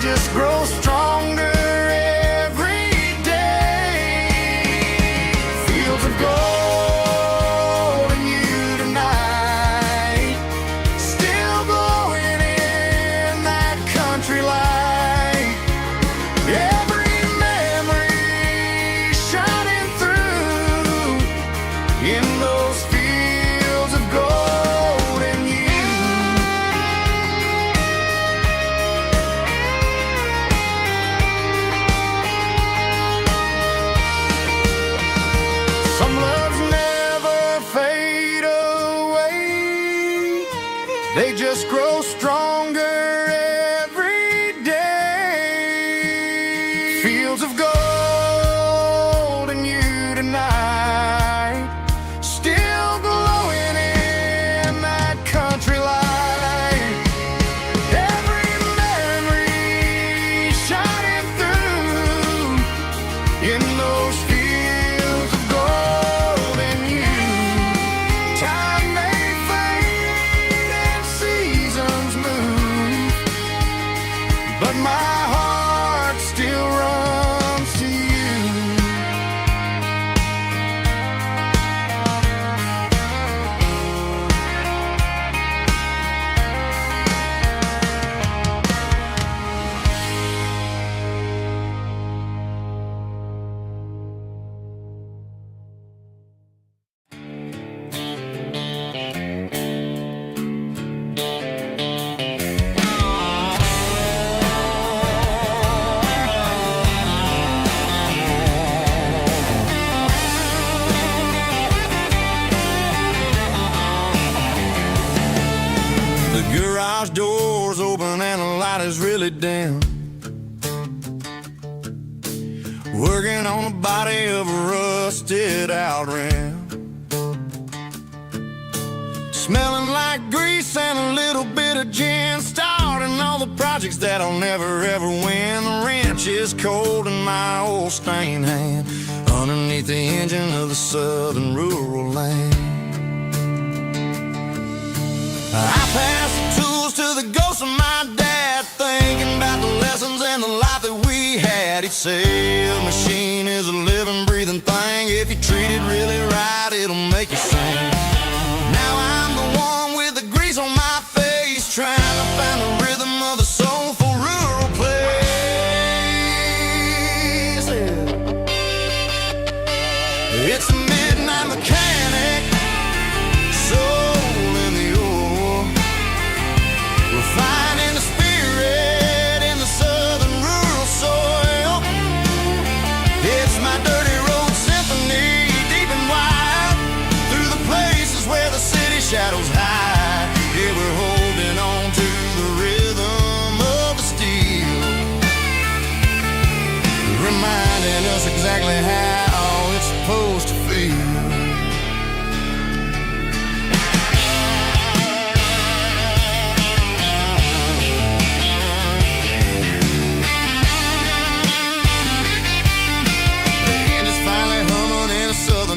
just grow stronger every day. Fields of gold in you tonight, still glowing in that country light. Every memory shining through in those fields of gold in you. Some loves never fade away, they just grow stronger every day. Fields of gold in you tonight, still glowing in that country light. Every memory shining through in those fields of gold in you. Time may fade and seasons move, but my heart still runs to you. The garage door's open and the light is really dim. Working on the body of a rusted out rim. Smelling like grease and a little bit of gin. Starting all the projects that I'll never ever win. The wrench is cold in my old stained hand, underneath the engine of the southern rural land. I pass the tools to the ghost of my dad, thinking about the lessons and the life that we had. He'd say a machine is a living, breathing thing. If you treat it really right, it'll make you sing. Now I'm the one with the grease on my face, trying to find the rhythm of a soulful rural place. It's a midnight mechanic, soul in the ore, refining the spirit in the southern rural soil. It's my dirty road symphony, deep and wide, through the places where the city shadows hide. Yeah, we're holding on to the rhythm of the steel, reminding us exactly how it's supposed to feel.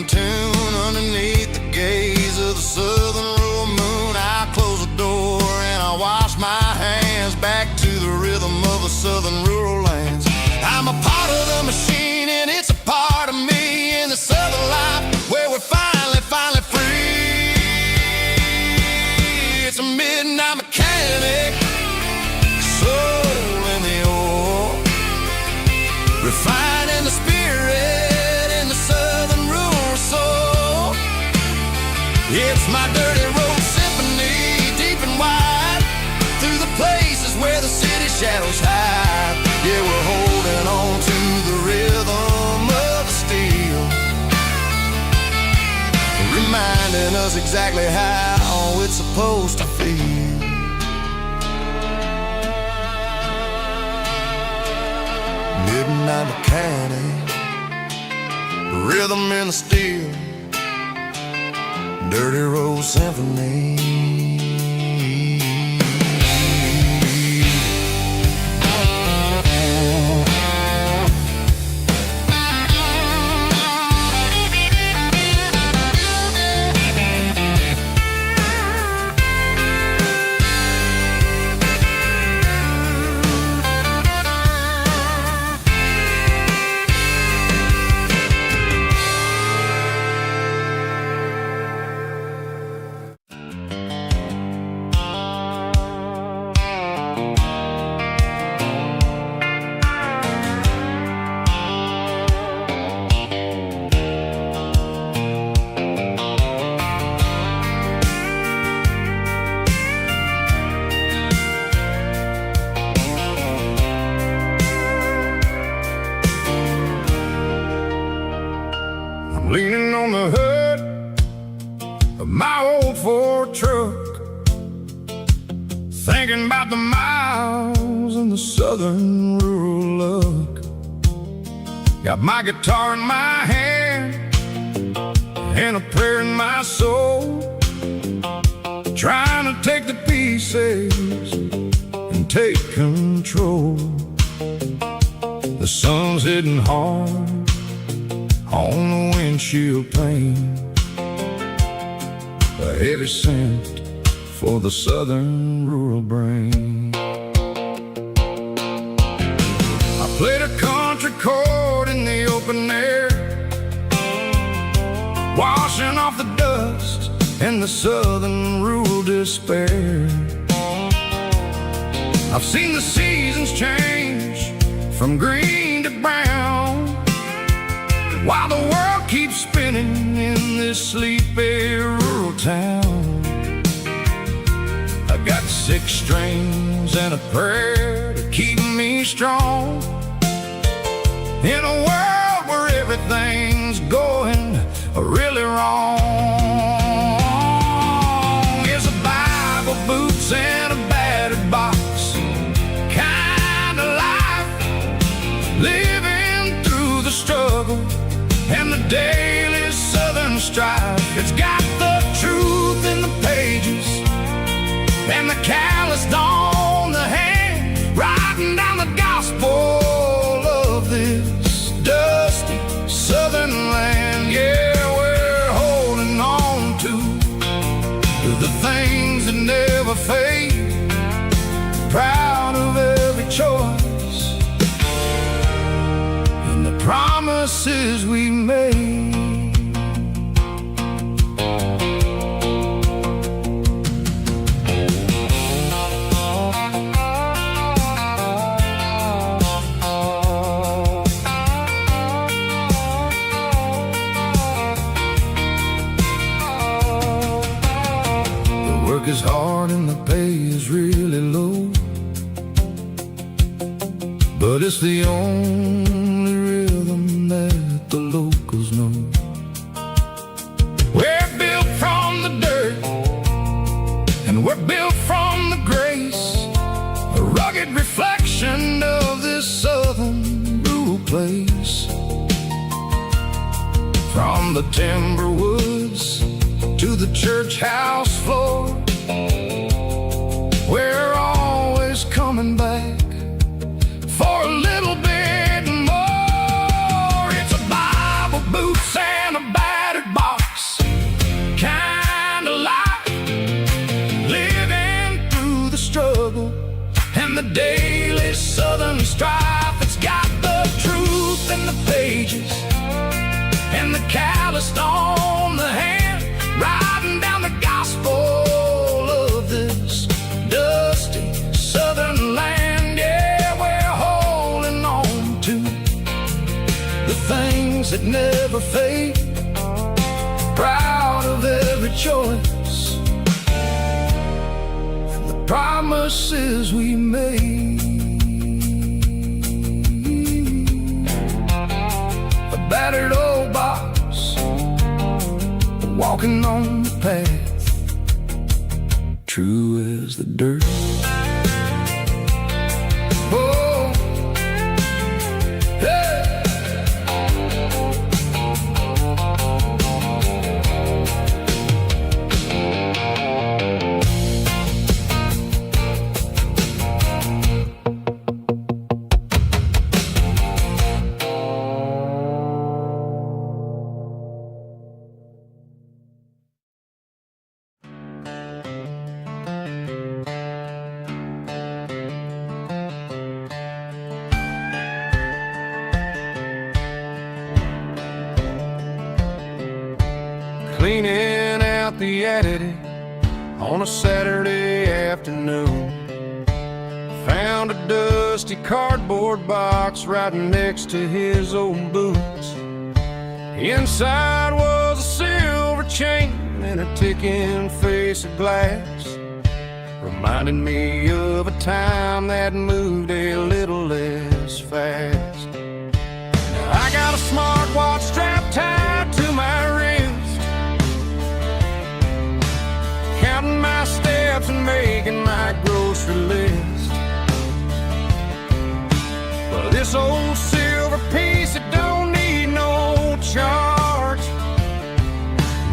Tune underneath the gaze of the southern rural moon. I close the door and I wash my hands, back to the rhythm of the southern rural lands. I'm a part of the machine and it's a part of me, in the southern life where we're finally free. It's a midnight mechanic, soul in the ore, refining the spirit in the southern rural soul. It's my dirty road symphony, deep and wide, through the places where the city shadows hide. Yeah, we're holding on to the rhythm of the steel, reminding us exactly how it's supposed to feel. Midnight mechanic, rhythm in the steel, dirty road symphony. leaning on the hood of my old Ford truck, thinking about the miles and the southern rural look. Got my guitar in my hand and a prayer in my soul, trying to take the pieces and take control. The sun's hitting hard on the windshield pane, a heavy scent for the southern rural brain. I played a country chord in the open air, washing off the dust and the southern rural despair. I've seen the seasons change from green to brown, while the world keeps spinning in this sleepy rural town. I got 6 strings and a prayer to keep me strong, in a world where everything's going really wrong. It's a Bible, boots, and a battered box kind of life, living through the struggle and the daily southern strife. It's got the truth in the pages and the calloused on the hand, writing down the gospel of this dusty southern land. Yeah, we're holding on to the things that never fade, proud of every choice and the promises we made. Is hard and the pay is really low, but it's the only rhythm that the locals know. We're built from the dirt and we're built from the grace, a rugged reflection of this southern rural place. From the timber woods to the church house floor, we're always coming back for a little bit more. It's a Bible, boots, and a battered box kind of life, living through the struggle and the daily southern strife. It's got the truth in the pages and the calloused on the hand, writing down the gospel of this dusty southern land. Yeah, we're holding on to the things that never fade, proud of every choice and the promises we made. A battered old box, walking on the path, true as the dirt. Oh, hey. Cleaning out the attic on a Saturday afternoon, found a dusty cardboard box right next to his old boots. Inside was a silver chain and a ticking face of glass, reminding me of a time that moved a little less fast. I got a smartwatch strapped tied to my this old silver piece that don't need no charge,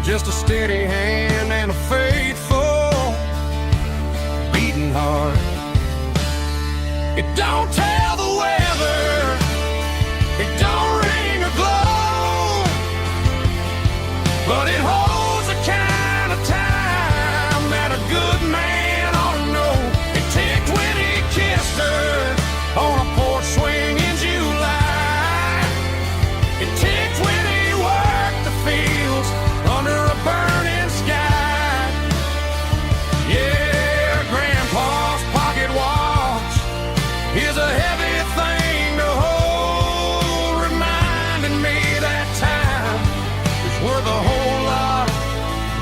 just a steady hand and a faithful beating heart. It don't tell the weather, it don't ring or glow, but it holds the kind of time that a good man ought to know. It ticked when he kissed her on a porch swing in July. It ticked when he worked the fields under a burning sky. Yeah, Grandpa's pocket watch is a heavy thing to hold, reminding me that time is worth a whole lot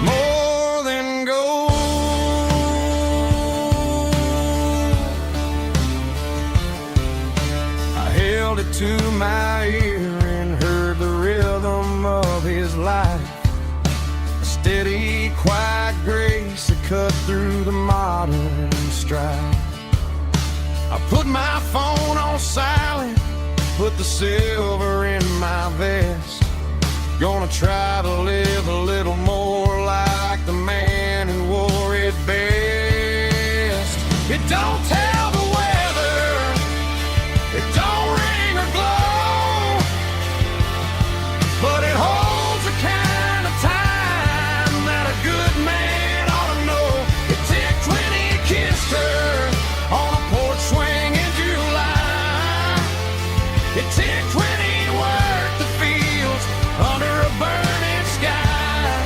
more than gold. I held it to my ear and heard the rhythm of his life, a steady, quiet grace that cut through the modern strife. I put my phone on silent, put the silver in my vest. Gonna try to live a little more like the man who wore it best. It don't tell the weather, it don't ring or glow, but it holds the kind of time that a good man ought to know. It ticked when he kissed her on a porch swing in July. It ticked when he worked the fields under a burning sky.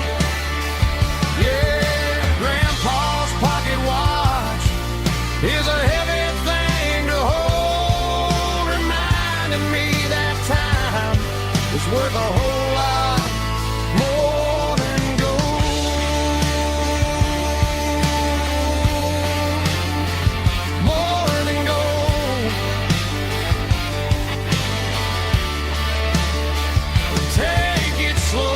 Yeah, Grandpa's pocket watch is a heavy thing to hold, reminding me that time is worth a whole lot more than gold. More than gold. Take it slow.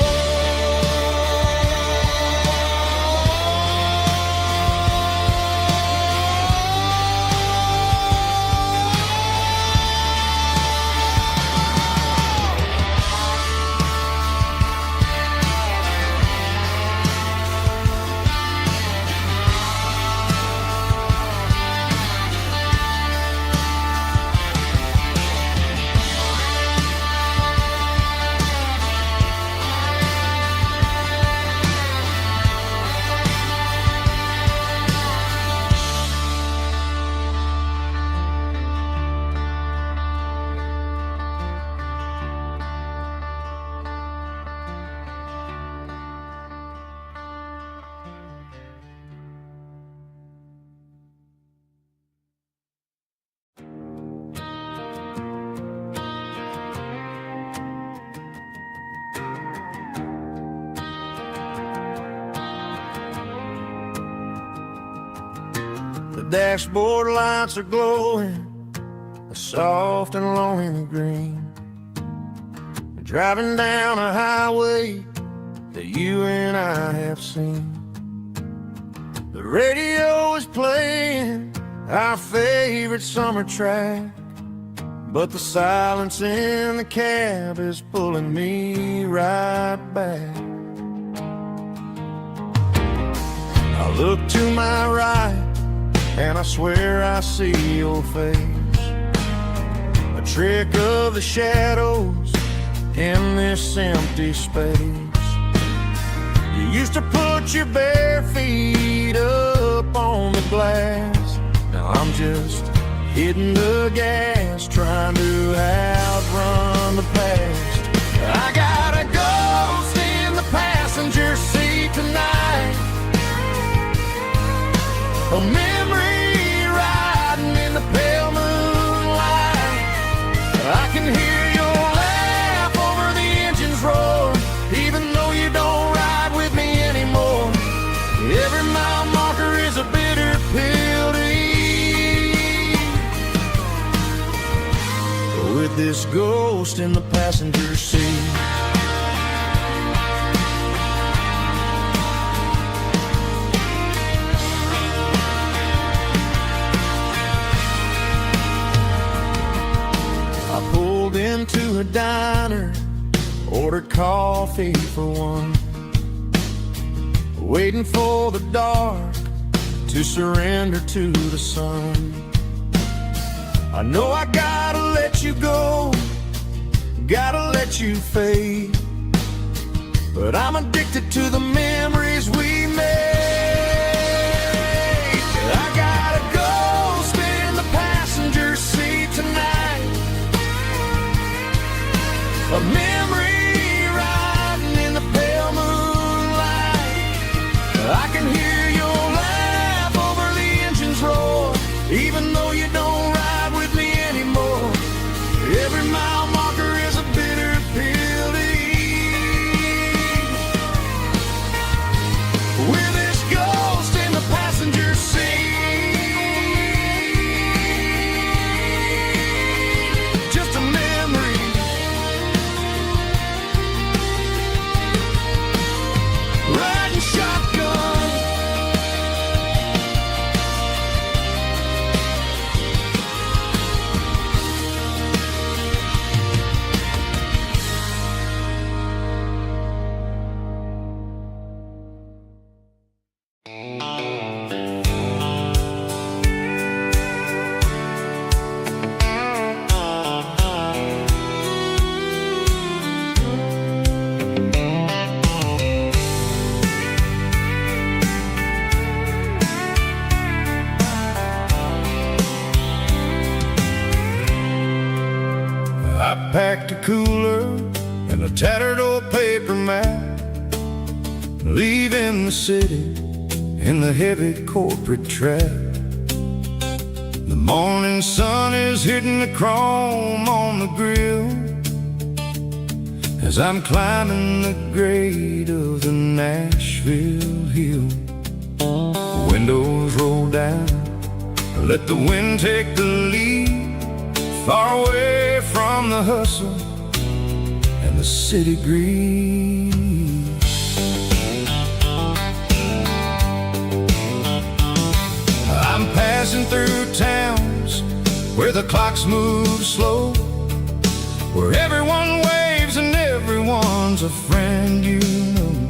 The dashboard lights are glowing, a soft and lonely green. Driving down a highway that you and I have seen. The radio is playing our favorite summer track, but the silence in the cab is pulling me right back. I look to my right and I swear I see your face, a trick of the shadows in this empty space. You used to put your bare feet up on the glass. Now I'm just hitting the gas, trying to outrun the past. I got a ghost in the passenger seat tonight, a memory riding in the pale moonlight. I can hear your laugh over the engine's roar, even though you don't ride with me anymore. Every mile marker is a bitter pill to eat, with this ghost in the passenger seat. the diner, ordered coffee for one, waiting for the dark to surrender to the sun. I know I gotta let you go, gotta let you fade, but I'm addicted to the memories we made. I gotta go stay in the passenger seat tonight, a memory riding in the pale moonlight. I can hear your laugh over the engine's roar, even though you don't ride with me anymore. Every mile marker is a bitter pill to eat. We're this ghost in the passenger seat, just a memory, riding shotgun. I packed a cooler and a tattered old paper map, leaving the city in the heavy corporate trap. The morning sun is hitting the chrome on the grill as I'm climbing the grade of the Nashville hill. Windows roll down, let the wind take the lead, far away from the hustle and the city greed. I'm passing through towns where the clocks move slow, where everyone waves and everyone's a friend you know.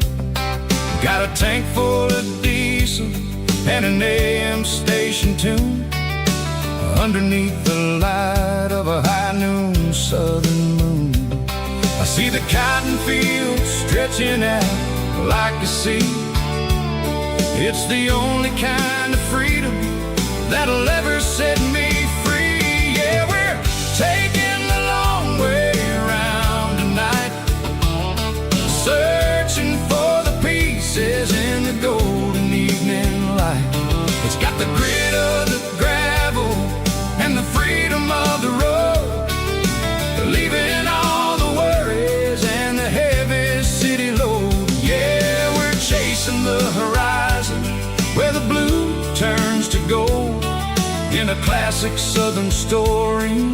Got a tank full of diesel and an AM station tune, underneath the light of a high noon southern moon. I see the cotton fields stretching out like a sea. It's the only kind of freedom that'll ever set me free. Yeah, we're taking the long way around tonight, searching for the pieces in the golden evening light. It's got the grit of the gravel and the freedom of the road, leaving all the worries and the heavy city load. Yeah, we're chasing the horizon where the blue turns to gold, in a classic southern story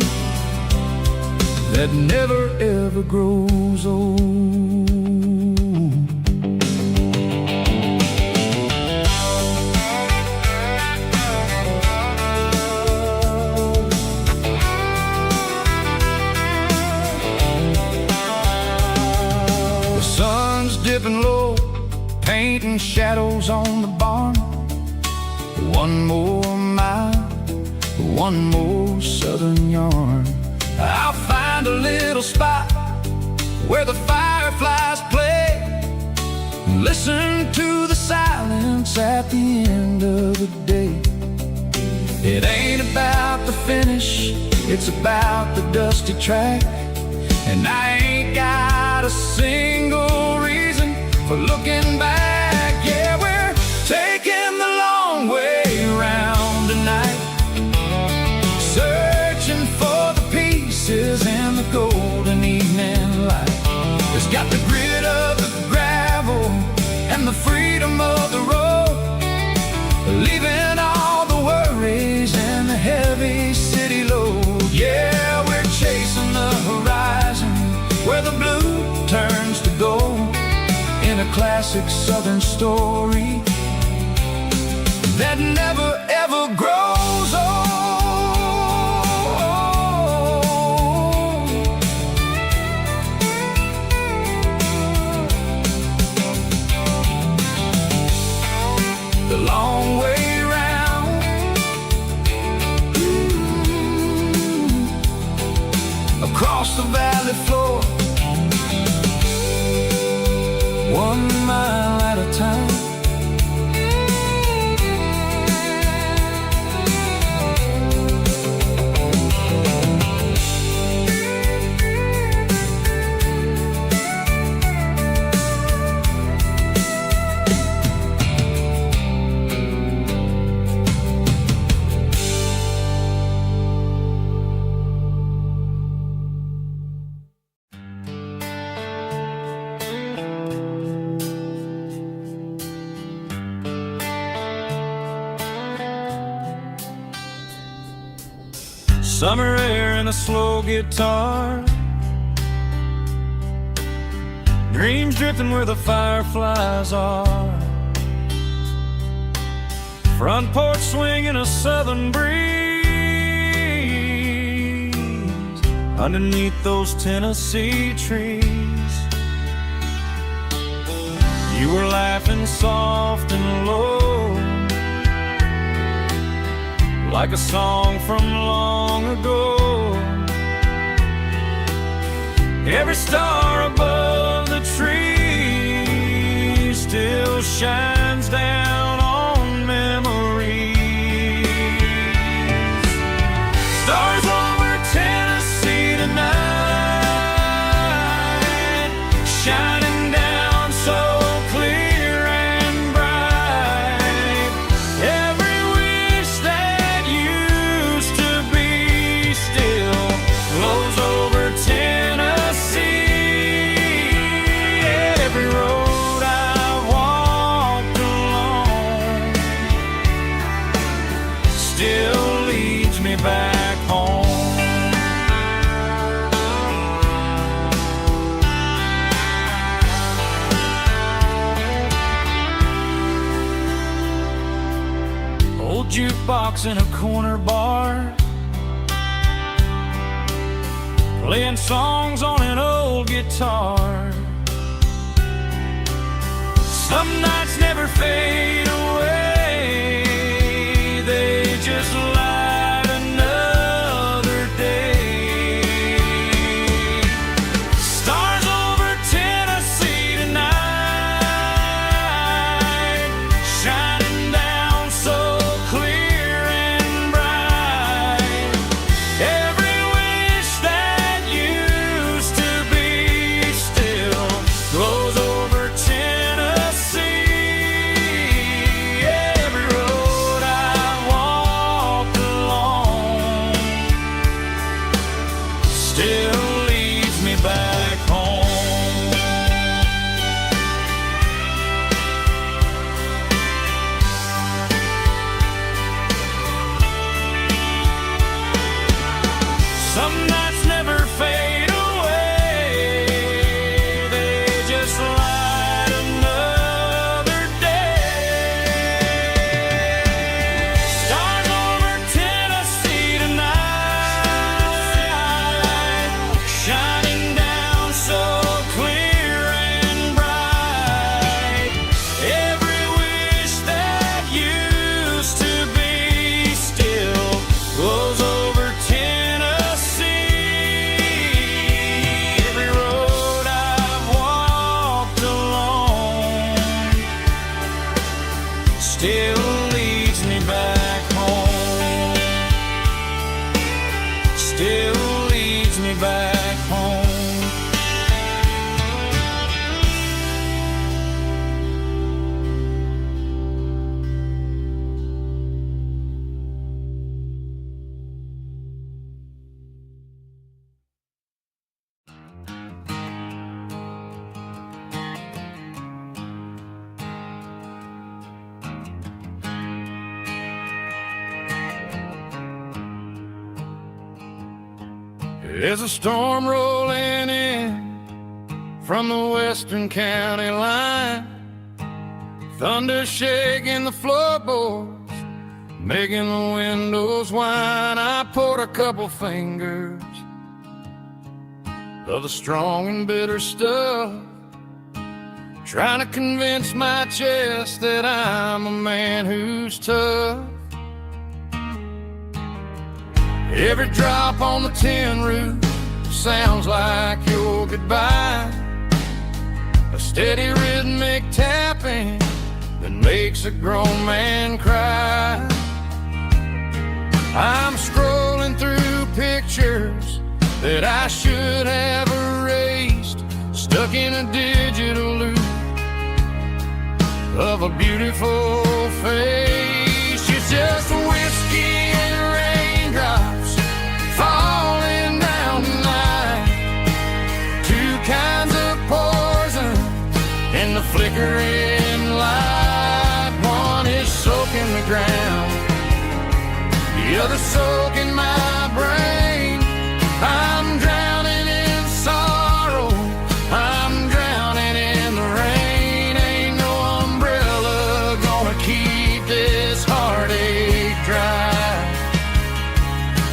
that never ever grows old. Dipping low, painting shadows on the barn. One more mile, one more southern yarn. I'll find a little spot where the fireflies play, and listen to the silence at the end of the day. It ain't about the finish, it's about the dusty track, and I ain't got a single reason for looking back. Yeah, we're taking the long way around tonight, searching for the pieces in the golden evening light. It's got the grit of the gravel and the freedom of the road, leaving all the worries and the heavy city load. Yeah, we're chasing the horizon where the blue turns to gold, in a classic southern story that never ever grows old. the valley floor, 1 mile at a time. Summer air and a slow guitar, dreams drifting where the fireflies are. Front porch swinging a southern breeze underneath those Tennessee trees. You were laughing soft and low, like a song from long ago. Every star above the tree still shines down on memories. Stars over Tennessee tonight, shining down so clear and bright. Every wish that used to be still glows over Tennessee. Every road I walked along still leads me back home. Old jukebox in a corner bar, playing songs on an old guitar. Some nights never fade away, they just light another day. Stars over Tennessee tonight, shining down so clear and bright. Every wish that used to be still glows over Tennessee. Every road I walked along still leads me back home. Some nights never fade away, they just light another day. Stars over Tennessee tonight, shining down so clear and bright. Every wish that used to be still glows over Tennessee. Every road I've walked along still leads me back home. Still leads me back home. There's a storm rolling in from the western county line, thunder shaking the floorboards, making the windows whine. I poured a couple fingers of the strong and bitter stuff, trying to convince my chest that I'm a man who's tough. Every drop on the tin roof sounds like your goodbye, a steady rhythmic tapping that makes a grown man cry. I'm scrolling through pictures that I should have erased, stuck in a digital loop of a beautiful face. It's just whiskey and raindrops falling down tonight, two kinds of poison in the flickering light. One is soaking the ground, the other soaking my brain. I'm drowning in sorrow, I'm drowning in the rain. Ain't no umbrella gonna keep this heartache dry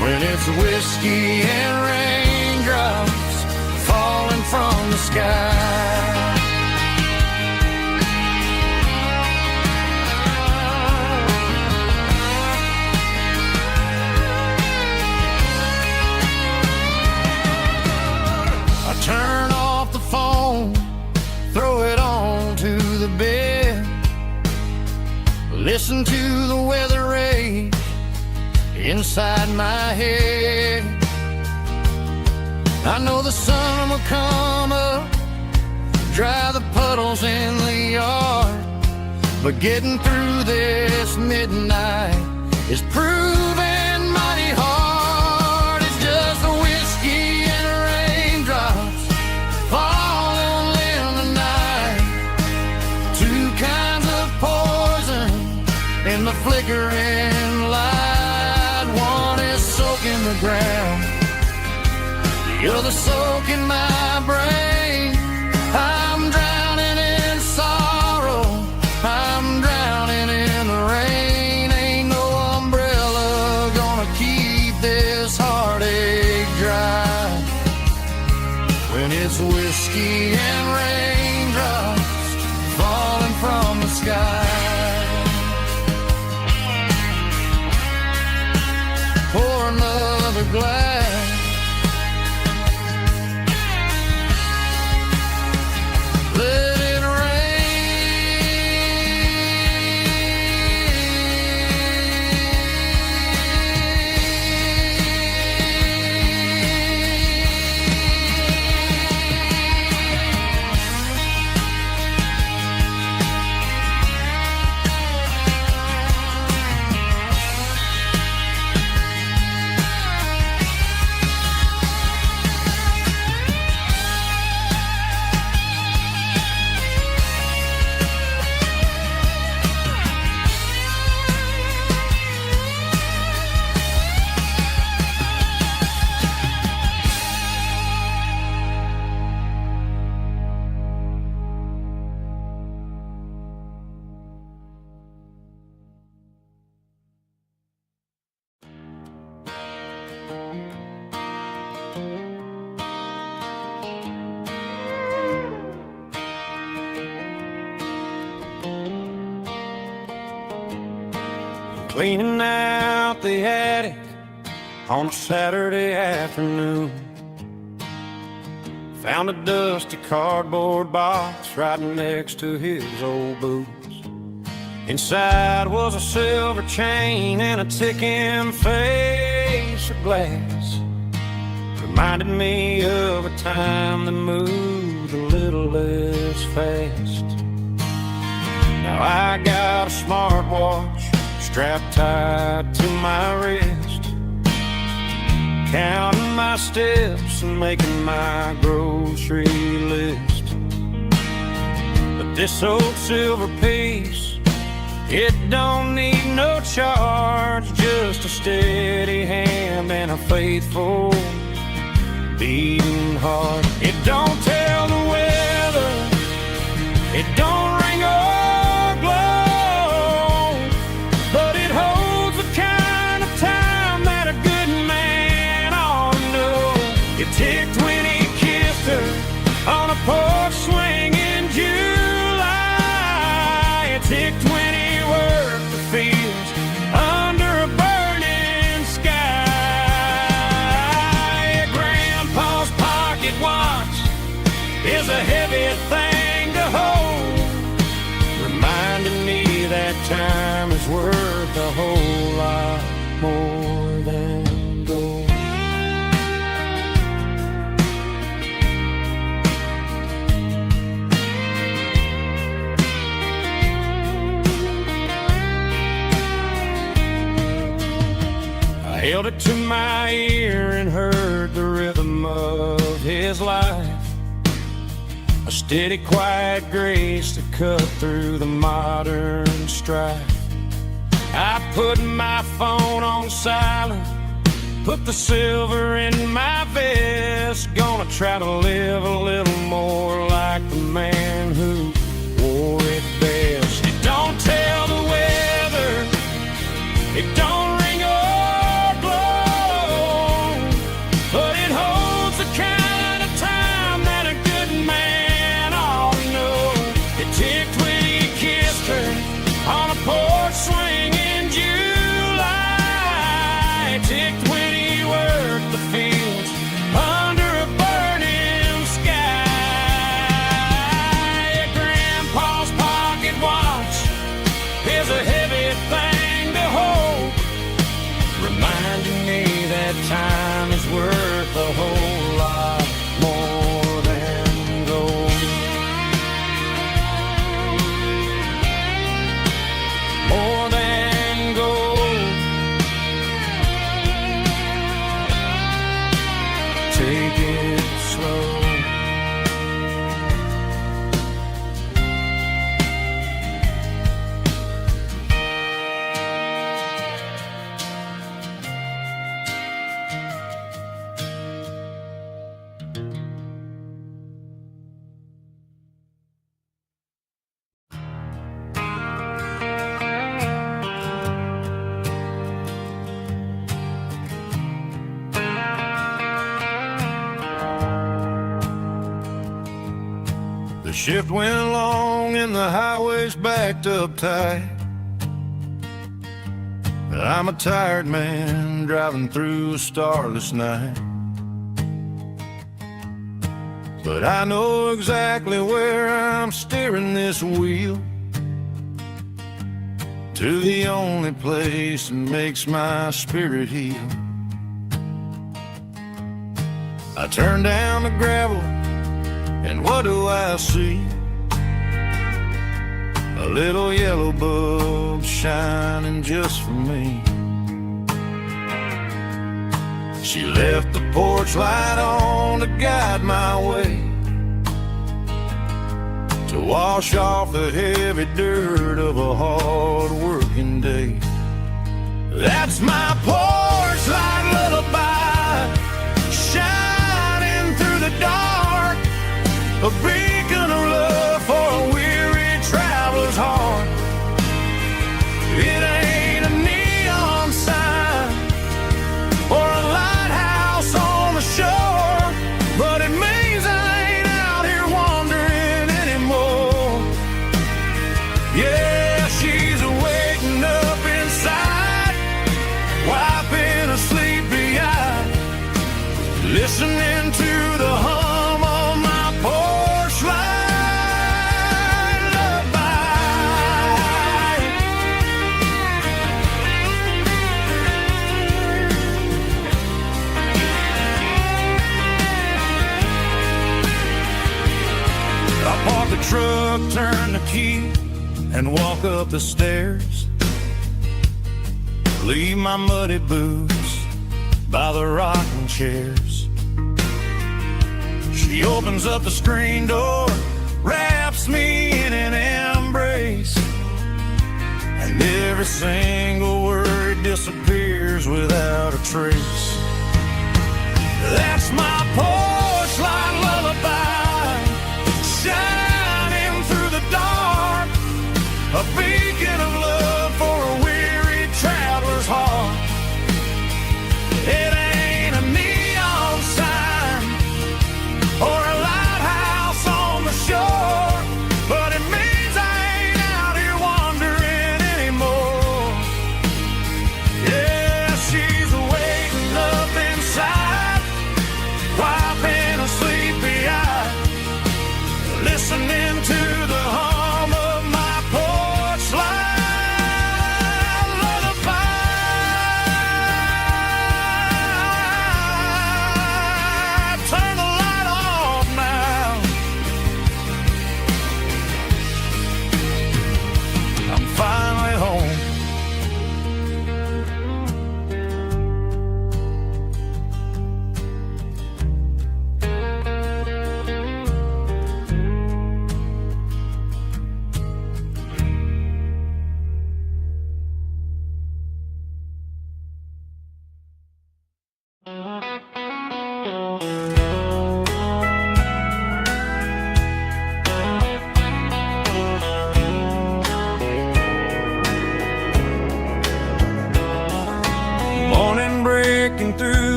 when it's whiskey and raindrops falling from the sky. Turn off the phone, throw it on to the bed, listen to the weather rage inside my head. I know the sun will come up, dry the puddles in the yard, but getting through this midnight is proving mighty hard. It's just a whiskey and raindrops falling in the night, two kinds of poison in the flickering light. One is soaking the ground, the other soaking my brain. I'm drowning in sorrow, I'm drowning in the rain. Ain't no umbrella gonna keep this heartache dry when it's whiskey and raindrops falling from the sky. Pour another glass, let it cleaning out the attic on a Saturday afternoon. Found a dusty cardboard box right next to his old boots. Inside was a silver chain and a ticking face of glass. Reminded me of a time that moved a little less fast. Now I got a smartwatch strapped tight to my wrist, counting my steps and making my grocery list. But this old silver piece, it don't need no charge, just a steady hand and a faithful beating heart. It don't tell the weather, it don't ring or glow, but it holds the kind of time that a good man ought to know. It ticked when he kissed her on a porch swing in July. It ticked when he worked the fields under a burning sky. Grandpa's is a heavy thing to hold, reminding me that time is worth a whole lot more than gold. I held it to my ear and heard the rhythm of his life, a steady, quiet grace to cut through the modern strife. I put my phone on silent, put the silver in my vest, gonna try to live a little more like the man who wore it best. It don't tell the weather, it don't ring or glow, but it holds the kind of time that a good man ought to know. It ticked when he kissed her on a porch swing in July. It ticked when he worked the fields under a burning sky. Grandpa's pocket watch is a heavy thing to hold, reminding me that time is worth a whole lot more than gold. More than gold. Take it slow. The shift went along and the highway's backed up tight. I'm a tired man driving through a starless night, but I know exactly where I'm steering this wheel, to the only place that makes my spirit heal. I turn down the gravel, and what do I see? A little yellow bulb shining just for me. She left the porch light on to guide my way, to wash off the heavy dirt of a hard-working day. That's my porch light lullaby, shining through the dark, a beacon of love for a weary traveler's heart. It ain't a neon sign or a lighthouse on the shore, but it means I ain't out here wandering anymore. Yeah, she's waking up inside, wiping a sleepy eye, listening to the hum of my porch light lullaby. I park the truck, turn the key, and walk up the stairs. Leave my muddy boots by the rocking chairs. She opens up the screen door, wraps me in an embrace, and every single word disappears without a trace. That's my porch light lullaby, shining through the dark, a beacon of love for a weary traveler's heart. It ain't a neon sign or a lighthouse on the shore, but it means I ain't out here wandering anymore. Yeah, she's waking up inside,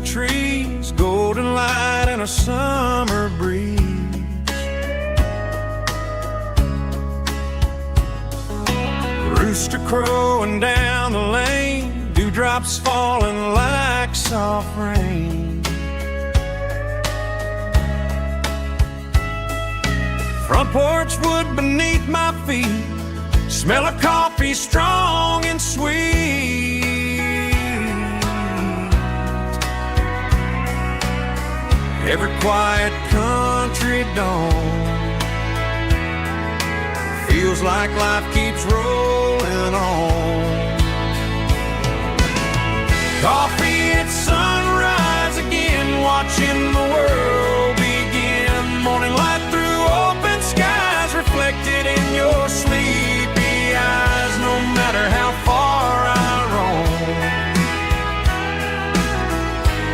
trees, golden light and a summer breeze. Rooster crowing down the lane, dewdrops falling like soft rain. Front porch wood beneath my feet, smell of coffee strong and sweet. Every quiet country dawn feels like life keeps rolling on. Coffee at sunrise again, watching the world begin. Morning light through open skies, reflected in your sleepy eyes. No matter how far I roam,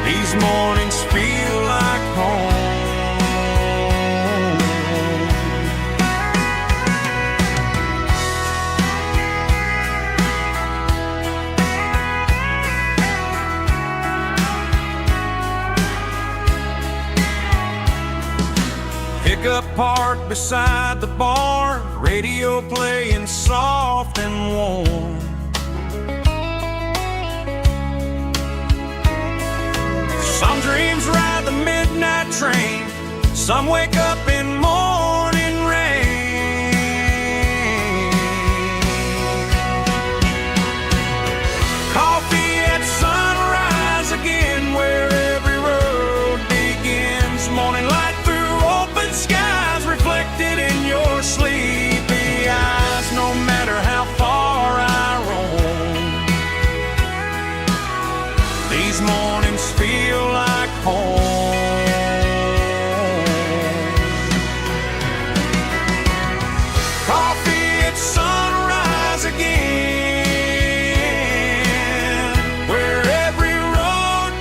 these mornings feel like home. Pickup parked beside the barn, radio playing soft and warm. Some dreams ride the midnight train, some wake up in morning rain. Coffee at sunrise again, where every road begins. Morning light through open skies, reflected in your sleepy eyes. No matter how far I roam, these mornings feel like home. Coffee at sunrise again, where every road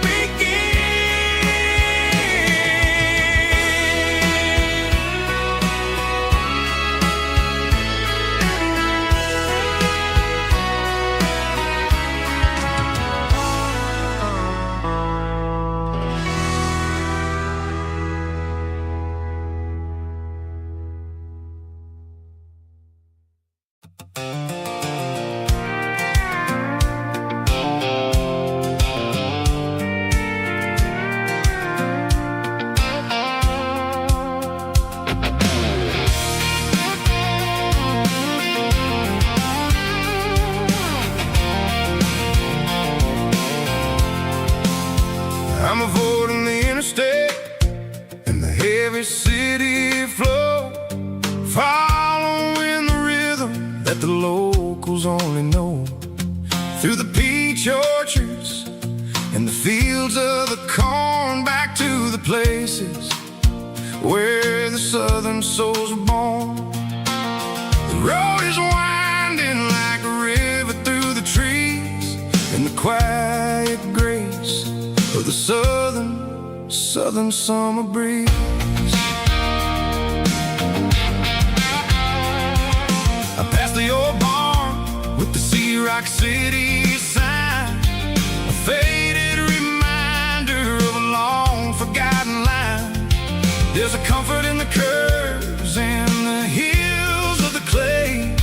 I'm avoiding the interstate and the heavy city flow, following the rhythm that the locals only know. Through the peach orchards and the fields of the corn, back to the places where the southern souls were born. The road is winding like a river through the trees, in the quiet grace of the southern summer breeze. I passed the old barn with the Sea Rock City sign, a faded reminder of a long forgotten line. There's a comfort in the curves and the hills of the clay,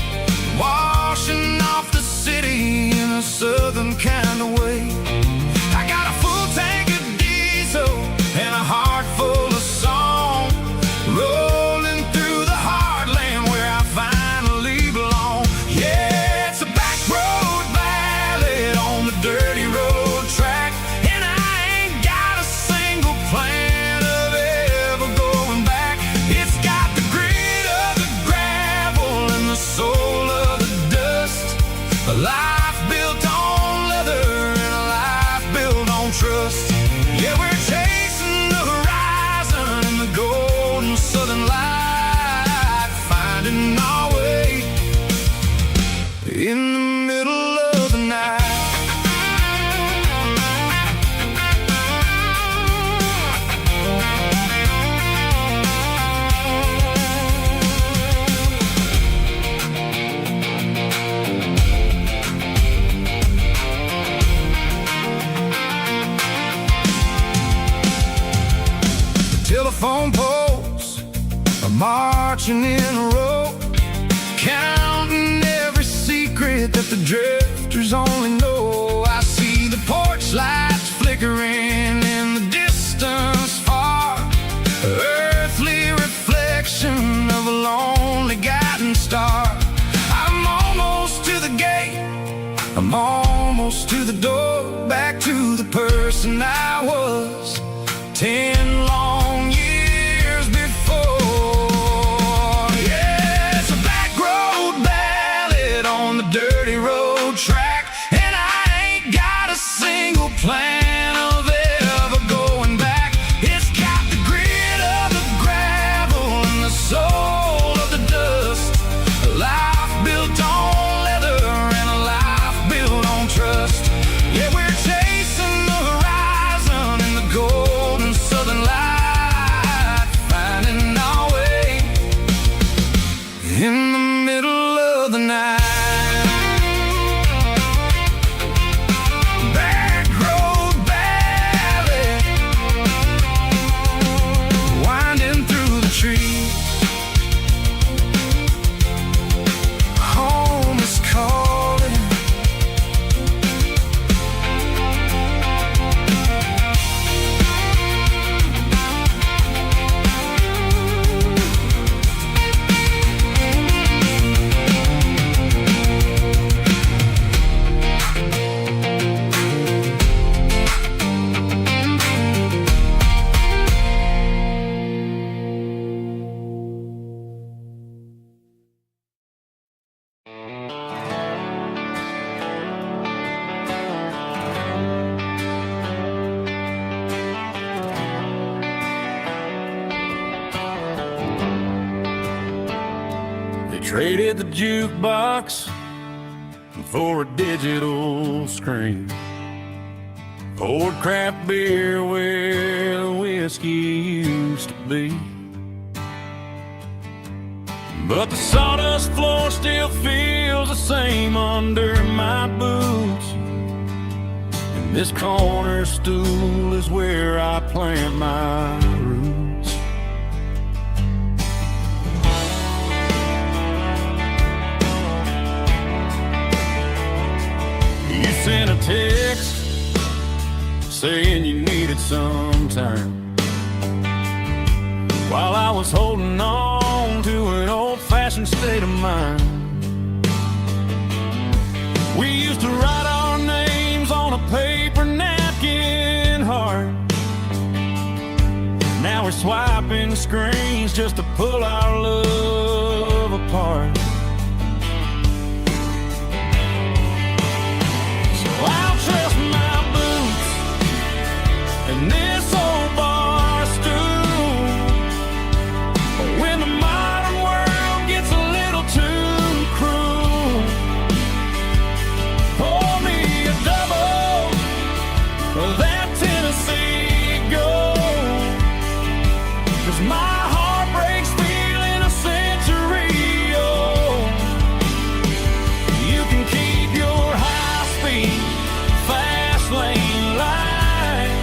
washing off the city in a southern kind of way. I got a full tank of diesel and a heart full of song, rolling through the heartland where I finally belong. Yeah, it's a back road ballad on the dirty road track, and I ain't got a single plan of ever going back. telephone poles are marching in a row, counting every secret that the drifters only know. I see the porch lights flickering in the distance far, earthly reflection of a lonely guiding star. I'm almost to the gate, I'm almost to the door, back to the person I was 10 long years before. Yeah, it's a back road ballad on the dirty road track, and I ain't got a single plan of ever going back. It's got the grit of the gravel and the soul of the dust, a life built on leather and a life built on trust. Yeah, we're chasing the horizon in the golden southern light, finding our way in the middle of the night. Back road ballad, winding through the trees. Home is calling. They traded the jukebox for a digital screen, poured craft beer where the whiskey used to be. But the sawdust floor still feels the same under my boots, and this corner stool is where I plant my roots. You sent a text saying you needed some time, while I was holding on to an old-fashioned state of mind. We used to write our names on a paper napkin heart. Now we're swiping screens just to pull our love apart. So I'll trust my boots and this old bar stool. When the modern world gets a little too cruel, pour me a double of that Tennessee Gold, 'cause my heart breaks feeling a century old. You can keep your high-speed, fast lane light.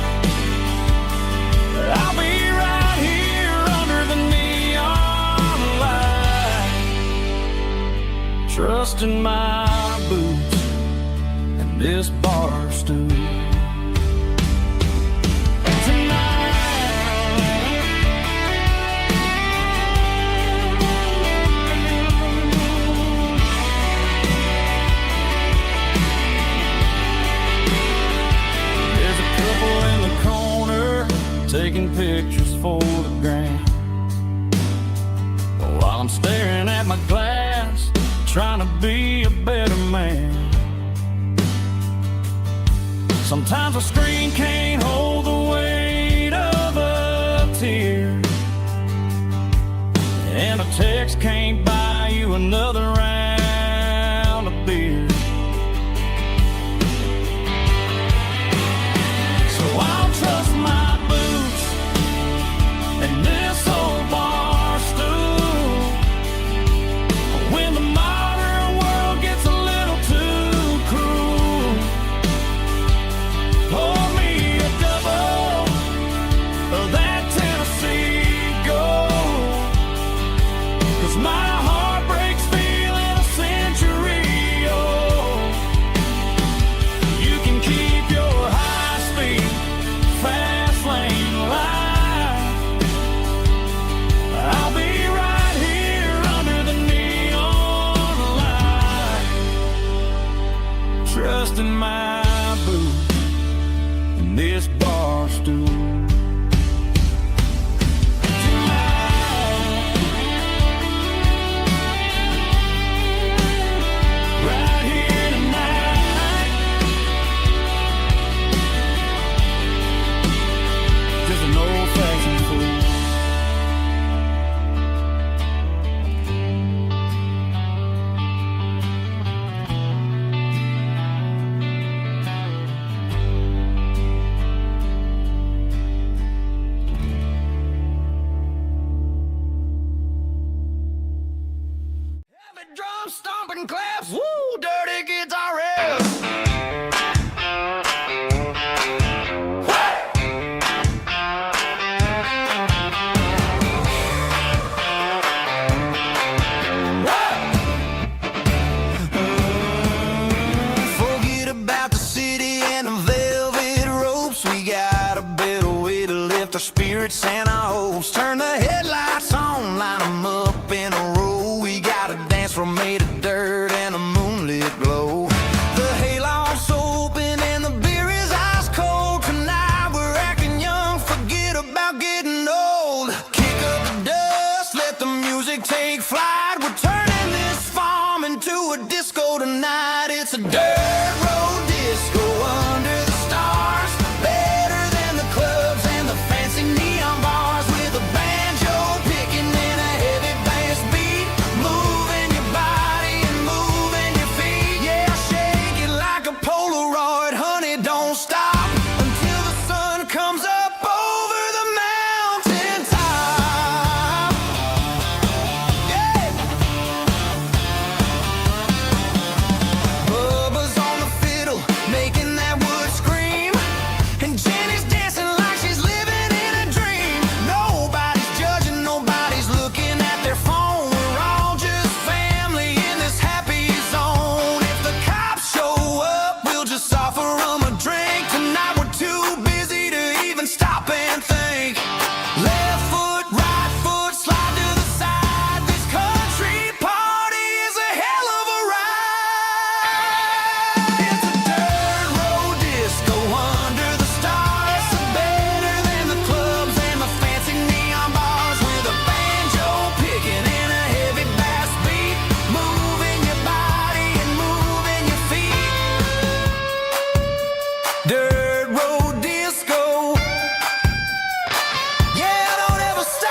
I'll be right here under the neon light, trusting my boots and this bar stool. There's a couple in the corner taking pictures for the gram, while I'm staring at my glass, trying to be a better man. Sometimes a screen can't hold the weight of a tear, and a text can't buy you another round of beer. So I'll trust my boots and this old bar stool. When the modern world gets a little too cruel, pour me a double of that Tennessee popping claps. Woo, dirty guitar riffs. Forget about the city and the velvet ropes. We got a better way to lift our spirits and our hopes. Turn the headlights on, line them up in a row. We got a dance floor made of dirt and a moonlit glow. The hayloft's open and the beer is ice cold. Tonight we're acting young, forget about getting old. Kick up the dust, let the music take flight. We're turning this farm into a disco tonight. It's a dirt road disco under the stars. Better than the clubs and the fancy neon bars. With a banjo picking and a heavy bass beat. Moving your body and moving your feet. Yeah, shake it like a Polaroid, honey, don't stop until the sun comes up over the mountain top. Yeah. Bubba's on the fiddle, making that wood scream. And Jenny's dancing like she's living in a dream. Nobody's judging, nobody's looking at their phone. We're all just family in this happy zone. If the cops show up, we'll just offer them a drink. Tonight we're too busy to even stop and think. Left foot, right foot, slide to the side. This country party is a hell of a ride. It's a dirt road disco under the stars. Better than the clubs and the fancy neon bars. With a banjo picking and a heavy bass beat. Moving your body and moving your feet. Dirt road disco. Yeah, don't ever stop.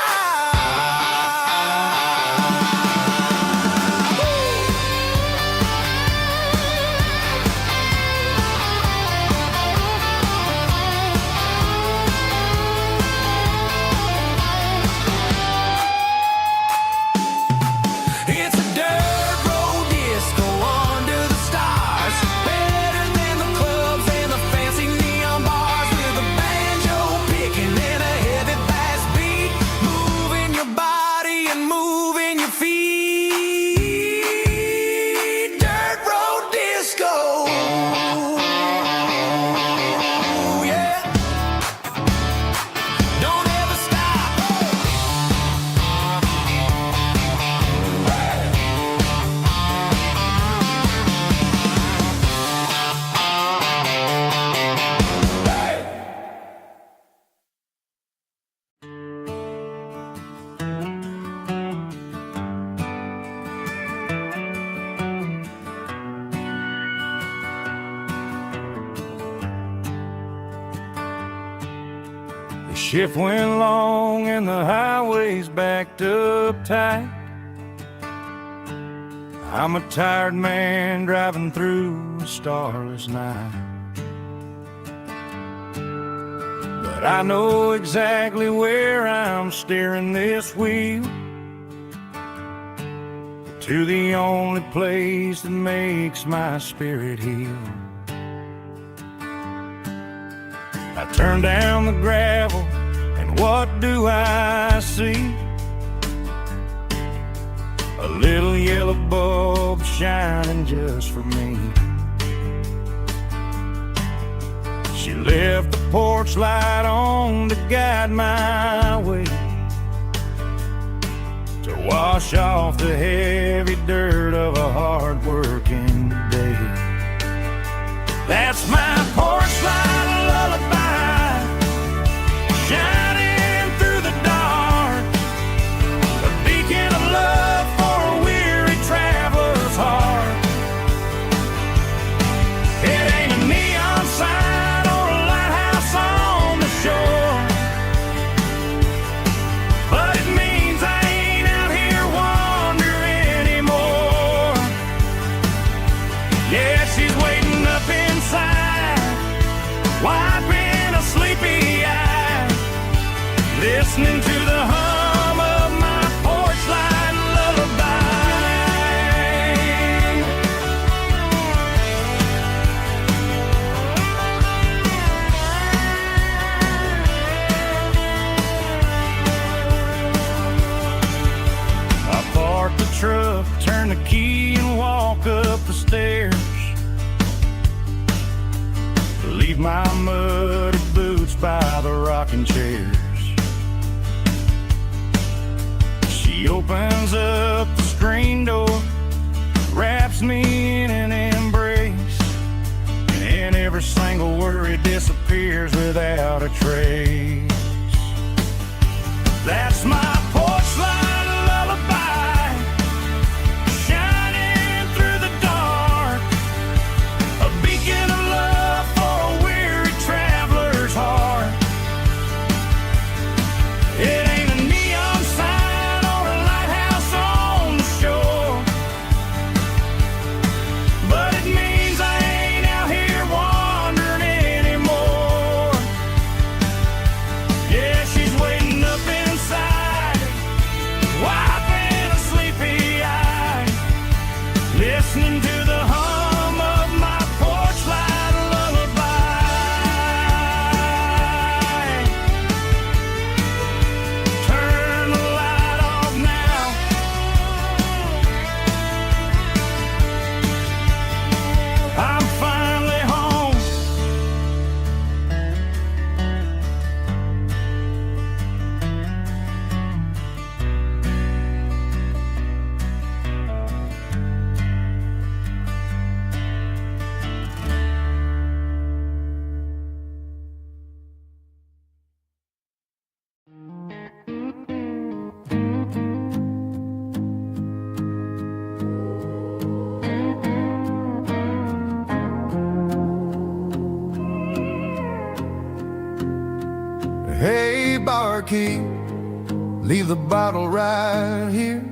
It's a dirt road disco under the stars. Better than the clubs and the fancy neon bars. With a banjo picking and a heavy bass beat. Moving your body and moving your feet. Dirt road disco. Yeah. Don't ever stop. The shift went long and the highway's backed up tight. I'm a tired man driving through a starless night. But I know exactly where I'm steering this wheel, to the only place that makes my spirit heal. I turn down the gravel, and what do I see? A little yellow bulb shining just for me. She left the porch light on to guide my way, to wash off the heavy dirt of a hard-working day. That's my porch light lullaby, shining through the dark, a beacon of love for a weary traveler's heart. It ain't a neon sign or a lighthouse on the shore, but it means I ain't out here wandering anymore. Yeah, she's waiting up inside the key and walk up the stairs. Leave my muddy boots by the rocking chairs. She opens up the screen door, wraps me in an embrace, and every single worry disappears without a trace. That's my porch light lullaby, shining through the dark, a beacon of love for a weary traveler's heart. It ain't a neon sign or a lighthouse on the shore, but it means I ain't out here wandering anymore. Yeah, she's waiting up inside, wiping a sleepy eye, listening to the hum of my porch light lullaby. Turn the light off now. I'm finally home. Hey, barkeep, leave the bottle right here.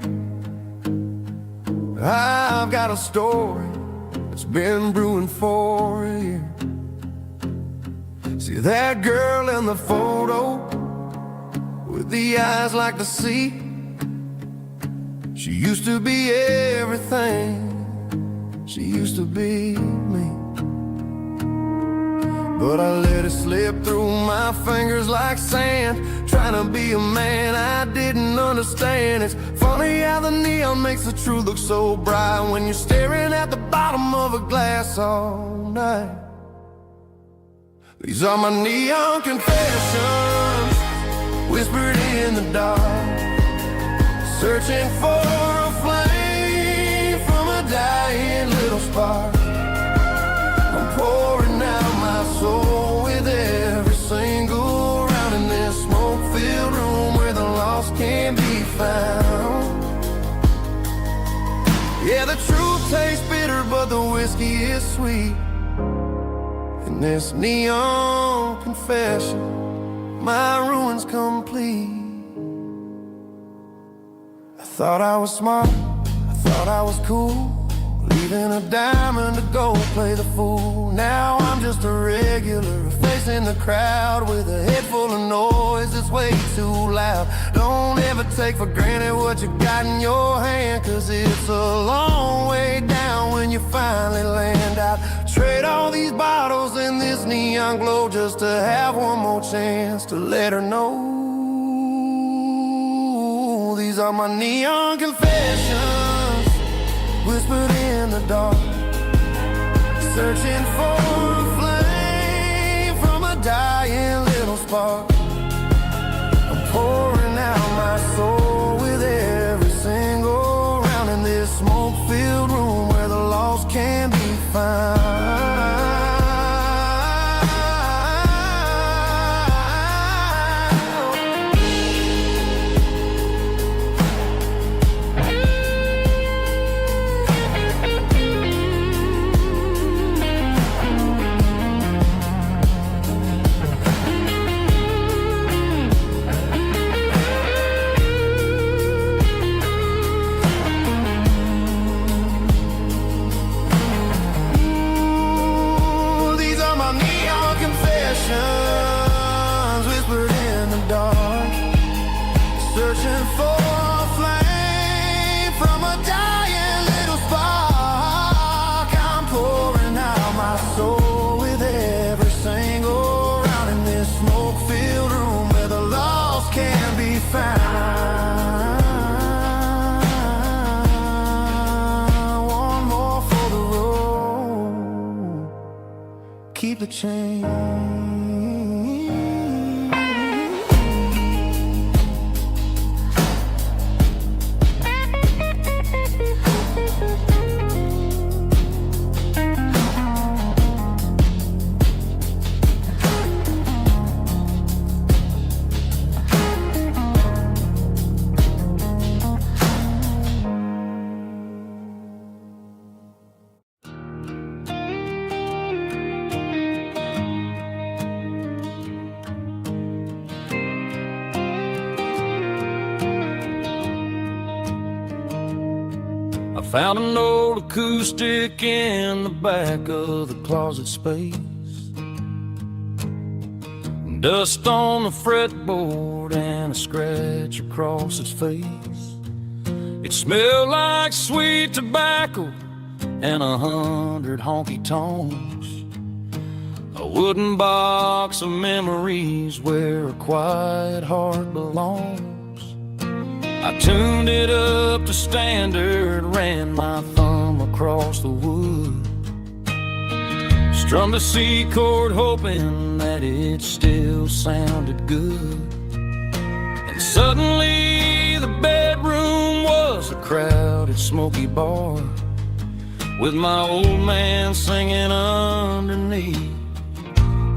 I've got a story that's been brewing for a year. See that girl in the photo with the eyes like the sea? She used to be everything, she used to be me. But I let it slip through my fingers like sand, trying to be a man I didn't understand. It's funny how the neon makes the truth look so bright when you're staring at the bottom of a glass all night. These are my neon confessions, whispered in the dark, searching for a flame from a dying little spark. I'm pouring out my soul with every single round in this smoke-filled room where the lost can be found. Yeah, the truth tastes bitter, but the whiskey is sweet. In this neon confession, my ruin's complete. I thought I was smart, I thought I was cool, leaving a diamond to go play the fool. Now I'm just a regular, facing the crowd with a head full of noise that's way too loud. Don't ever take for granted what you got in your hand, cause it's a long way down when you finally land out. Trade all these bottles and this neon glow just to have one more chance to let her know. These are my neon confessions, whispered in the dark, searching for a flame from a dying little spark. I'm pouring out my soul with every single round in this smoke-filled room where the lost can be found. Whispered in the dark, searching for a flame from a dying little spark. I'm pouring out my soul with every single round in this smoke-filled room where the lost can be found. keep the change. Found an old acoustic in the back of the closet space. Dust on the fretboard and a scratch across its face. It smelled like sweet tobacco and 100 honky tonks. A wooden box of memories where a quiet heart belongs. I tuned it up to standard, ran my thumb across the wood, strummed a C chord hoping that it still sounded good. And suddenly the bedroom was a crowded smoky bar, with my old man singing underneath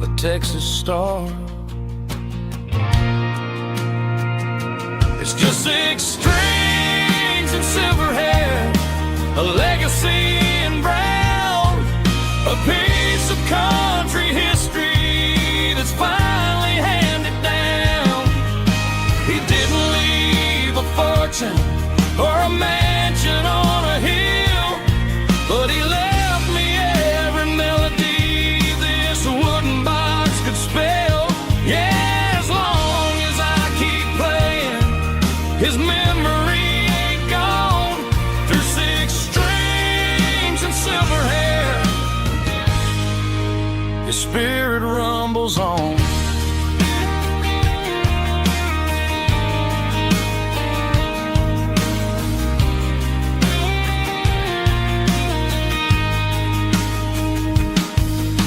a Texas star. It's just 6 strings and silver hair, a legacy in brown, a piece of country history that's finally handed down. He didn't leave a fortune or a mansion on a hill, but he left me every melody this wooden box could spell. Yeah, as long as I keep playing, his memory ain't gone. Through 6 strings and silver hair, his spirit rumbles on.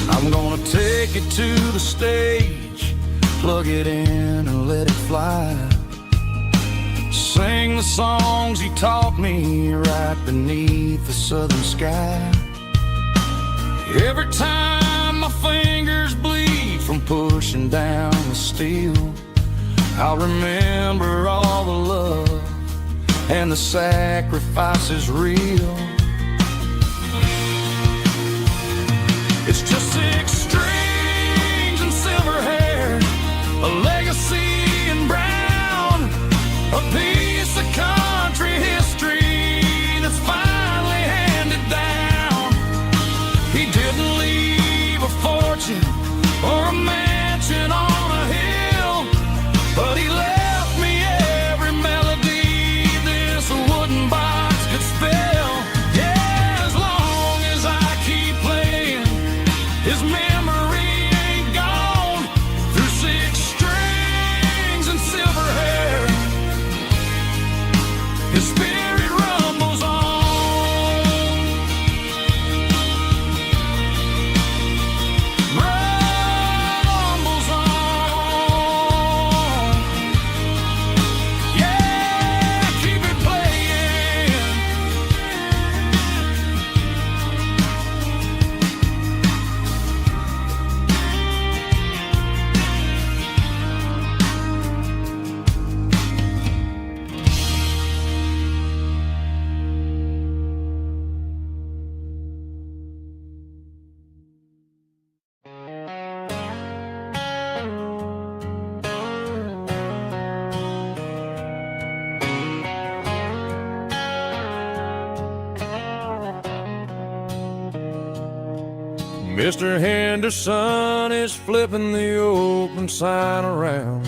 I'm gonna take it to the stage, plug it in and let it fly. Sing the songs he taught me right beneath the southern sky. Every time my fingers bleed from pushing down the steel, I'll remember all the love and the sacrifices real. It's just 6 strings and silver hair, a legacy in brown, a piece of country history that's finally handed down. He didn't leave a fortune or a mansion on a hill, but he left me every melody this wooden box could spell. Yeah, as long as I keep playing, his memory ain't gone. Through 6 strings and silver hair, his spirit rumbles on. Rumbles on. Yeah, keep it playing. Mr. Henderson is flipping the open sign around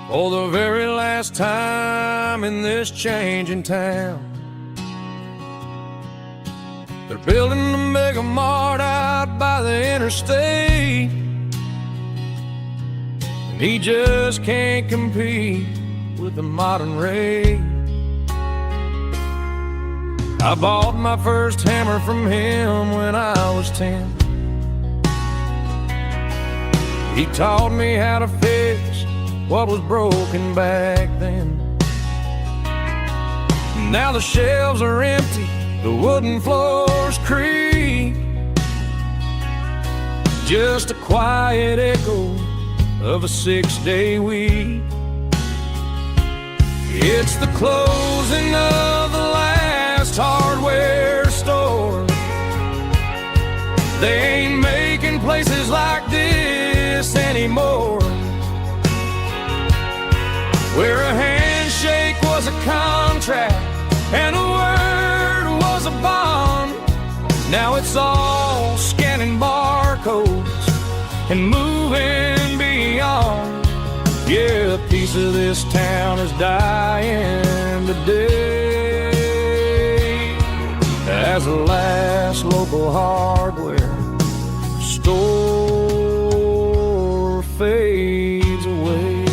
for the very last time in this changing town. They're building a mega mart out by the interstate, and he just can't compete with the modern rate. I bought my first hammer from him when I was 10. He taught me how to fix what was broken back then. Now the shelves are empty, the wooden floors creak, just a quiet echo of a 6-day week. It's the closing of the last hardware store. They ain't making places like this anymore, where a handshake was a contract and a word was a bond. Now it's all scanning barcodes and moving beyond. Yeah, a piece of this town is dying today as the last local hardware store fades away.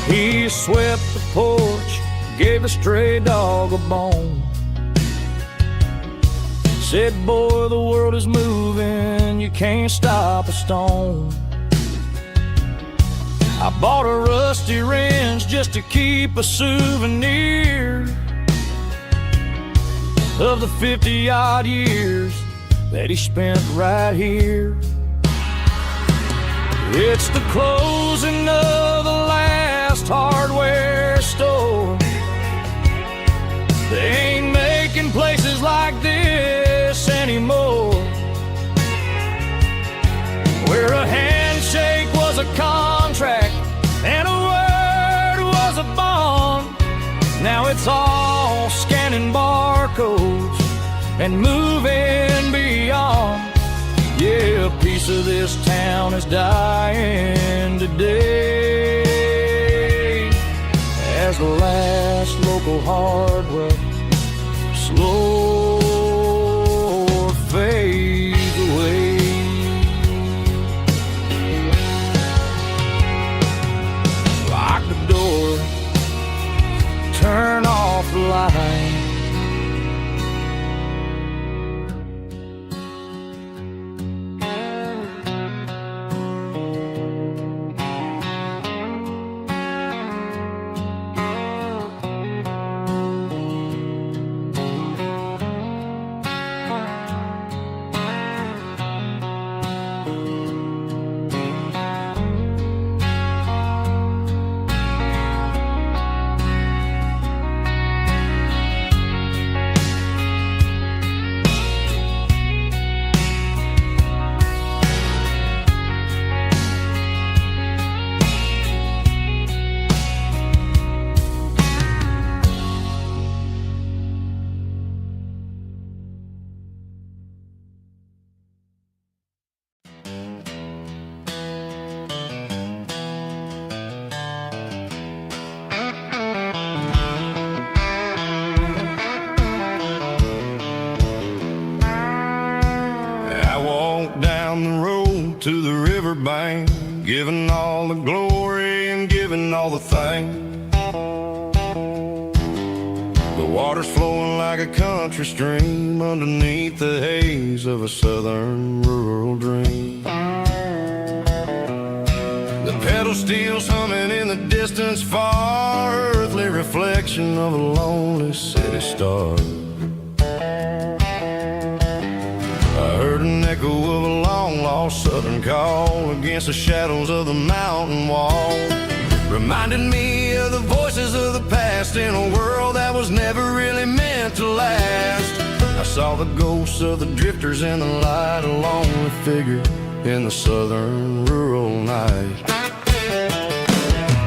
He swept the porch, gave the stray dog a bone, said, boy, the world is moving, you can't stop a stone. I bought a rusty wrench just to keep a souvenir of the 50-odd years that he spent right here. It's the closing of the last hardware store. They ain't making places like this anymore, where a handshake was a contract and a word was a bond. Now it's all scanning barcodes and moving beyond. Yeah, a piece of this town is dying today as the last local hardware slow fades away. Lock the door, turn off the light. To the riverbank, giving all the glory and giving all the thanks. The water's flowing like a country stream underneath the haze of a southern rural dream. The pedal steel's humming in the distance far, earthly reflection of a lonely city star. I heard an echo of a long-lost southern call against the shadows of the mountain wall, reminded me of the voices of the past in a world that was never really meant to last. I saw the ghosts of the drifters in the light, a lonely figure in the southern rural night.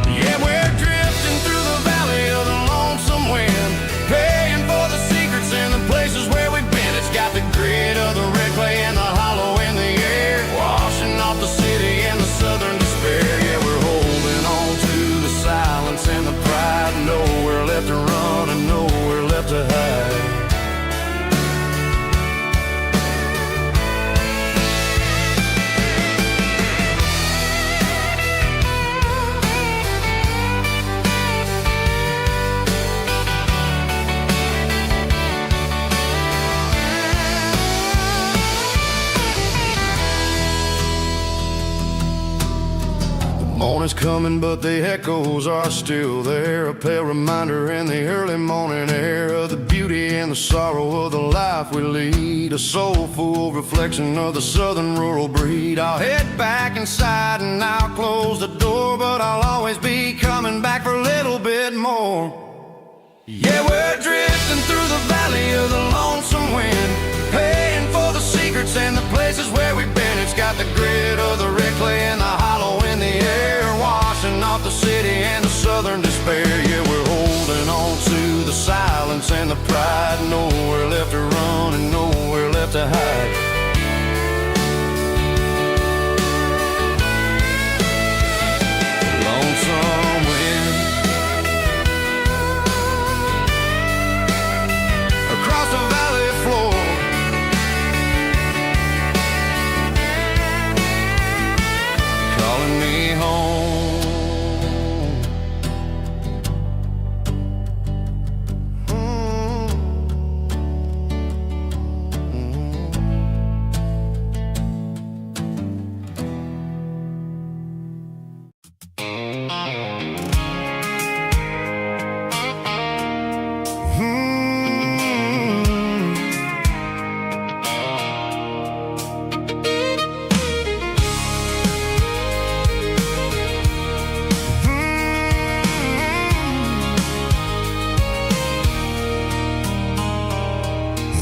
Yeah, we're drifting through the valley of the lonesome wind, paying for the secrets and the places where we've been. It's got the grit of the red clay and the hollow in the air, washing off the city and the southern despair. Yeah, we're holding on to the silence and the pride, nowhere left to run and nowhere left to hide. Morning's coming, but the echoes are still there. A pale reminder in the early morning air of the beauty and the sorrow of the life we lead. A soulful reflection of the southern rural breed. I'll head back inside and I'll close the door, but I'll always be coming back for a little bit more. Yeah, we're drifting through the valley of the lonesome wind, paying for the secrets and the places where we've been. It's got the grit of the red clay and the hollow in the air, washing off the city and the southern despair. Yeah, we're holding on to the silence and the pride. Nowhere left to run and nowhere left to hide. Lonesome wind across the valley floor, calling me home.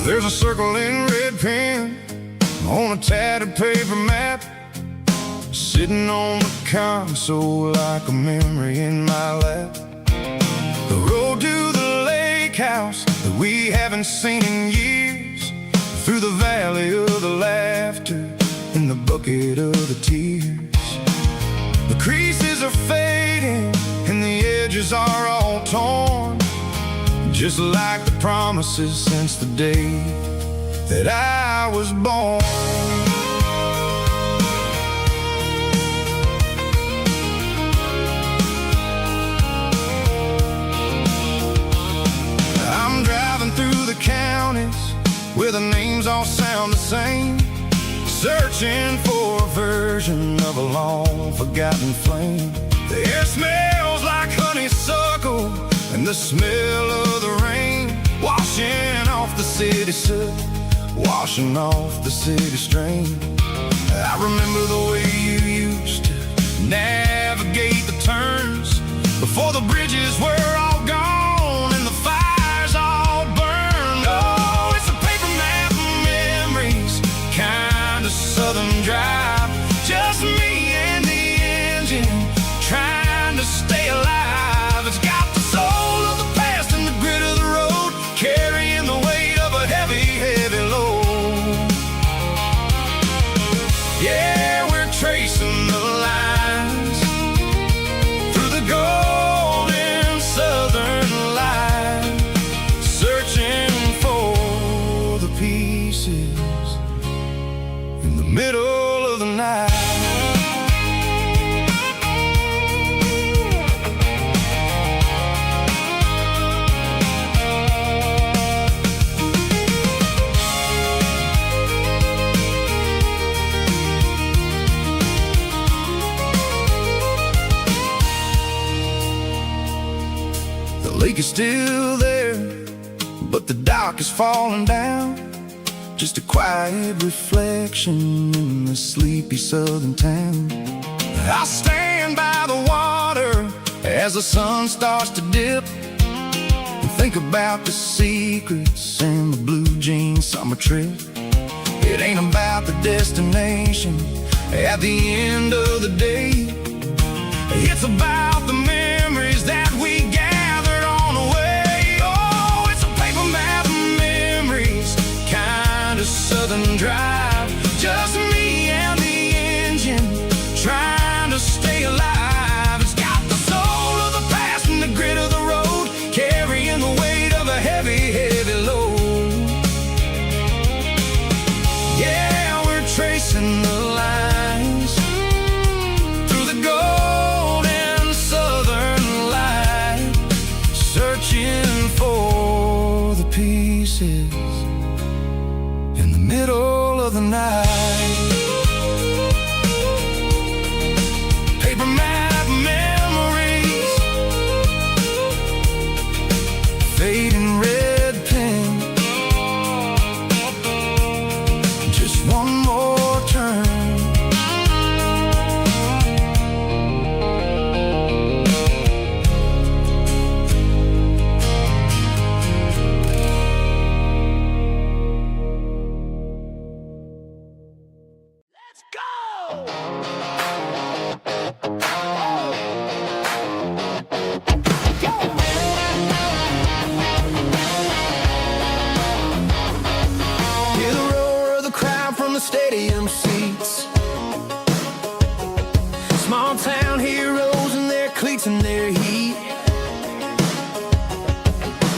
There's a circle in red pen on a tattered paper map, sitting on the console like a memory in my lap. The road to the lake house that we haven't seen in years, through the valley of the laughter and the bucket of the tears. The creases are fading and the edges are all torn, just like the promises since the day that I was born. I'm driving through the counties where the names all sound the same, searching for a version of a long forgotten flame. The air smells like honeysuckle and the smell of the rain, washing off the city soot, washing off the city strain. I remember the way you used to navigate the turns before the bridges were all gone and the fires all burned. Oh, it's a paper map of memories, kind of southern drive, just me and the engine trying to stay alive. It's got the soul of the past and the grit of the road, carrying the weight of a heavy, heavy load. Yeah, we're tracing the lines through the golden southern light, searching for the pieces in the middle of the night. The lake is still there, but the dock is falling down, just a quiet reflection in the sleepy southern town. I stand by the water as the sun starts to dip, and think about the secrets and the blue jean summer trip. It ain't about the destination at the end of the day, it's about the memories that we gathered on the way. Oh, it's a paper map of memories, kind of southern drive, just me and the engine trying to stay alive. It's got the soul of the past and the grit of the road, carrying the weight of a heavy, heavy load. Yeah, we're tracing the lines through the golden chasing their heat.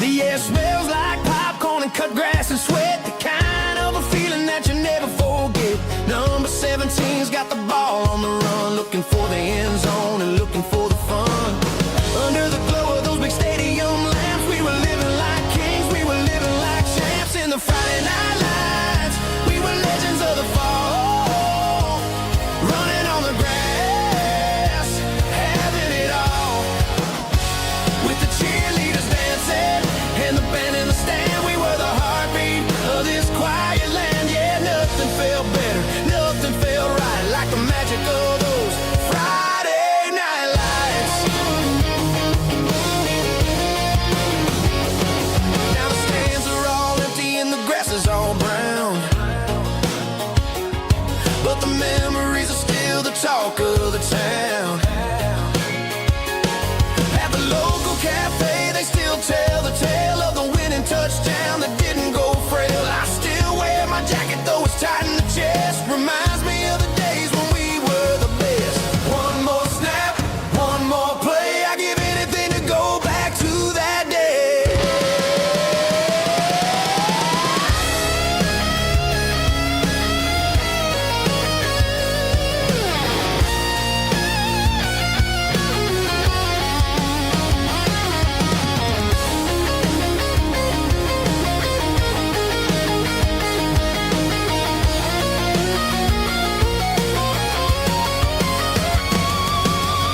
The air smells like popcorn and cut grass and sweat, the kind of a feeling that you never forget. Number 17's got the ball on the run, looking for the end zone and looking for the fun. Under the glow of those big stadium lamps, we were living like kings, we were living like champs. In the Friday night lights, we were legends of the fall, running on the grass, having it all. With the cheerleaders dancing and the band in the stand, we were the heartbeat of this quiet land. Yeah, nothing felt better, nothing felt right like the magic of those Friday night lights. Now the stands are all empty and the grass is all brown, but the memories are still the talk of the town. At the local cafe, they still tell the tale of the winning touchdown that didn't go frail. I still wear my jacket though it's tight in the chest, reminds me of the days when we were the best. One more snap, one more play, I give anything to go back to that day.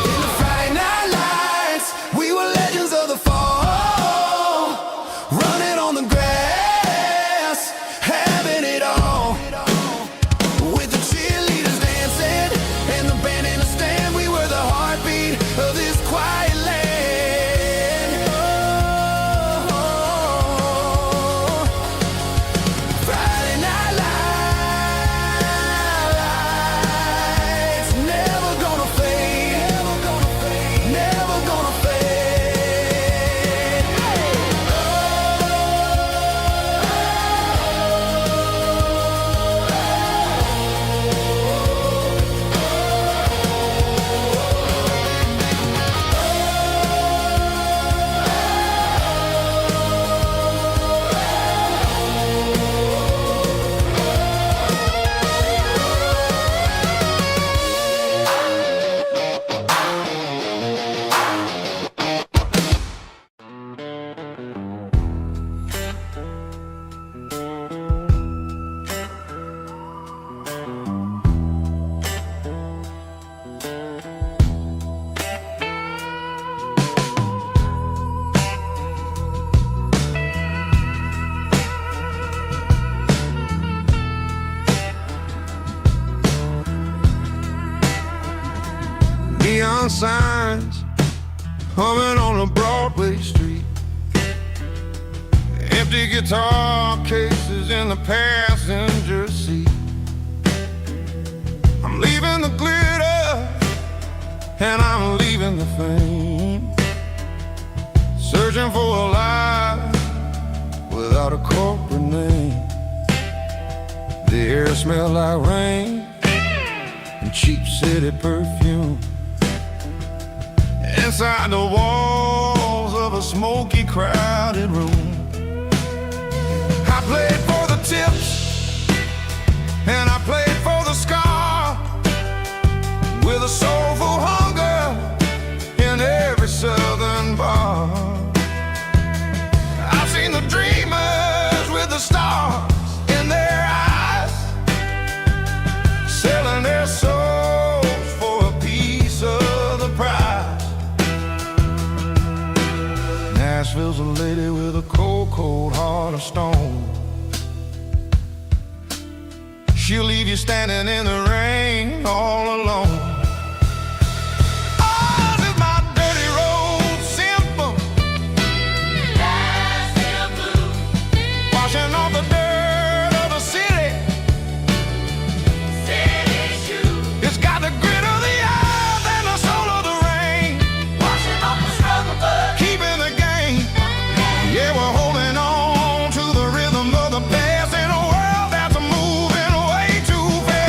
In the Friday night lights, we were legends of the fall, running on the grass, having it all. With the cheerleaders dancing and the band in the stand, we were the heartbeat of this quiet land. Oh, Friday night lights, never gonna fade, never gonna fade, never gonna fade. Neon signs humming on a Broadway street, empty guitar cases in the passenger seat. I'm leaving the glitter and I'm leaving the fame, searching for a life without a corporate name. The air smells like rain and cheap city perfume. Inside the walls of a smoky, crowded room, I played for the tips and I played for the scar, with a soulful hunger in every southern bar. I've seen the dreamers with the stars in their eyes, selling their souls for a piece of the prize. Nashville's a lady with a cold, cold heart of stone. She'll leave you standing in the rain all alone. Ours is my dirty road symphony, Nashville blues, washing off the dirt of the city, city shoes. It's got the grit of the earth and the soul of the rain, washing off the struggle but keeping the game. Yeah, we're holding on to the rhythm of the past in a world that's moving way too fast.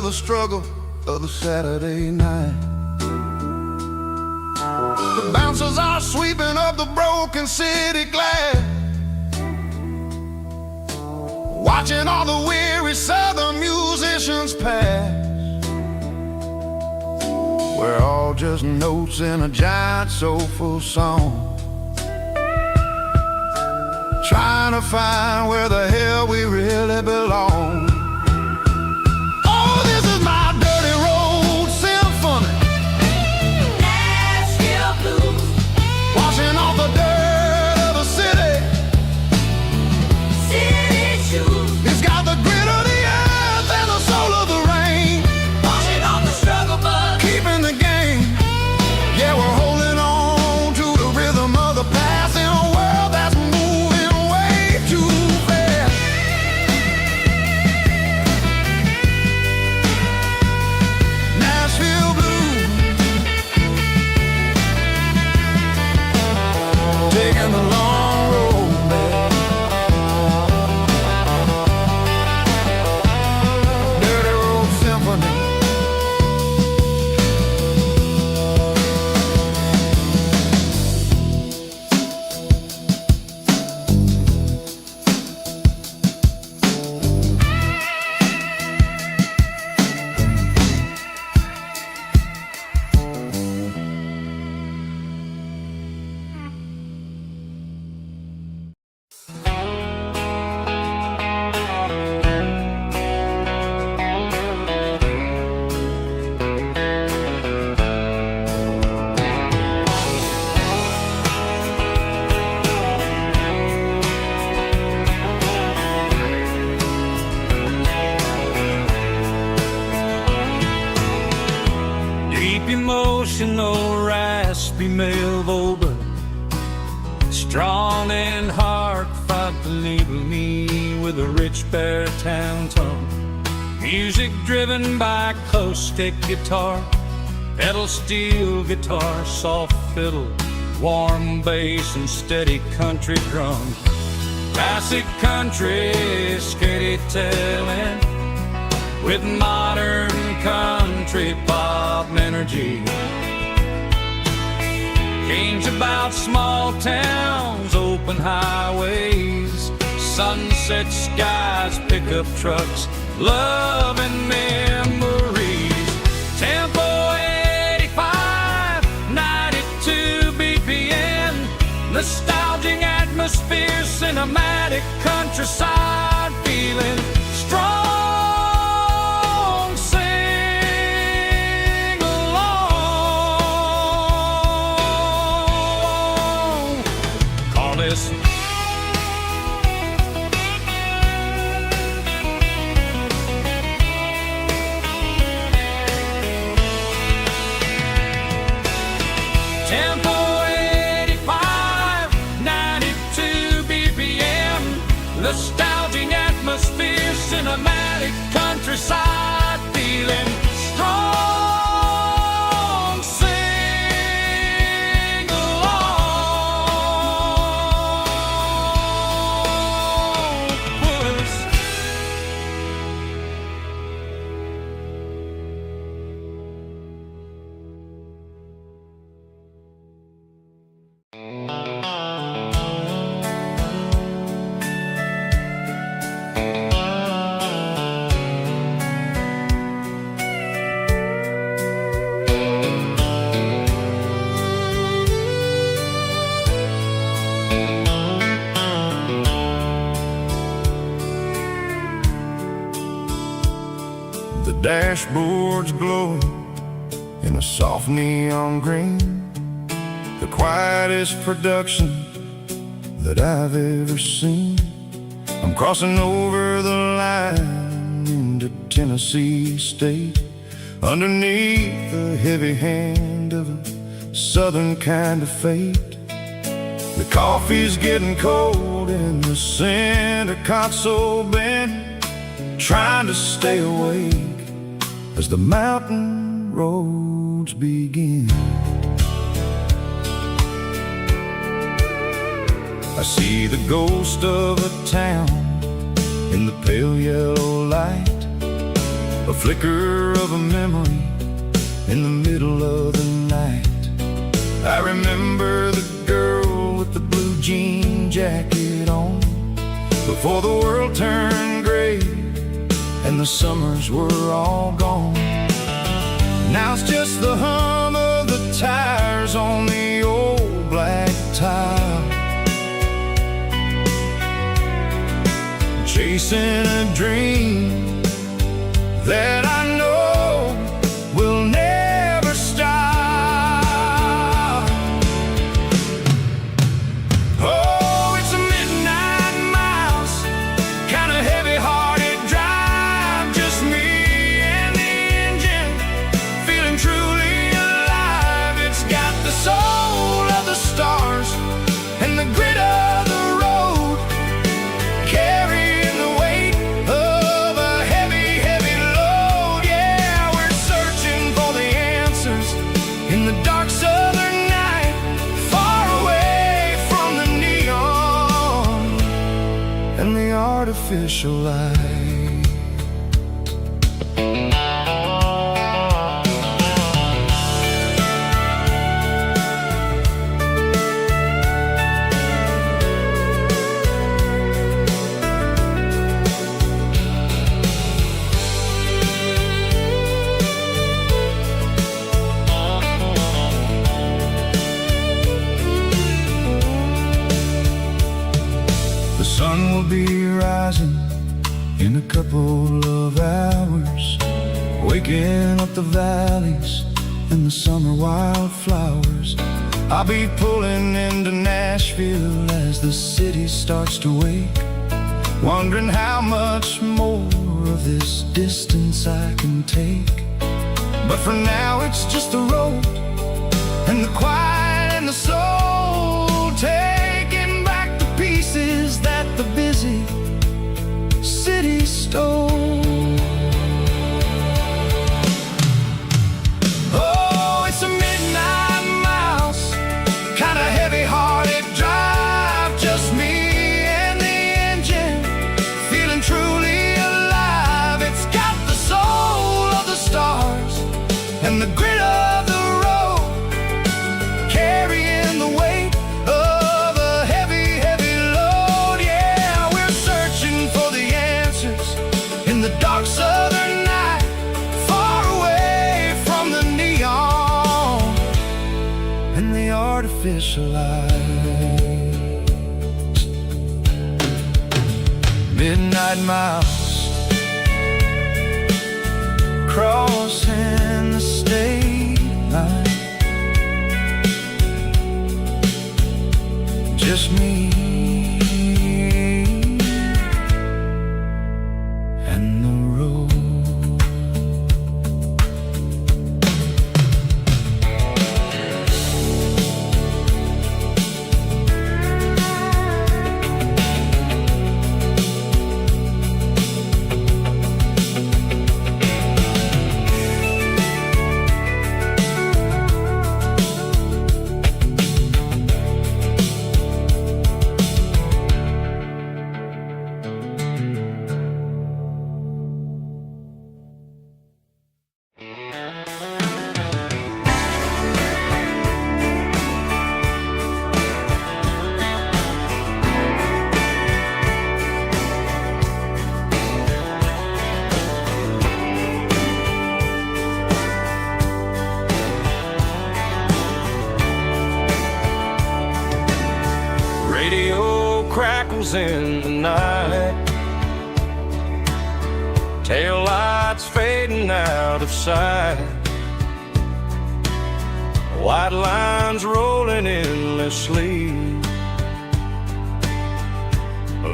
the struggle of a Saturday night. The bouncers are sweeping up the broken city glass, watching all the weary southern musicians pass. We're all just notes in a giant soulful song, trying to find where the hell we really belong. Oh, this is my dirty road symphony, Nashville blues, washing off the dirt of the city. city shoes, It's got the grit of the earth and the soul of the rain, washing off the struggle bug. keeping the game. Yeah, we're holding on to the rhythm of the past in a world that's moving way too fast. Nashville blues, taking the long road back. Dirty road symphony. Deep emotional, raspy male vocal, strong and heart fight to label me with a rich baritone tone. Music driven by acoustic guitar, pedal steel guitar, soft fiddle, warm bass and steady country drum. Classic country storytelling with modern country pop energy. Kane's about small towns, open highways, sunset skies, pickup trucks, love and memories. Tempo 85, 92 BPM, nostalgic atmosphere, cinematic countryside feeling strong. Sing along. Call this Tempo 85, 92 BPM, nostalgic atmosphere, cinematic countryside feeling strong. Sing along. Puss. The dashboard's glowing in a soft neon green, the quietest production that I've ever seen. I'm crossing over the line into Tennessee State, underneath the heavy hand of a southern kind of fate. The coffee's getting cold in the center console bin, trying to stay awake as the mountain roads begin. I see the ghost of a town in the pale yellow light, a flicker of a memory in the middle of the night. I remember the girl with the blue jean jacket on, before the world turned gray and the summers were all gone. Now it's just the hum of the tires on the old black tile, chasing a dream that I know will never stop. Oh, it's a midnight mouse, kind of heavy-hearted drive, just me and the engine, feeling truly alive. It's got the soul of the stars and the grit of the road, carrying the weight of a heavy, heavy load. Yeah, we're searching for the answers in the dark southern night, far away from the neon and the artificial light. The sun will be rising in a couple of hours, waking up the valleys and the summer wildflowers. I'll be pulling into Nashville as the city starts to wake, wondering how much more of this distance I can take. But for now it's just the road and the quiet and the soul, taking back the pieces that the busy city stole. Oh, it's a midnight mouse, kind of heavy-hearted drive, just me and the engine, feeling truly alive. It's got the soul of the stars and the grit of the road, carrying the weight of a heavy, heavy load. Yeah, we're searching for the answers in the dark southern night, far away from the neon and the artificial lights. Midnight mouse, crossing the state line, just me and the road. Radio crackles in the night, tail lights fading out of sight, white lines rolling endlessly,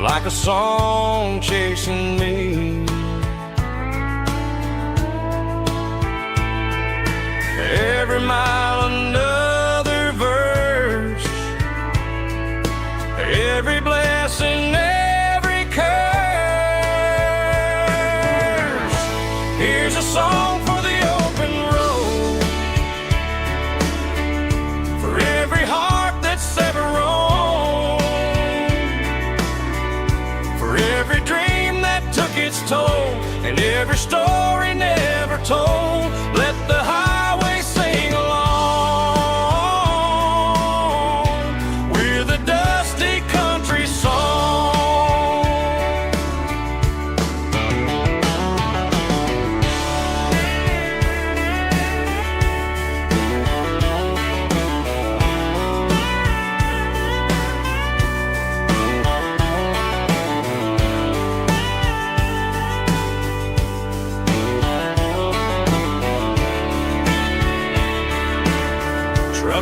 like a song chasing me. Every mile another verse, every blessing, every curse. Here's a song for the open road, for every heart that's ever roamed, for every dream that took its toll, and every story never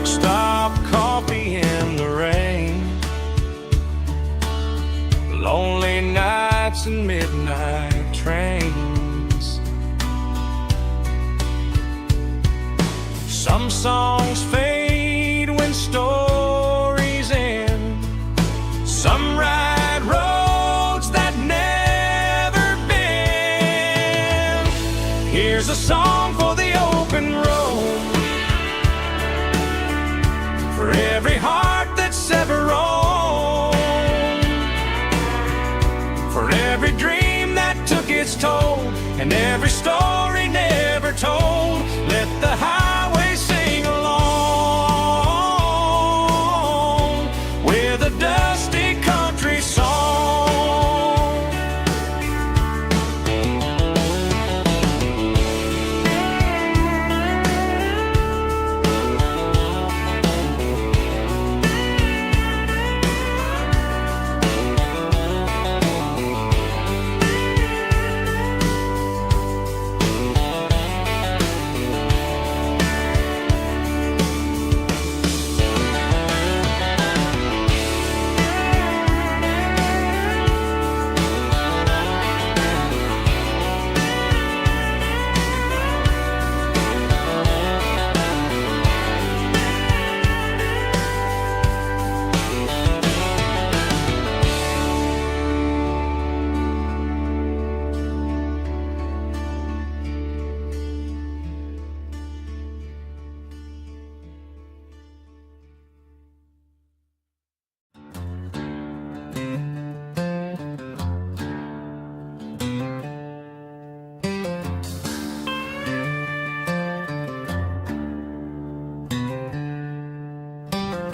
truck stop coffee in the rain, lonely nights and midnight trains. Some songs fade when stories end, some ride roads that never bend. Here's a song for the open road, for every heart that's ever roamed, for every dream that took its toll, and every story never told. Let the highway sing along with a dusty country song.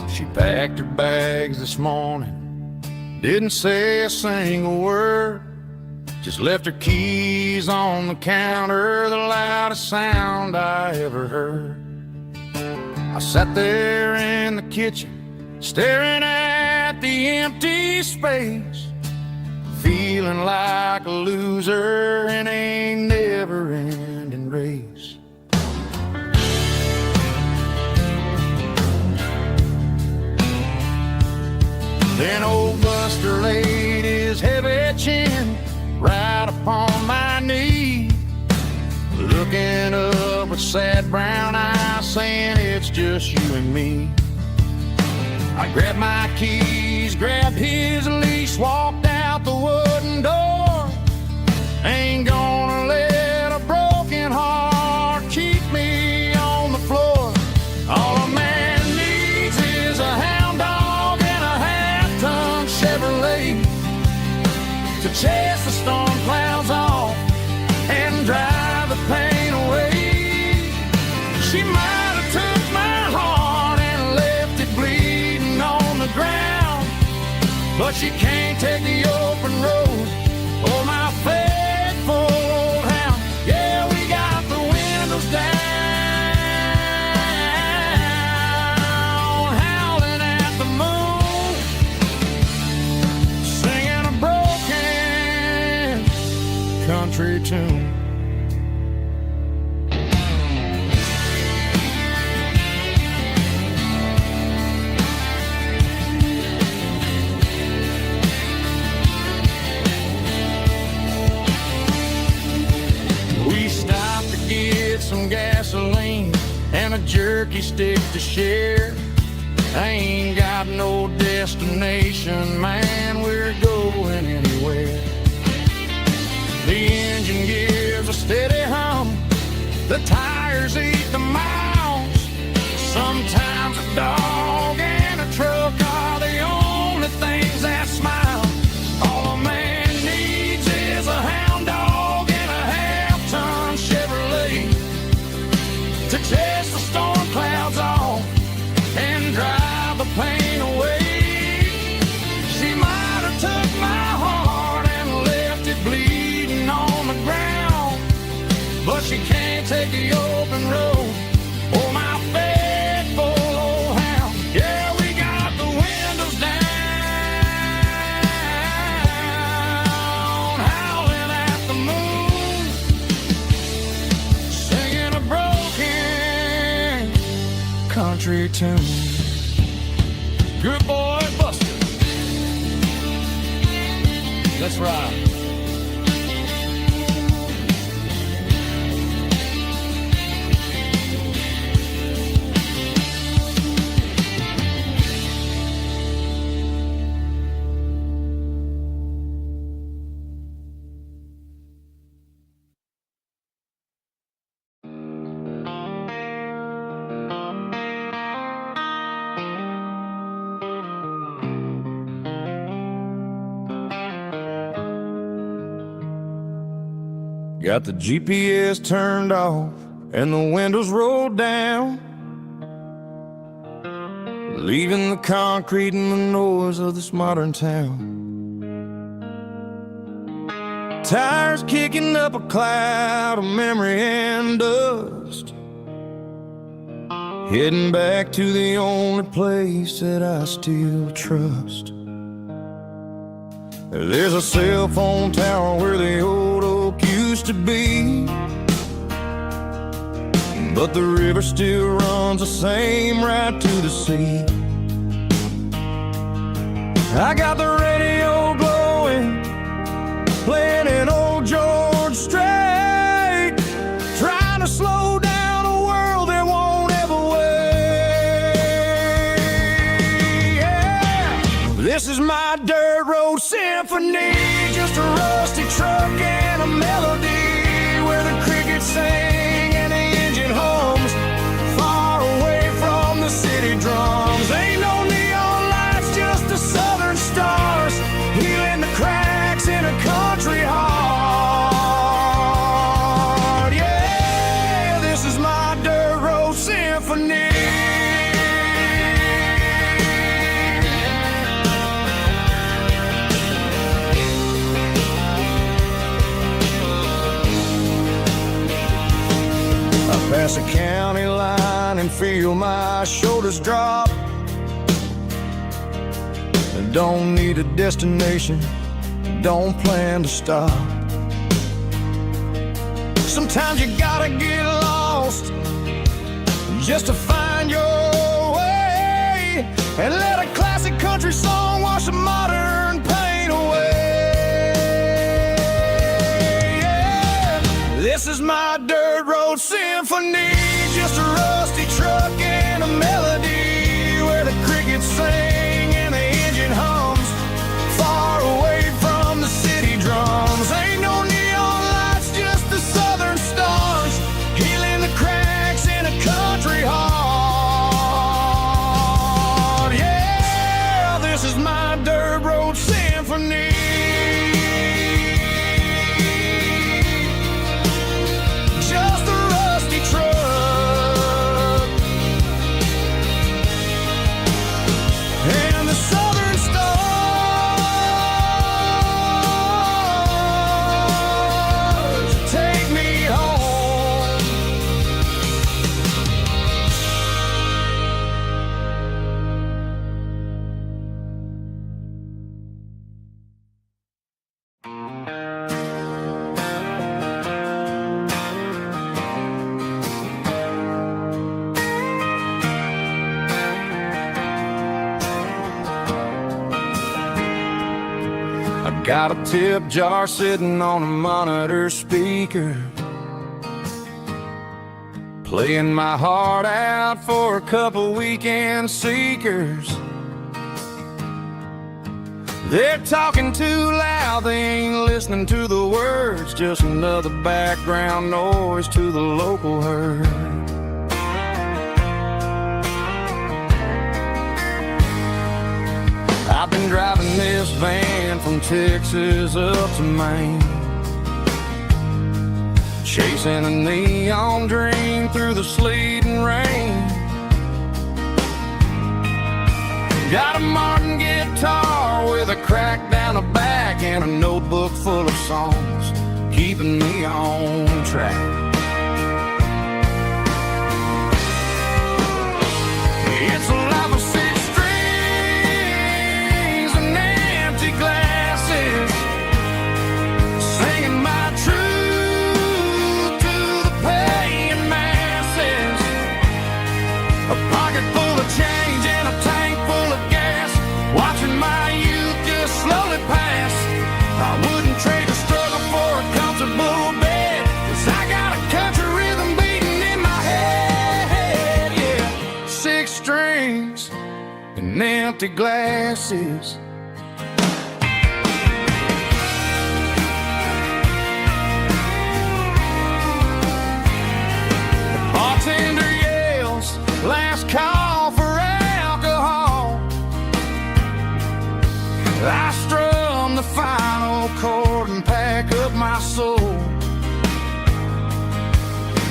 She packed her bags this morning, didn't say a single word, just left her keys on the counter, the loudest sound I ever heard. I sat there in the kitchen, staring at the empty space, feeling like a loser in a never-ending race. Then old Buster laid his heavy chin right upon my knee, looking up with sad brown eyes, saying it's just you and me. I grabbed my keys, grabbed his leash, walked out the wooden door. Ain't gonna let a broken heart keep me on the floor. All a man needs is a hound dog and a half-ton Chevrolet to chase the storm clouds off and drive the pain away. She might have took my heart and left it bleeding on the ground, but she can't take the open road or my faithful old hound. Yeah, we got the windows down, howling at the moon, singing a broken country tune. Some gasoline and a jerky stick to share. I ain't got no destination, man, we're going anywhere. The engine gives a steady hum, the tires eat the miles. Sometimes a dog and a truck are the only things that smile. All a man needs is a hound dog and a half-ton Chevrolet to chase the storm clouds off and drive the pain away. She might have took my heart and left it bleeding on the ground, but she can't take the open road or my faithful old hound. Yeah, we got the windows down, howling at the moon, singing a broken country tune. Good boy, Buster. Let's ride. Got the GPS turned off and the windows rolled down, leaving the concrete and the noise of this modern town. Tires kicking up a cloud of memory and dust, heading back to the only place that I still trust. There's a cell phone tower where the old oak used to be, but the river still runs the same right to the sea. I got the radio glowing, playing an old George Strait, trying to slow down a world that won't ever wait. Yeah. This is my dirt road symphony, just a rusty truck and a melody where the crickets sing and the engine hums, far away from the city drums. Ain't no neon lights, just the southern stars, healing the cracks in a country heart. Yeah, this is my dirt road symphony. Pass a county line and feel my shoulders drop. Don't need a destination, don't plan to stop. Sometimes you gotta get lost just to find your way, and let a classic country song wash the modern pain away. Yeah. This is my dirt road symphony, just a rusty truck and a melody where the crickets sing and the engine hums, far away from the city drums. Ain't no neon lights, just the southern stars, healing the cracks in a country heart. Yeah, this is my dirt road symphony. Got a tip jar sitting on a monitor speaker, playing my heart out for a couple weekend seekers. They're talking too loud, they ain't listening to the words, just another background noise to the local herd. I've been driving this van from Texas up to Maine, chasing a neon dream through the sleet and rain. Got a Martin guitar with a crack down the back and a notebook full of songs, keeping me on track. It's a life of six strings and empty glasses, singing my truth to the paying masses. A pocket and empty glasses. The bartender yells, last call for alcohol. I strum the final chord and pack up my soul.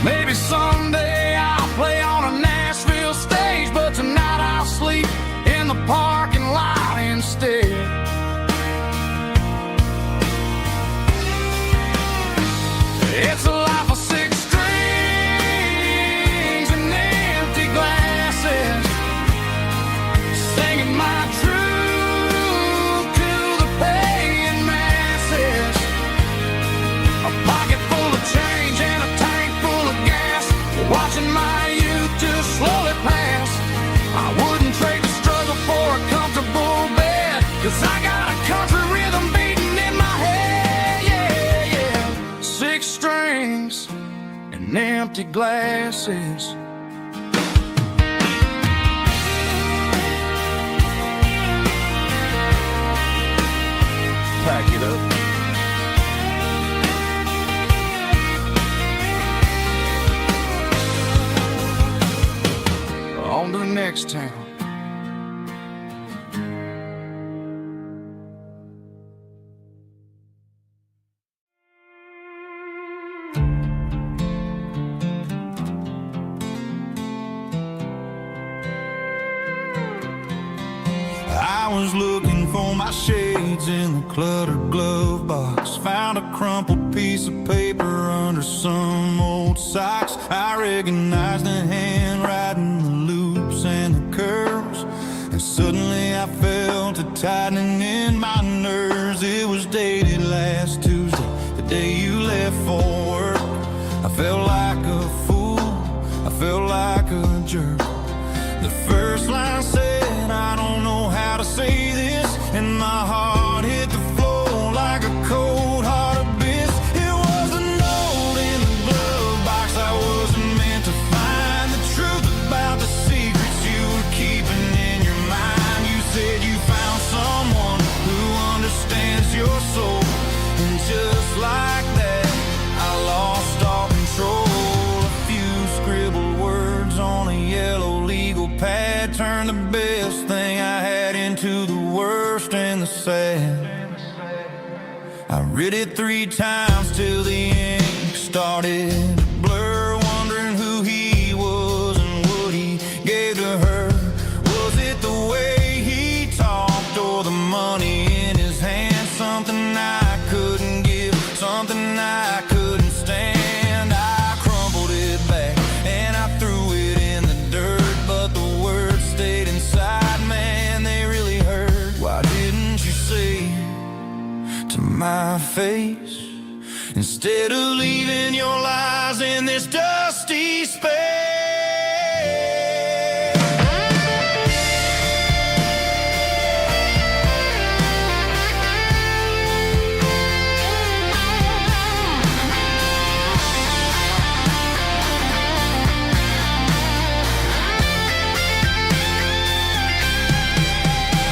Maybe someday I'll play on a Nashville stage, but tonight I'll sleep in the parking lot instead. It's a life of six strings and empty glasses, singing my truth to the paying masses. A pocket full of change and a tank full of gas, watching my youth just slowly pass. I wouldn't trade the struggle for a comfortable bed, 'cause I got a country rhythm beating in my head, yeah, yeah. Six strings and empty glasses. Pack it up. On to the next town. I was looking for my shades in the cluttered glove box. Found a crumpled piece of paper under some old socks. I recognized the handwriting, the loops and the curves, and suddenly I felt a tightening in my nerves. It was dated last Tuesday, the day you left for work. I felt like a fool, I felt like a jerk. The first line said, I don't know how to say this, and my heart hit the floor like a cold heart abyss. It was a note in the glove box. I wasn't meant to find the truth about the secrets you were keeping in your mind. You said you found someone who understands your soul, and just like that, I lost all control. A few scribbled words on a yellow legal pad turned the best thing I had into the worst and the sad. I read it 3 times till the ink started to blur, wondering who he was and what he gave to her. Was it the way he talked or the money in his hand? Something I couldn't give, something I couldn't stand. I crumpled it back and I threw it in the dirt, but the words stayed inside, man, they really hurt. Why didn't you say to my face, instead of leaving your lies in this dusty space?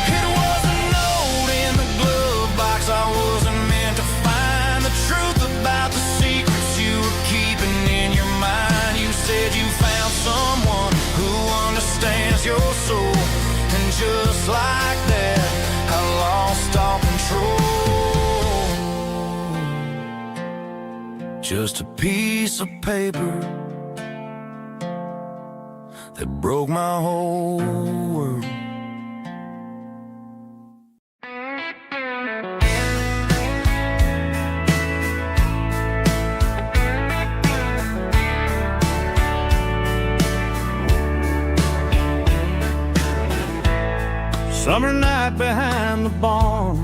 It was a note in the glove box. I wasn't meant to find the truth about the secrets you were keeping in your mind. You said you found someone who understands your soul, and just like that, I lost all control. Just a piece of paper that broke my whole world. Summer night behind the barn,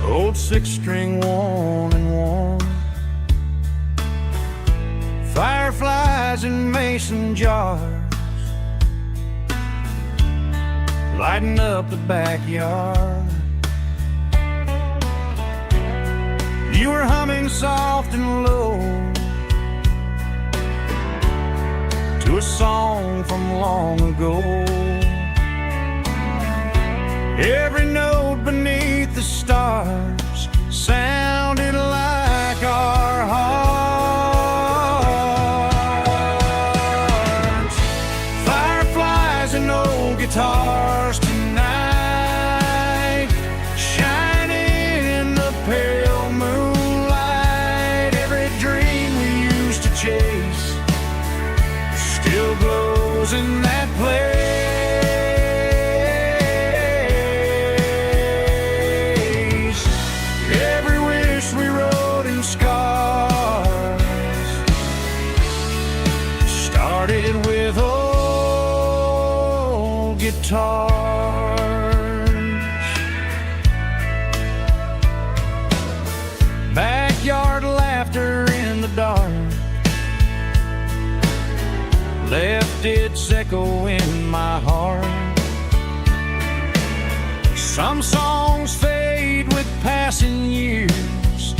old 6-string worn and worn. Fireflies in mason jars, lighting up the backyard. You were humming soft and low to a a song from long ago. Every note beneath the stars sounded like our hearts. Fireflies and old guitars tonight, shining in the pale moonlight. Every dream we used to chase still glows in that place. Every wish we wrote in scars started with old guitars. Backyard laughter in the dark left its echo in my heart. Some songs fade with passing years,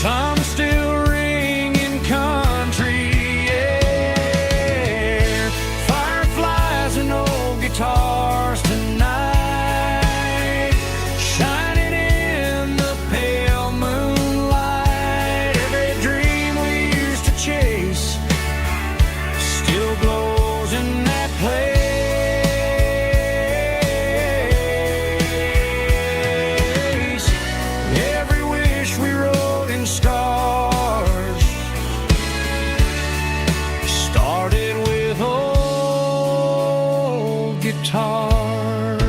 some still ring in country air. Fireflies and old guitars tonight, shining in the pale moonlight. Every dream we used to chase still glows in that place. Every wish we wrote in stars started with old guitars.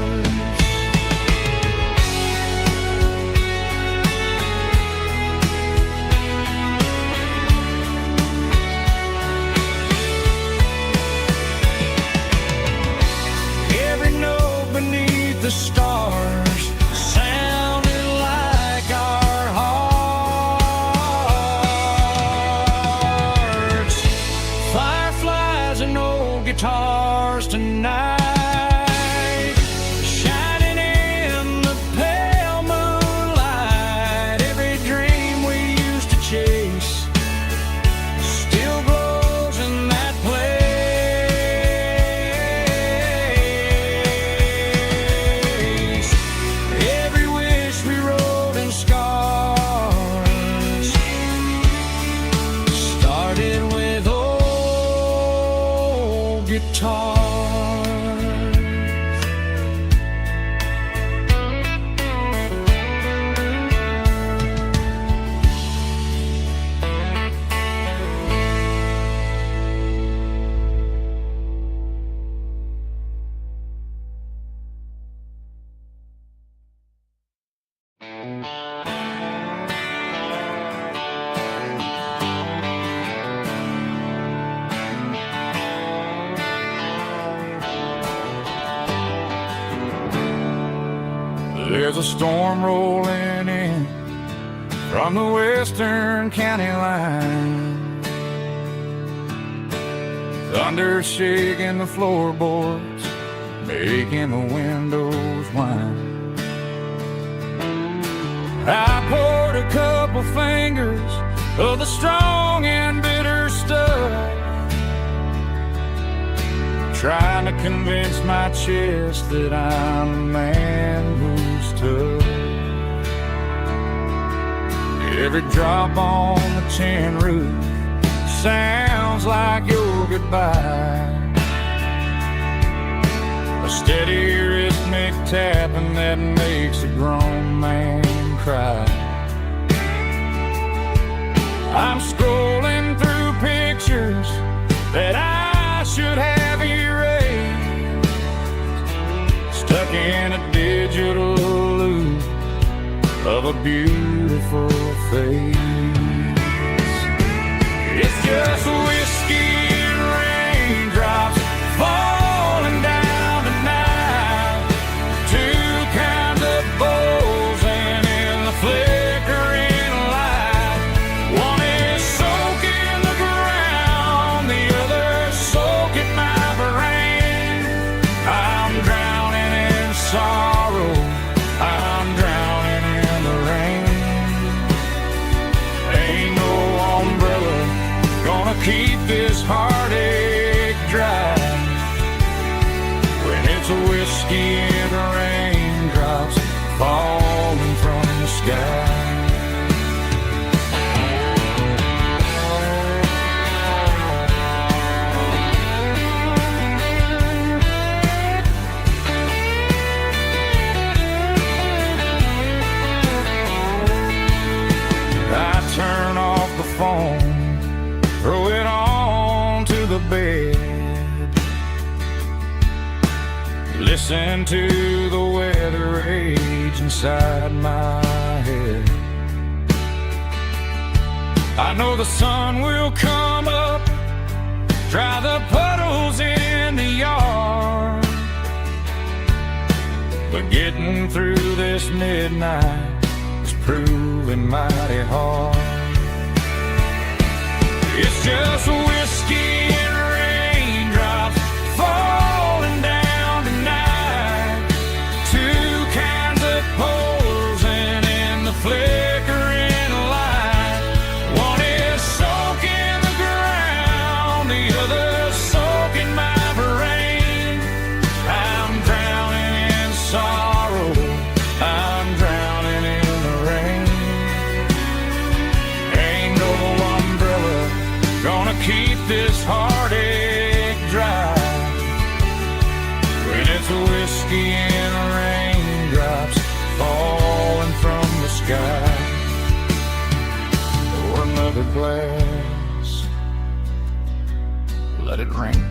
Every note beneath the stars sounded like our hearts. Fireflies and old guitars tonight, shining in the pale moonlight. Every dream we used to chase still glows in that place. Every wish we wrote in scars started with old guitars. There's a storm rolling in from the western county line. Thunder shaking the floorboards, making the windows whine. I poured a couple fingers of the strong and bitter stuff, trying to convince my chest that I'm a man who's tough. Every drop on the tin roof sounds like your goodbye, a steady rhythmic tapping that makes a grown man cry. I'm scrolling through pictures that I should have erased, stuck in a digital loop of a beautiful face. It's just whiskey and raindrops falling down tonight, two kinds of bowls and in the flickering light. One is soaking the ground, the other soaking my brain. I'm drowning in sorrow, I'm drowning in the rain. gonna keep this heartache dry. When it's a whiskey and raindrops falling from the sky. Turn off the phone, throw it on to the bed, listen to the weather rage inside my head. I know the sun will come up, dry the puddles in the yard, but getting through this midnight is proving mighty hard. It's just whiskey and raindrops falling down tonight. Two cans of posing in the flickering light. One is soaking the ground, the other soaking my brain. I'm drowning in sorrow, I'm drowning in the rain. Ain't no umbrella gonna keep this heartache dry. When it's a whiskey and raindrops falling from the sky. Pour another glass, let it rain.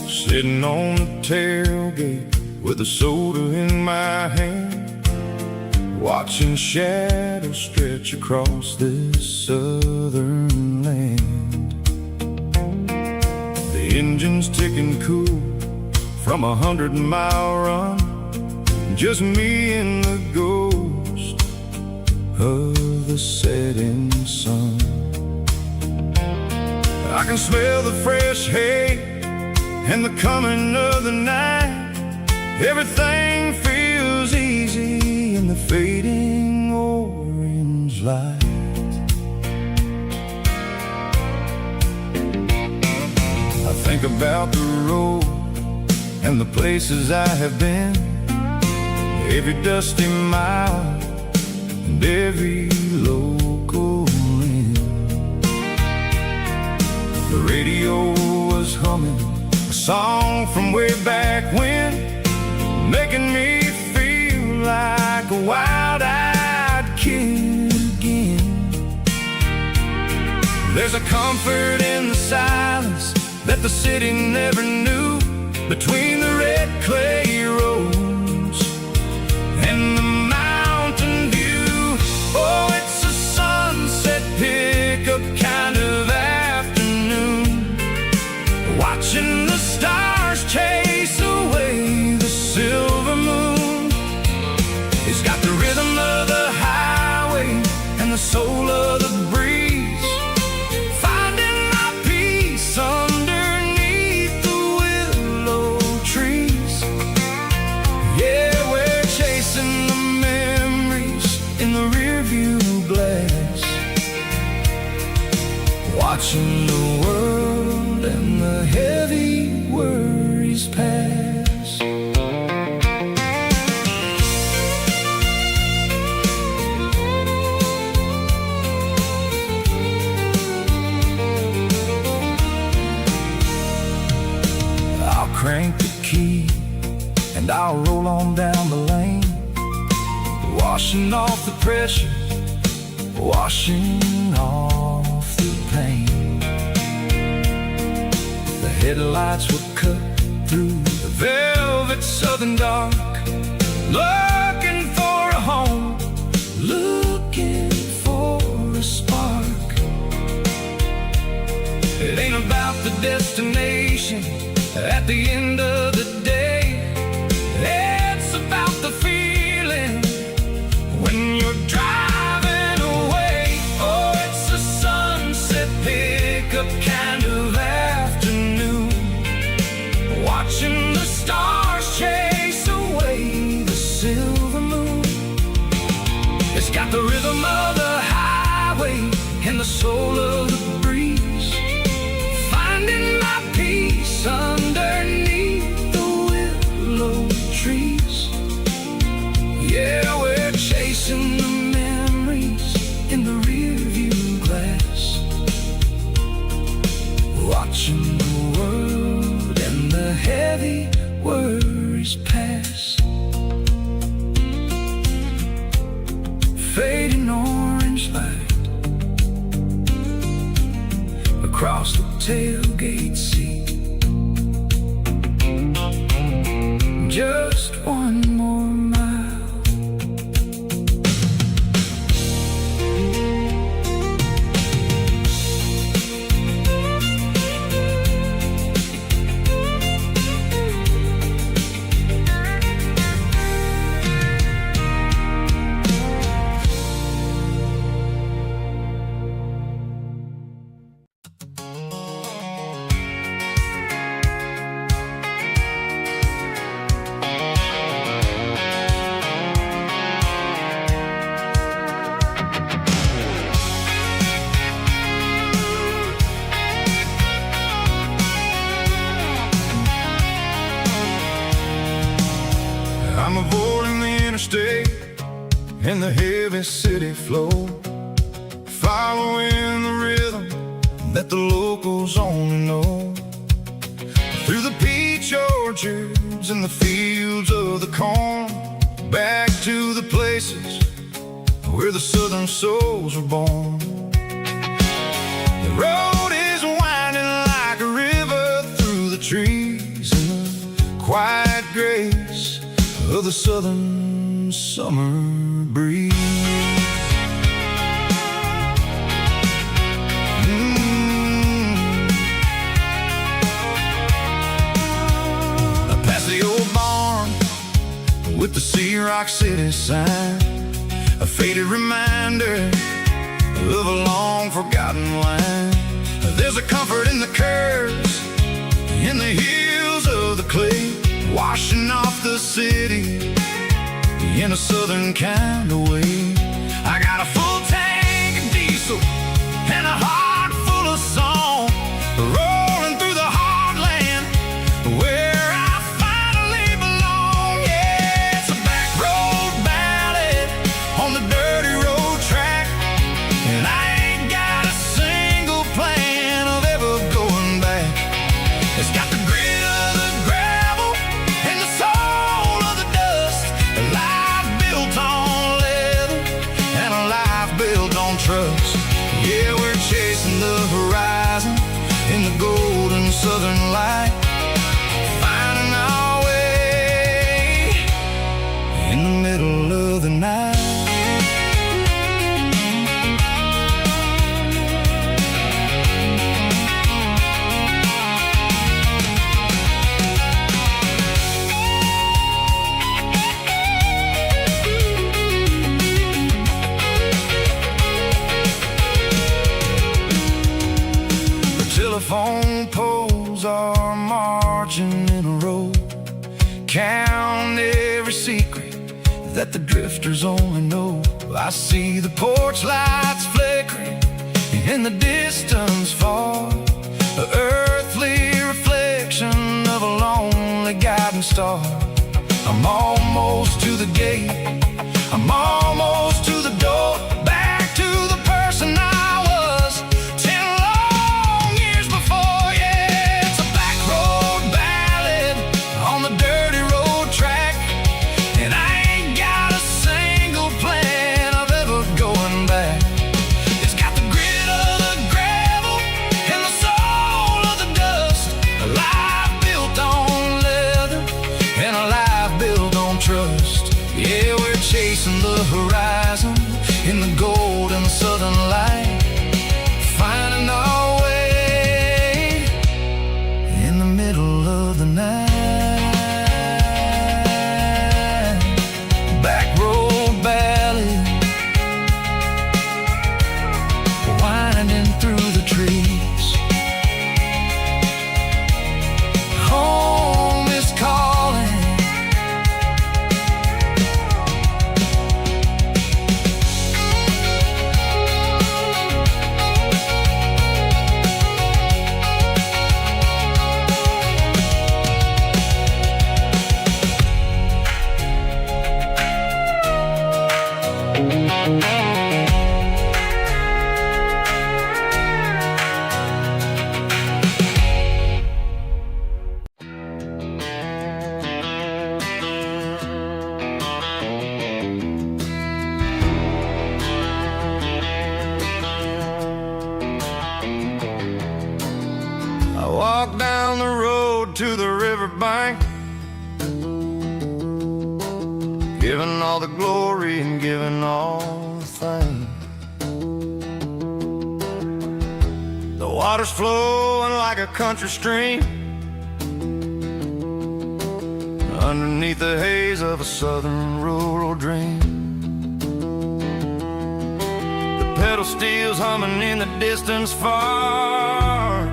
Sitting on the tailgate with a soda in my hand, watching shadows stretch across this southern land. The engine's ticking cool from 100-mile run, just me and the ghost of the setting sun. I can smell the fresh hay and the coming of the night. Everything feels easy in the fading orange light. I think about the road and the places I have been, every dusty mile and every local inn. The radio was humming a song from way back when, making me feel like a wild-eyed kid again. There's a comfort in the silence that the city never knew, between the red clay roads and the mountain view. Oh, it's a sunset pickup kind of afternoon, watching the stars chase away the silver moon. It's got the rhythm of the highway and the soul of the breeze, finding my peace underneath the willow trees. Yeah, we're chasing the memories in the rearview glass, watching the world worries pass. I'll crank the key and I'll roll on down the lane, washing off the pressure, washing off the pain. The headlights will cut through the velvet southern dark, looking for a home, looking for a spark. It ain't about the destination at the end of the day, it's about the feeling when you're driving away. Oh, it's a sunset pickup kind of afternoon, watching the stars chase away the silver moon. It's got the rhythm of the highway and the soul of the breeze, finding my peace underneath the willow trees. Yeah, we're chasing the memories in the rearview glass, watching the world and the heavy worries pass. Fading orange light across the tailgate seat. Just one more mile. I'm avoiding the interstate and the heavy city flow, following the rhythm that the locals only know. Through the peach orchards and the fields of the corn, back to the places where the southern souls were born. The road is winding like a river through the trees, and the quiet grace of the southern summer breeze. Past the old barn with the Sea Rock City sign, a faded reminder of a long forgotten line. There's a comfort in the curves, in the hills of the clay, washing off the city in a southern kind of way. I got a full tank of diesel and a heart full of song, rolling through the heartland where I finally belong. Yeah, it's a back road ballad on the dirty road track, and I ain't got a single plan of ever going back. It's got the grit of the gravel and the soul of the dust, a life built on leather and a life built on trust. Yeah, we're chasing the horizon in the golden southern light, finding our way in the middle of the night. Telephone poles are marching in a row, count every secret that the drifters only know. I see the porch lights flickering in the distance far, an earthly reflection of a long shooting star. I'm almost to the gate, I'm almost to the door, back to the person I was 10 long years before. Yeah, it's a back road ballad on the dirty road track, and I ain't got a single plan of ever going back. It's got the grit of the gravel and the soul of the dust, a life built on leather and a life built on trust. Yeah, we're chasing the horizon in the golden southern light, finding our way in the middle of the night. Back road ballad, winding through the trees. Home is calling. I walk down the road to the riverbank, giving all the glory and giving all the thanks. The water's flowing like a country stream underneath the haze of a southern rural dream. The pedal steel's humming in the distance far,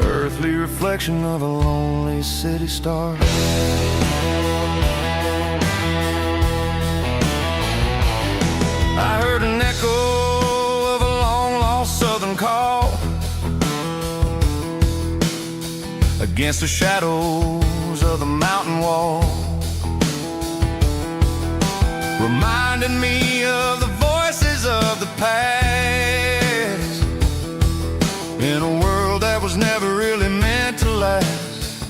earthly reflection of a lonely city star. I heard an echo of a long-lost southern call against the shadows of the mountain wall, reminding me of the voices of the past in a world that was never really meant to last.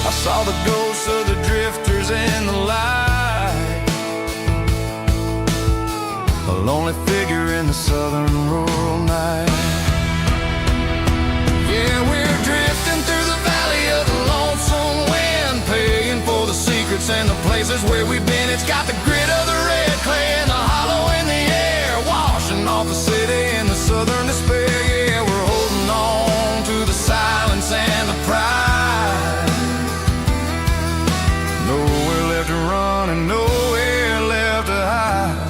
I saw the ghosts of the drifters in the light, a lonely figure in the southern rural night. Yeah, we're drifting through the valley of the lonesome wind, paying for the secrets and the places where we've been. It's got the grit of the red clay and the hollow in the air, washing off the city and the southern despair. Yeah, we're holding on to the silence and the pride. Nowhere left to run and nowhere left to hide.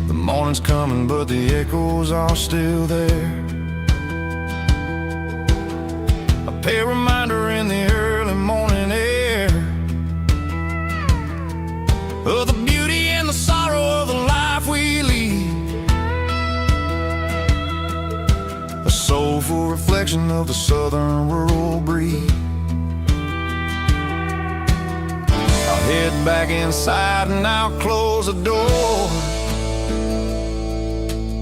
The morning's coming, but the echoes are still there. A reminder in the early morning air of the beauty and the sorrow of the life we lead, a soulful reflection of the southern rural breed. I'll head back inside and I'll close the door,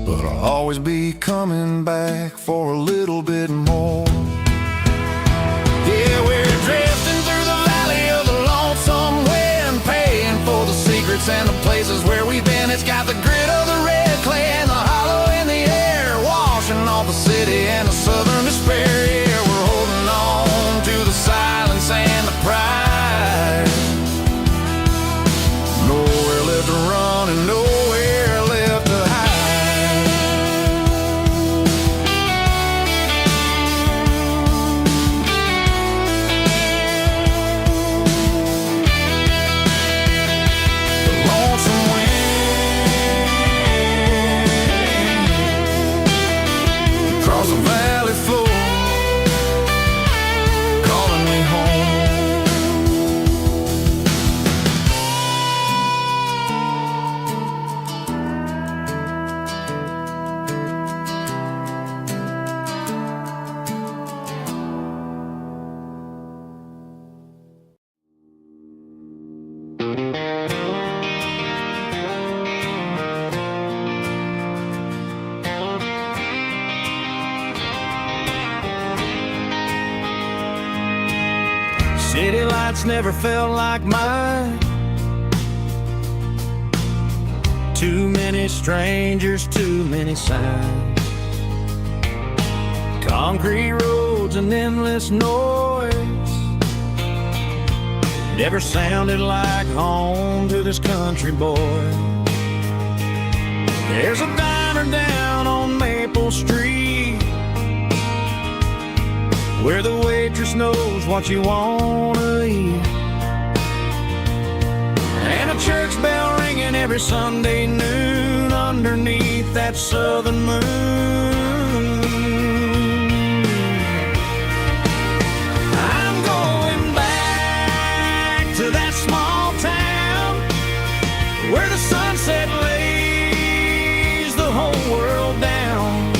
but I'll always be coming back for a little bit more. Yeah, we're drifting through the valley of the lonesome wind, paying for the secrets and the places where we've been. It's got the grit of the red clay and the hollow in the air, washing off the city and the southern despair. Yeah, we're holding on to the silence and the pride. Nowhere left to run and nowhere left to hide. The valley floor calling me home. City lights never felt like mine. Too many strangers, too many signs. Concrete roads and endless noise never sounded like home to this country boy. There's a diner down on Maple Street where the waitress knows what you wanna eat, and a church bell ringing every Sunday noon underneath that southern moon. I'm going back to that small town where the sunset lays the whole world down,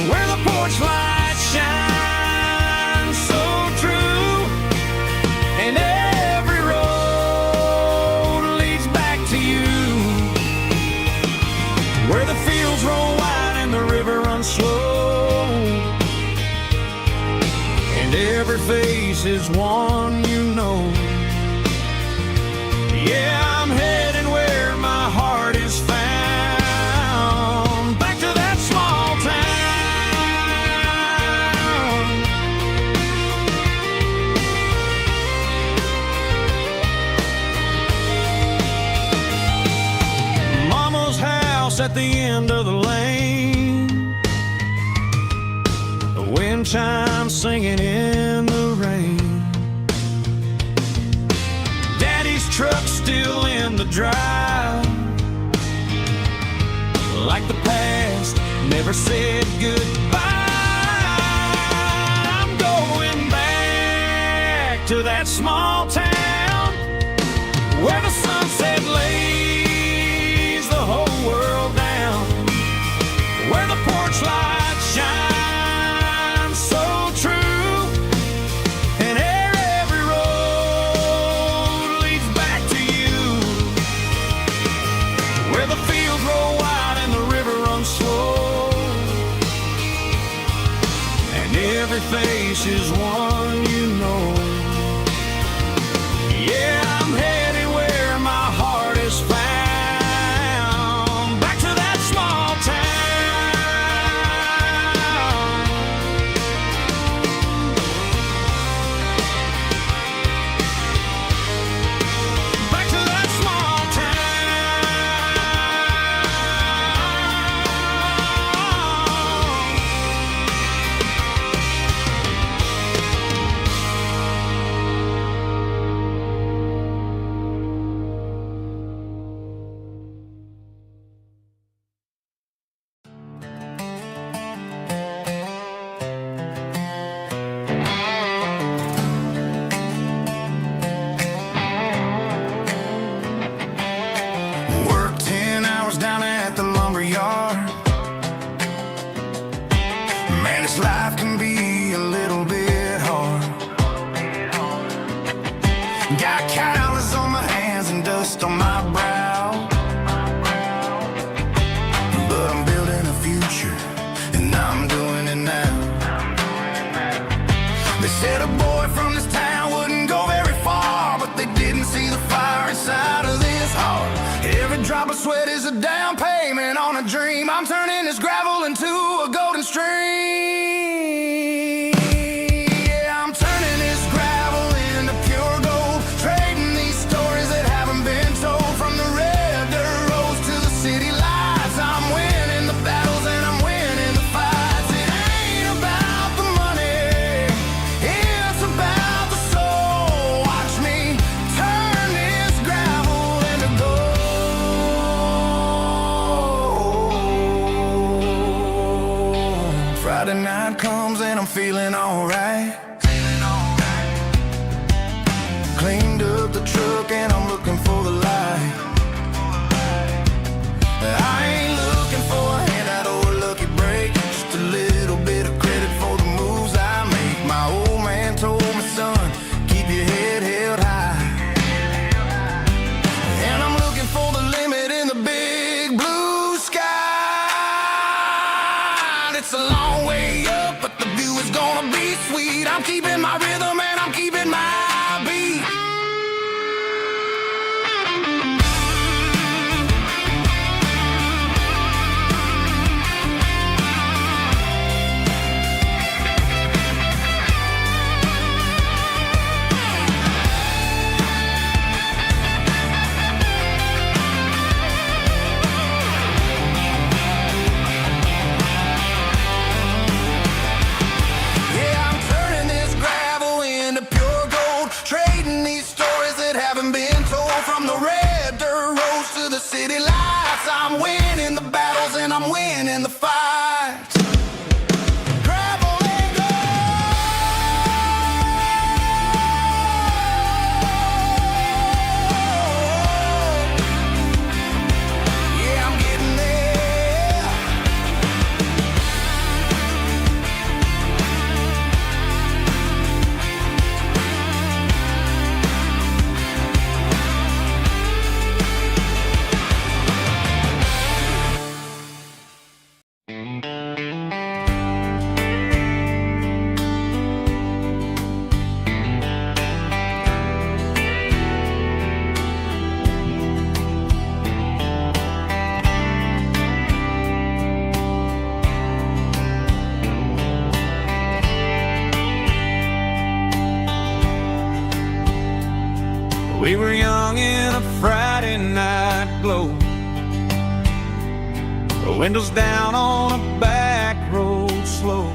where the porch lights shine so true, and every road leads back to you, where the fields roll wide and the river runs slow, and every face is one you know. Yeah, I'm heading where my heart is found, back to that small town. Mama's house at the end of the lane, the wind chimes singing in the rain. Daddy's truck still in the drive, like the past never said goodbye. I'm going back to that small town where the sunset lays the whole world down, where the porch lights shine so true, and every road leads back to you, where the fields roll wide and the river runs slow, and every face is one you know. Yeah, I'm heading where my heart is found, back to that small town. Back to that small Work 10 hours down at the lumber yard. Man, this life can be a little bit hard. Got calluses on my hands and dust on my brow, but I'm building a future, and I'm doing it now. They said a boy from this town wouldn't go very far, but they didn't see the fire inside of this heart. Every drop of sweat is a down payment on a dream. I'm turning this gravel into a golden stream. Yeah, I'm turning this gravel into pure gold, trading these stories that haven't been told. From the red dirt roads to the city lights, I'm winning the battles and I'm winning the fights. It ain't about the money, it's about the soul. Watch me turn this gravel into gold. Friday night comes and I'm feeling alright. Cleaned up the truck and I'm looking for the light. I ain't looking for a handout or a lucky break, just a little bit of credit for the moves I make. My old man told me, son, keep your head held high. And I'm looking for the limit in the big blue sky. It's a long way up, but the view is gonna be sweet. I'm keeping my rhythm and I'm keeping my win in the fight. Gravel and gold. Yeah, I'm getting there. We were young in a Friday night glow, the windows down on a back road slow,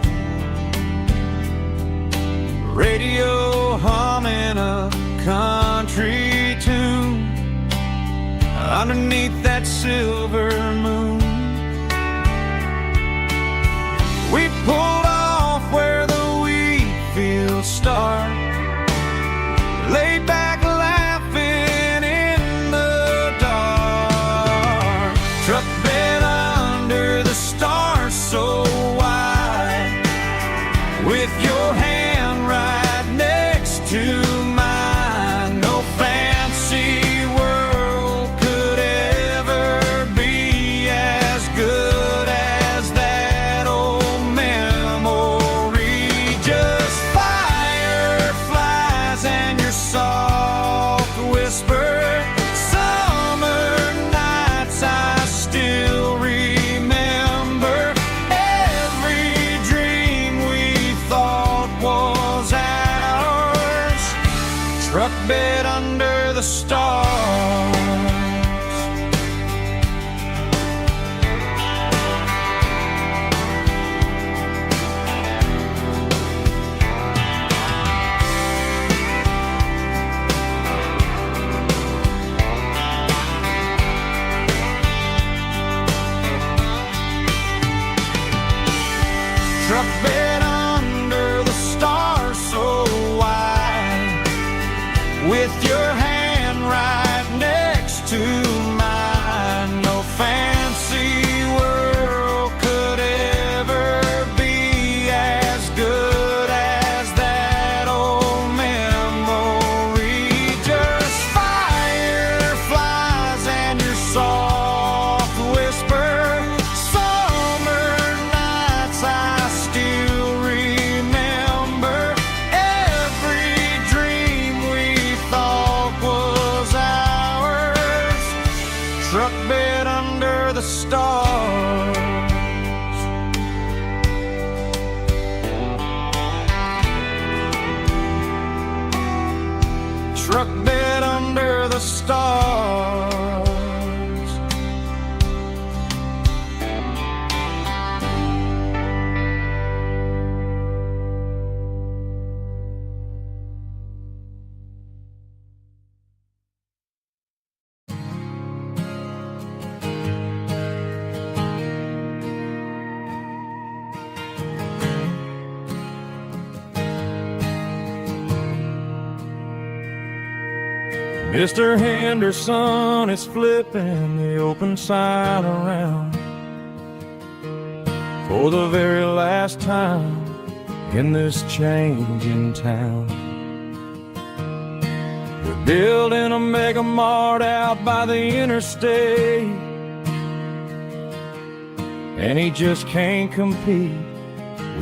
radio humming a country tune underneath that silver moon. We pulled off where the wheat fields start, laid back laughing in the dark. Truck bed under the stars so wide, with your hand right next to mine. No fancy world could ever be as good as that old memory. Just fireflies and your soft whisper. Summer nights I still remember. Every dream we thought was ours. Truck bed under the stars. Truck bed under the stars so wide, with your hand right next to mine. No fancy world could ever be as good as that old memory. Just fireflies and your soft whisper. Summer nights I still remember. Every dream we thought was ours. Truck bed under the stars. Truck bed under the stars. Mr. Henderson is flipping the open sign around for the very last time in this changing town. They're building a mega mart out by the interstate, and he just can't compete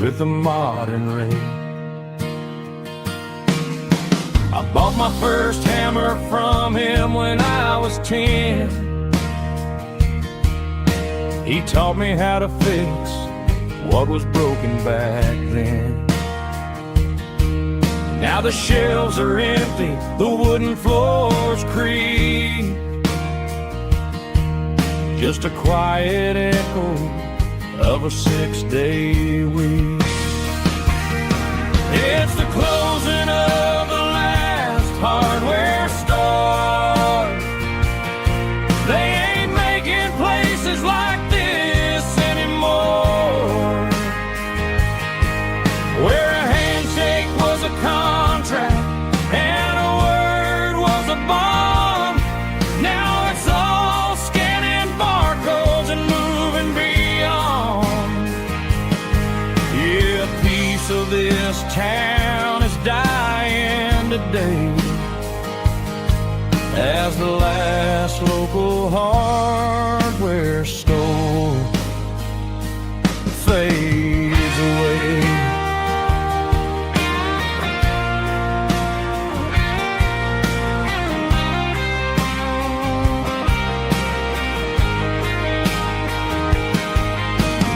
with the modern rate. I bought my first hammer from him when I was 10. He taught me how to fix what was broken back then. Now the shelves are empty, the wooden floors creak, just a quiet echo of a 6-day week. It's the closing of the last hardware store. They ain't making places like this piece of this town is dying today as the last local hardware store fades away.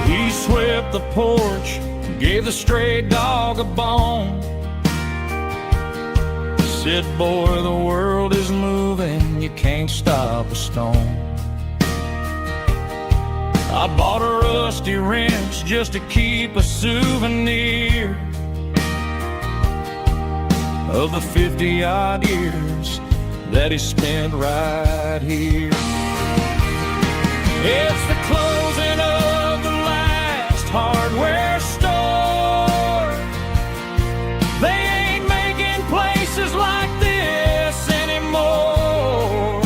He swept the porch, gave the stray dog a bone. Said, boy, the world is moving, you can't stop a stone. I bought a rusty wrench just to keep a souvenir of the 50-odd years that he spent right here. It's the closing of the last hardware store. They ain't making places like this anymore,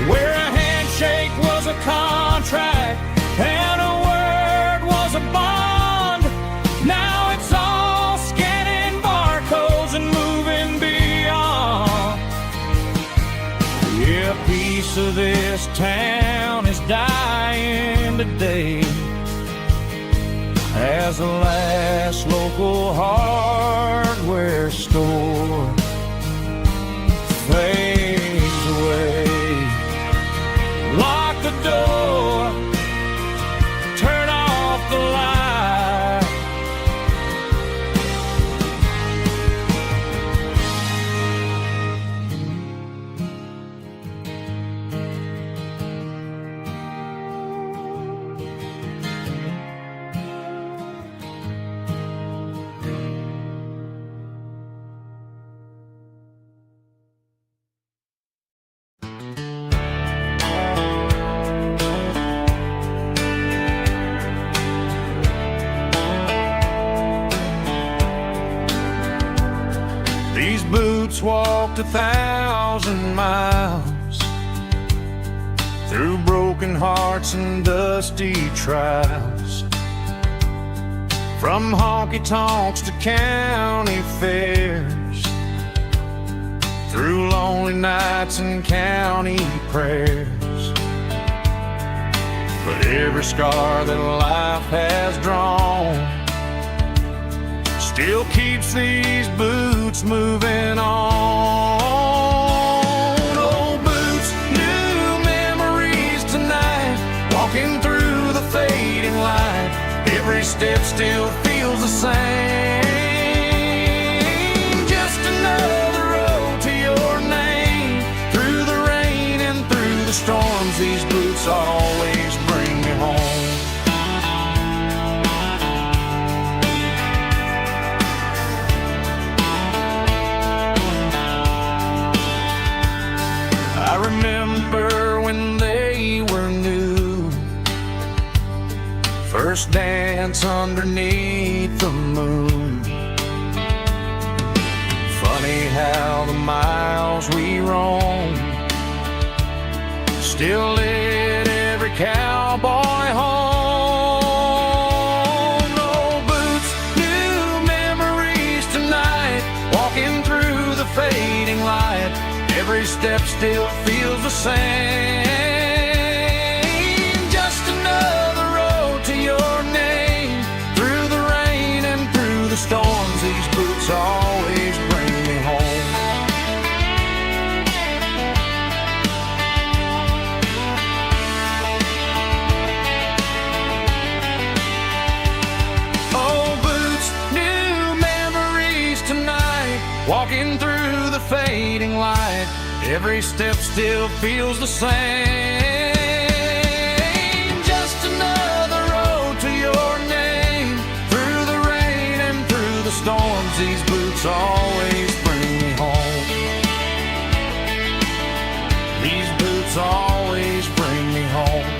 where a handshake was a contract and a word was a bond. Now it's all scanning barcodes and moving beyond. Yeah, a piece of this town is dying today as the last local hardware store fades away. Lock the door, turn off the light. These boots walked 1,000 miles through broken hearts and dusty trials, from honky-tonks to county fairs, through lonely nights and county prayers. But every scar that life has drawn still keeps these boots moving on. Old boots, new memories tonight, walking through the fading light. Every step still feels the same. Just another road to your name. Through the rain and through the storms, these boots always bring me home. I remember when they were new, first dance underneath the moon. Funny how the miles we roam still lit every cowboy home. No boots, new memories tonight, walking through the fading light. Every step still feels the same. Just another road to your name. Through the rain and through the storms, these boots always bring me home. Old boots, new memories tonight, walking through the fading light. Every step still feels the same. Just another road to your name. Through the rain and through the storms, these boots always bring me home. These boots always bring me home.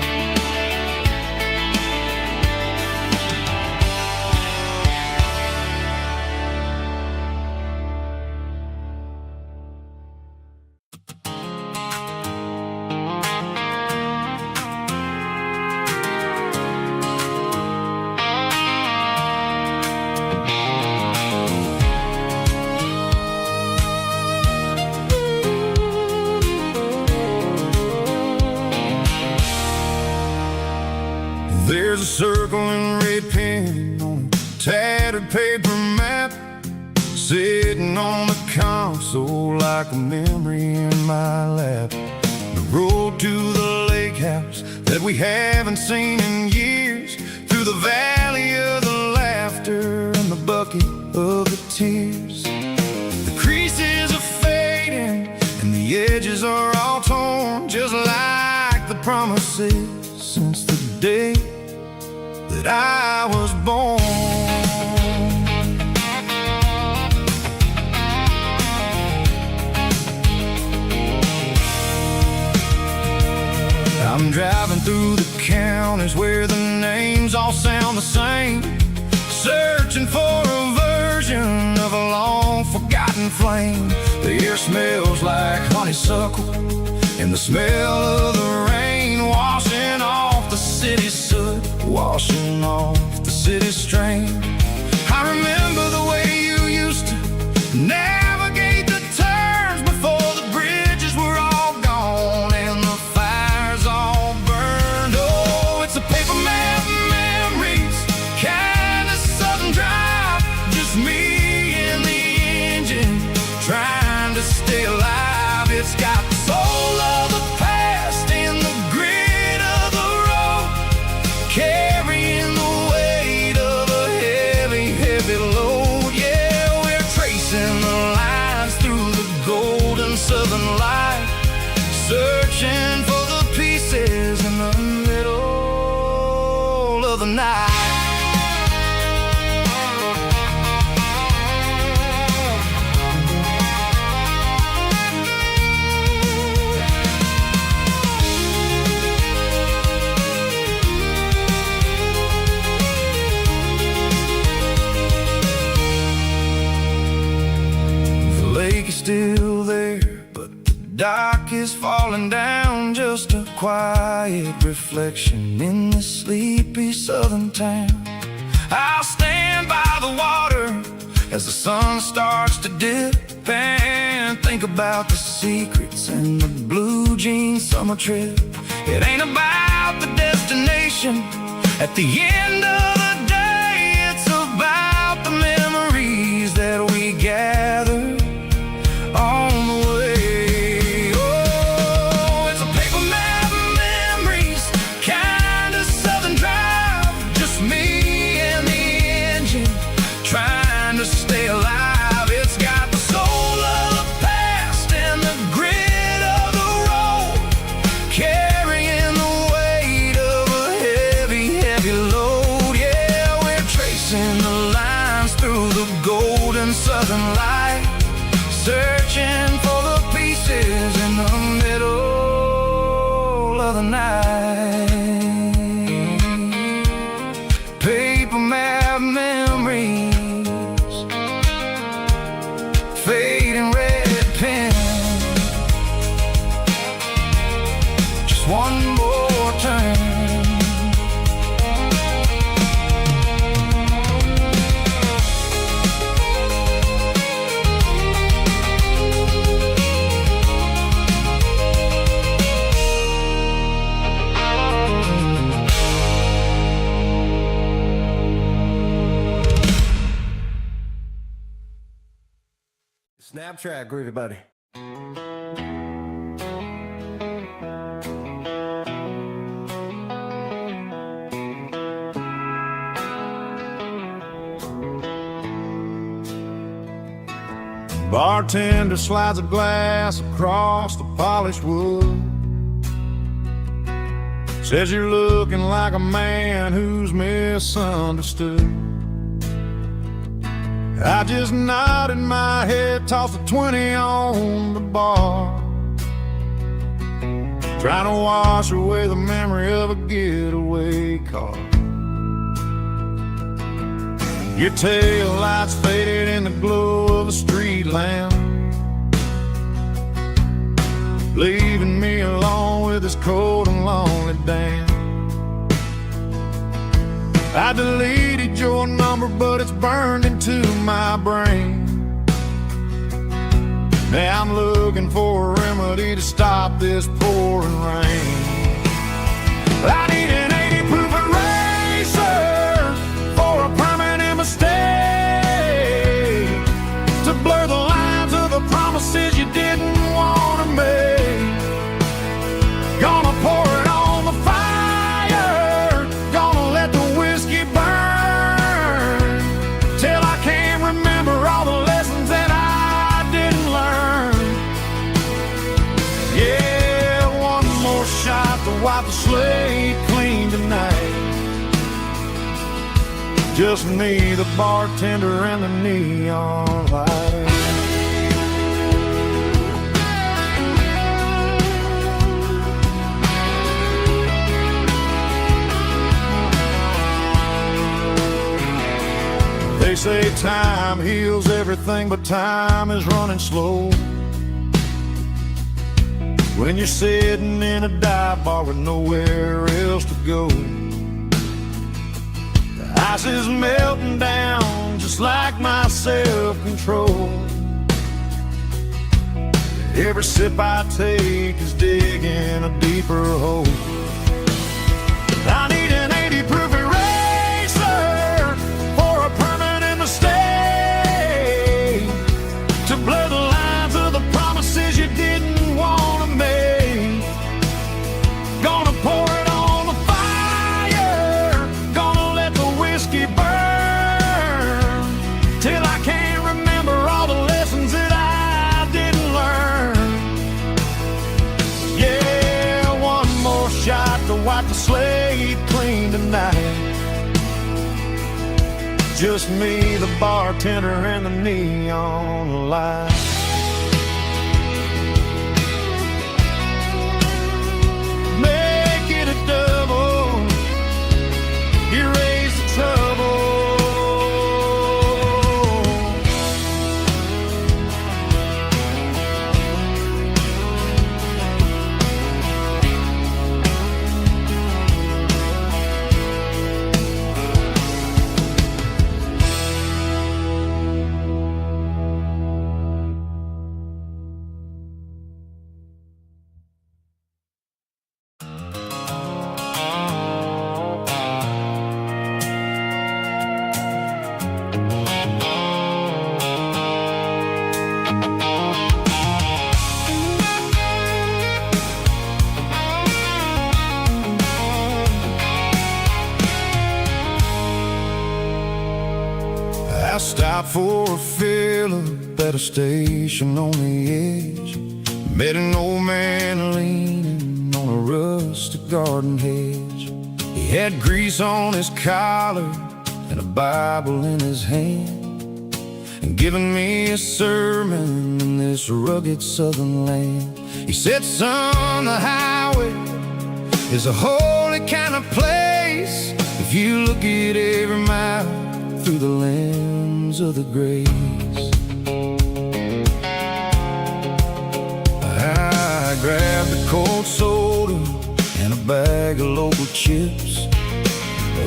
and red pen on a tattered paper map, sitting on the console like a memory in my lap. The road to the lake house that we haven't seen in years, through the valley of the laughter and the bucket of the tears. The creases are fading and the edges are all torn, just like the promises since the day that I was born. I'm driving through the counties where the names all sound the same, searching for a version of a long-forgotten flame. The air smells like honeysuckle, and the smell of the rain washing off the city's soot, washing off the city's strain. I remember the way you used to navigate the turns before the bridges were all gone and the fires all burned. Oh, it's a paper map memories, kind of southern drive, just me and the engine trying to stay alive. It's got the soul of the past and the grit of the road, carrying the weight of a heavy, heavy load. Yeah, we're tracing the lines through the golden southern light, searching for the pieces in the middle of the night. The lake is still there, but the dock is falling down, just a quiet reflection in this sleepy southern town. I'll stand by the water as the sun starts to dip and think about the secrets and the blue jean summer trip. It ain't about the destination at the end of the day, it's about the memories that we gather on the way. Oh, it's a paper map memories, kind of southern drive, just me and the engine trying to stay alive. It's got the soul of the past and the grit of the road, carrying the weight of a heavy, heavy load. Yeah, we're tracing the lines through the golden southern light, searching for the pieces in the middle of the night. Paper map memories, fading red pen, just one more turn. Snapchat, groovy buddy. Bartender slides a glass across the polished wood, says you're looking like a man who's misunderstood. I just nodded my head, tossed a 20 on the bar, trying to wash away the memory of a getaway car. Your tail lights faded in the glow of a street lamp, leaving me alone with this cold and lonely damn. I deleted your number, but it's burned into my brain. Now I'm looking for a remedy to stop this pouring rain. I need an 80 proof eraser Just me, the bartender, and the neon light. They say time heals everything, but time is running slow. When you're sitting in a dive bar with nowhere else to go, the ice is melting down just like my self-control. Every sip I take is digging a deeper hole. I need an 80 proof eraser for a permanent mistake, to blur the lines of the promises you didn't want to make. Gonna pour it on the fire, gonna let the whiskey burn, till I can't remember all the lessons that I didn't learn. Yeah, one more shot to wipe the slate clean tonight. Just me, the bartender, and the neon light. Make it a double, erase the trouble. I stopped for a fill-up at a station on the edge. Met an old man leaning on a rustic garden hedge. He had grease on his collar and a Bible in his hand, and giving me a sermon in this rugged southern land. He said, son, the highway is a holy kind of place if you look at every mile through the lens of the grace. I grabbed a cold soda and a bag of local chips,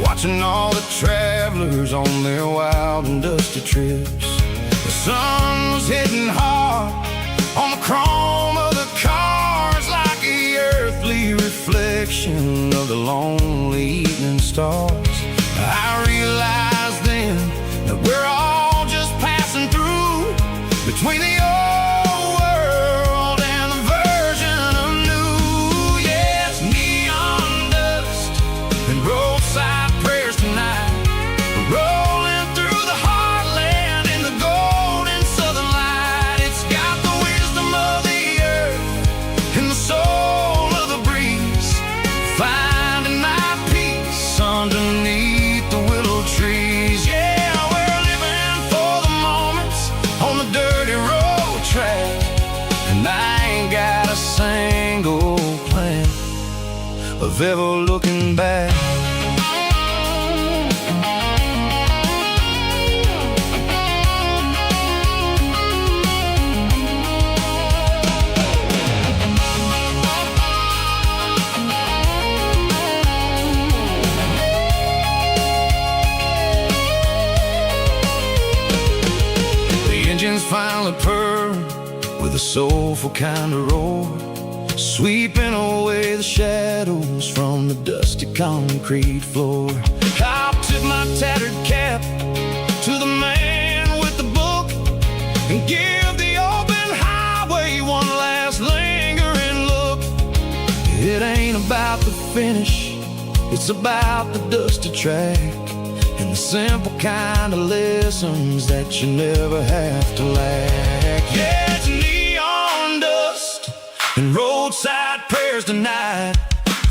watching all the travelers on their wild and dusty trips. The sun was hitting hard on the chrome of the cars, like the earthly reflection of the lonely evening stars. I realized then that we're all just passing through between the old world and the version of new. Yes, neon dust and roadside prayers tonight, rolling through the heartland in the golden southern light. It's got the wisdom of the earth and the soul of the breeze, finding my peace underneath the willow trees. Yeah, we're living for the moments on the dirty road track, and I ain't got a single plan of ever looking back. Engines finally purr with a soulful kind of roar, sweeping away the shadows from the dusty concrete floor. I'll tip my tattered cap to the man with the book and give the open highway one last lingering look. It ain't about the finish, it's about the dusty track, and the simple kind of lessons that you never have to lack. Yeah, it's neon dust and roadside prayers tonight,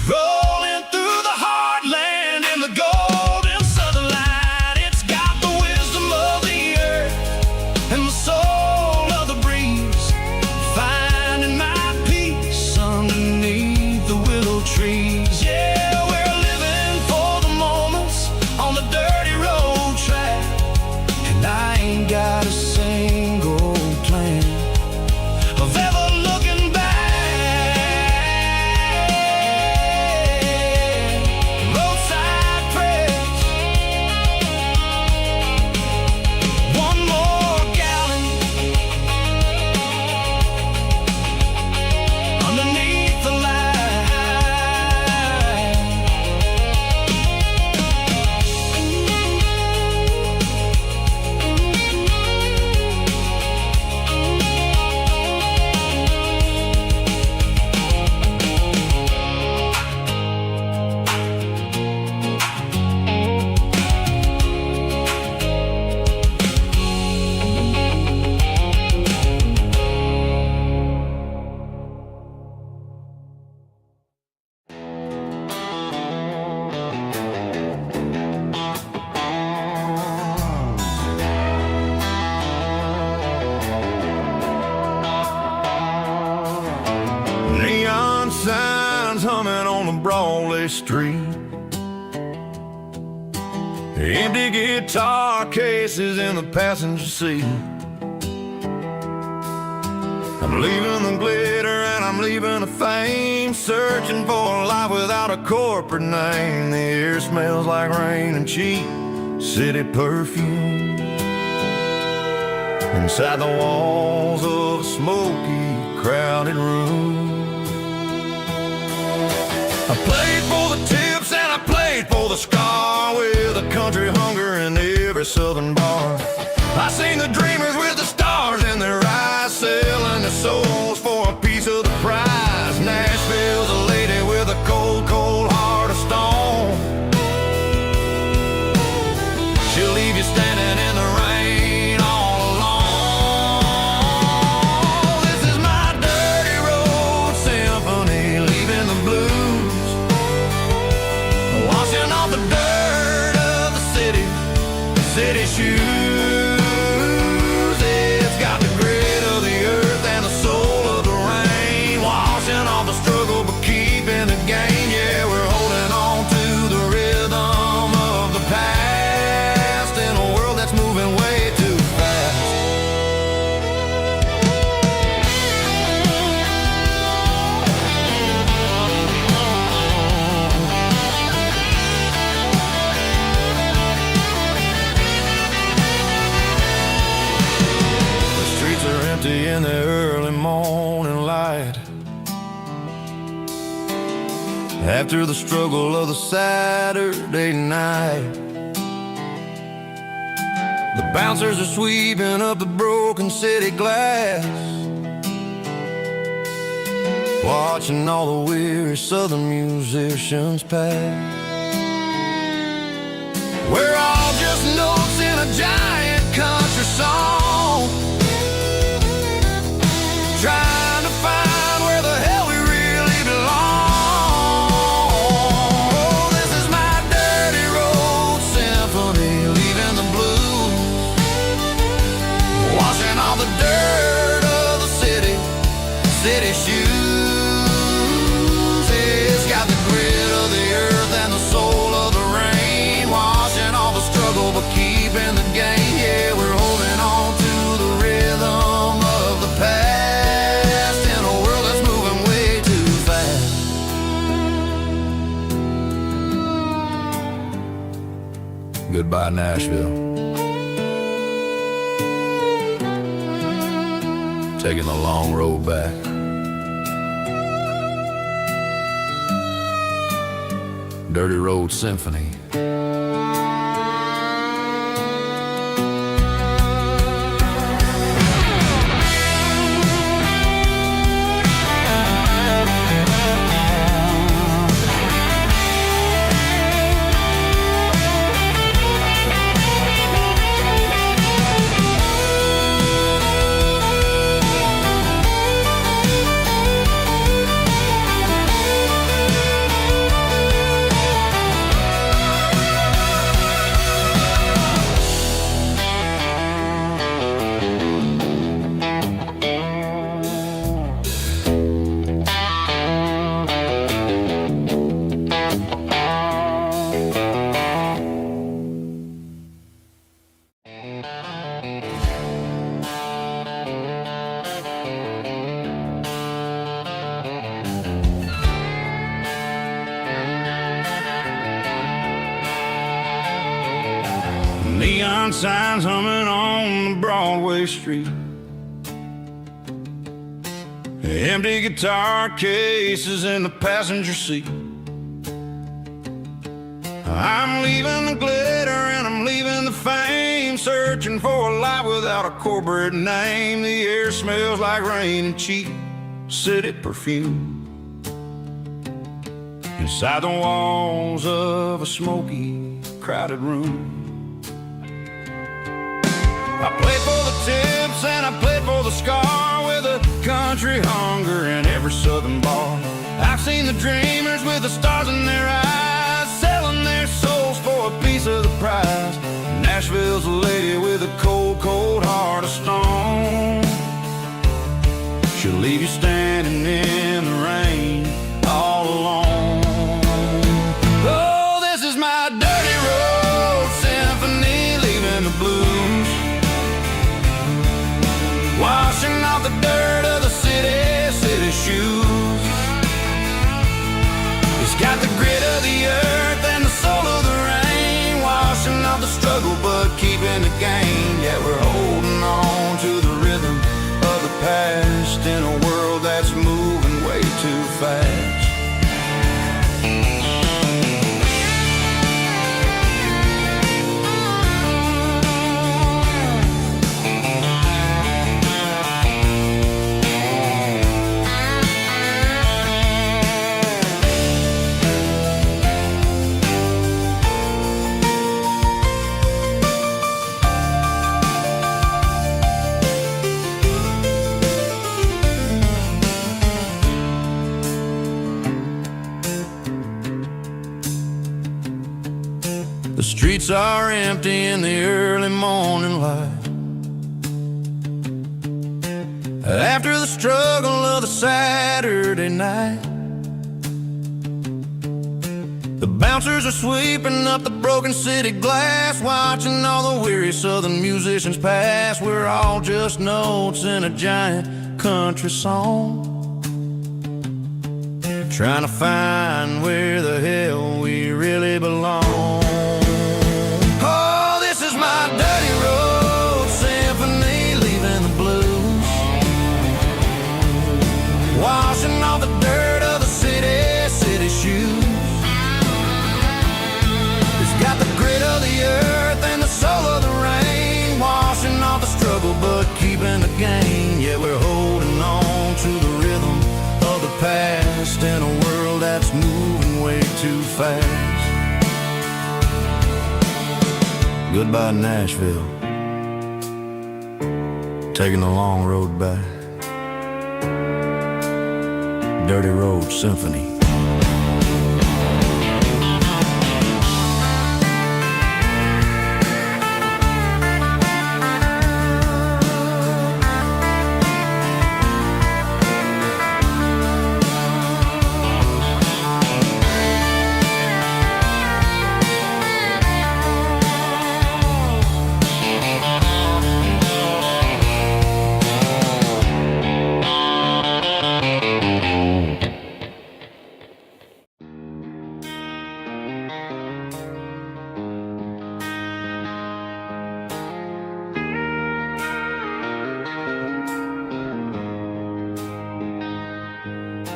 rolling through the heartland in the golden southern light. Broadway Street. Empty guitar cases in the passenger seat. I'm leaving the glitter and I'm leaving the fame, searching for a life without a corporate name. The air smells like rain and cheap city perfume. Inside the walls of a smoky, crowded room. I played for the tips and I played for the scar, with a country hunger in every southern bar. I seen the dreamers with the stars in their eyes, selling their souls for a piece of the prize. Nashville's a lady with a cold, cold heart of stone. She'll leave you standing in the rain all alone. This is my dirty road symphony, leaving the blues, washing off the dirt of the city shoes. It's got the grit of the earth and the soul of the rain, washing off the struggle but keeping the game. Yeah, we're holding on to the rhythm of the past in a world that's moving way too fast. The streets are empty in the early morning light, after the struggle of the Saturday night. The bouncers are sweeping up the broken city glass, watching all the weary southern musicians pass. We're all just notes in a giant country song, trying to find where the hell we really belong. Oh, this is my dirty road symphony, leaving the blues, washing all the dirt of the city shoes. It's got the grit of the earth and the soul of the rain, washing all the struggle but keeping the game. Yeah, we're holding on to the rhythm of the past in a world that's moving way too fast. Goodbye, Nashville. Taking the long road back. Dirty Road Symphony. Neon signs humming on the Broadway Street, empty guitar cases in the passenger seat. I'm leaving the glitter and I'm leaving the fame, searching for a life without a corporate name. The air smells like rain and cheap city perfume. Inside the walls of a smoky, crowded room. I played for the tips and I played for the scar, with a country hunger in every southern bar. I've seen the dreamers with the stars in their eyes, selling their souls for a piece of the prize. Nashville's a lady with a cold, cold heart of stone. She'll leave you standing in the rain all alone. but keeping the game. Yeah, we're holding on to the rhythm of the past in a world that's moving way too fast. The streets are empty in the early morning light. After the struggle of the Saturday night, the bouncers are sweeping up the broken city glass, watching all the weary southern musicians pass. We're all just notes in a giant country song, trying to find where the hell we really belong. My dirty road symphony, leaving the blues, washing off the dirt of the city shoes. It's got the grit of the earth and the soul of the rain, washing off the struggle but keeping the gain. Yeah, we're holding on to the rhythm of the past in a world that's moving way too fast. Goodbye Nashville, taking the long road back. Dirty Road Symphony.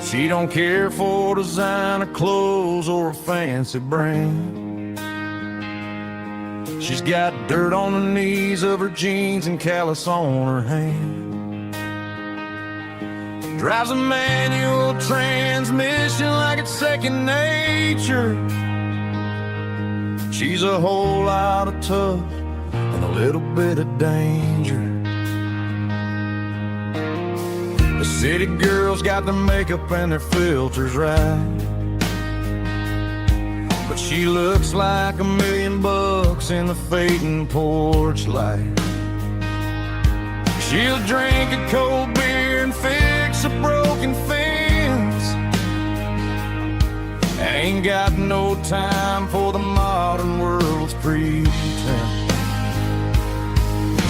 She don't care for designer clothes or a fancy brand. She's got dirt on the knees of her jeans and callus on her hand. Drives a manual transmission like it's second nature. She's a whole lot of tough and a little bit of danger. The city girls got their makeup and their filters right, but she looks like $1 million in the fading porch light. She'll drink a cold beer and fix a broken fence, ain't got no time for the modern world's pretense.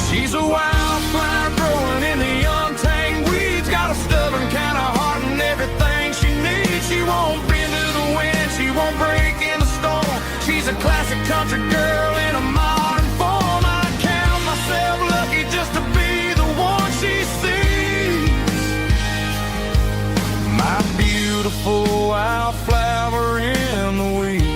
She's a wildflower growing in the untamed weeds, got a stubborn kind of heart and everything she needs. She won't bend to the wind, she won't break in the storm. She's a classic country girl in a modern form. I count myself lucky just to be the one she sees. My beautiful wildflower in the weeds.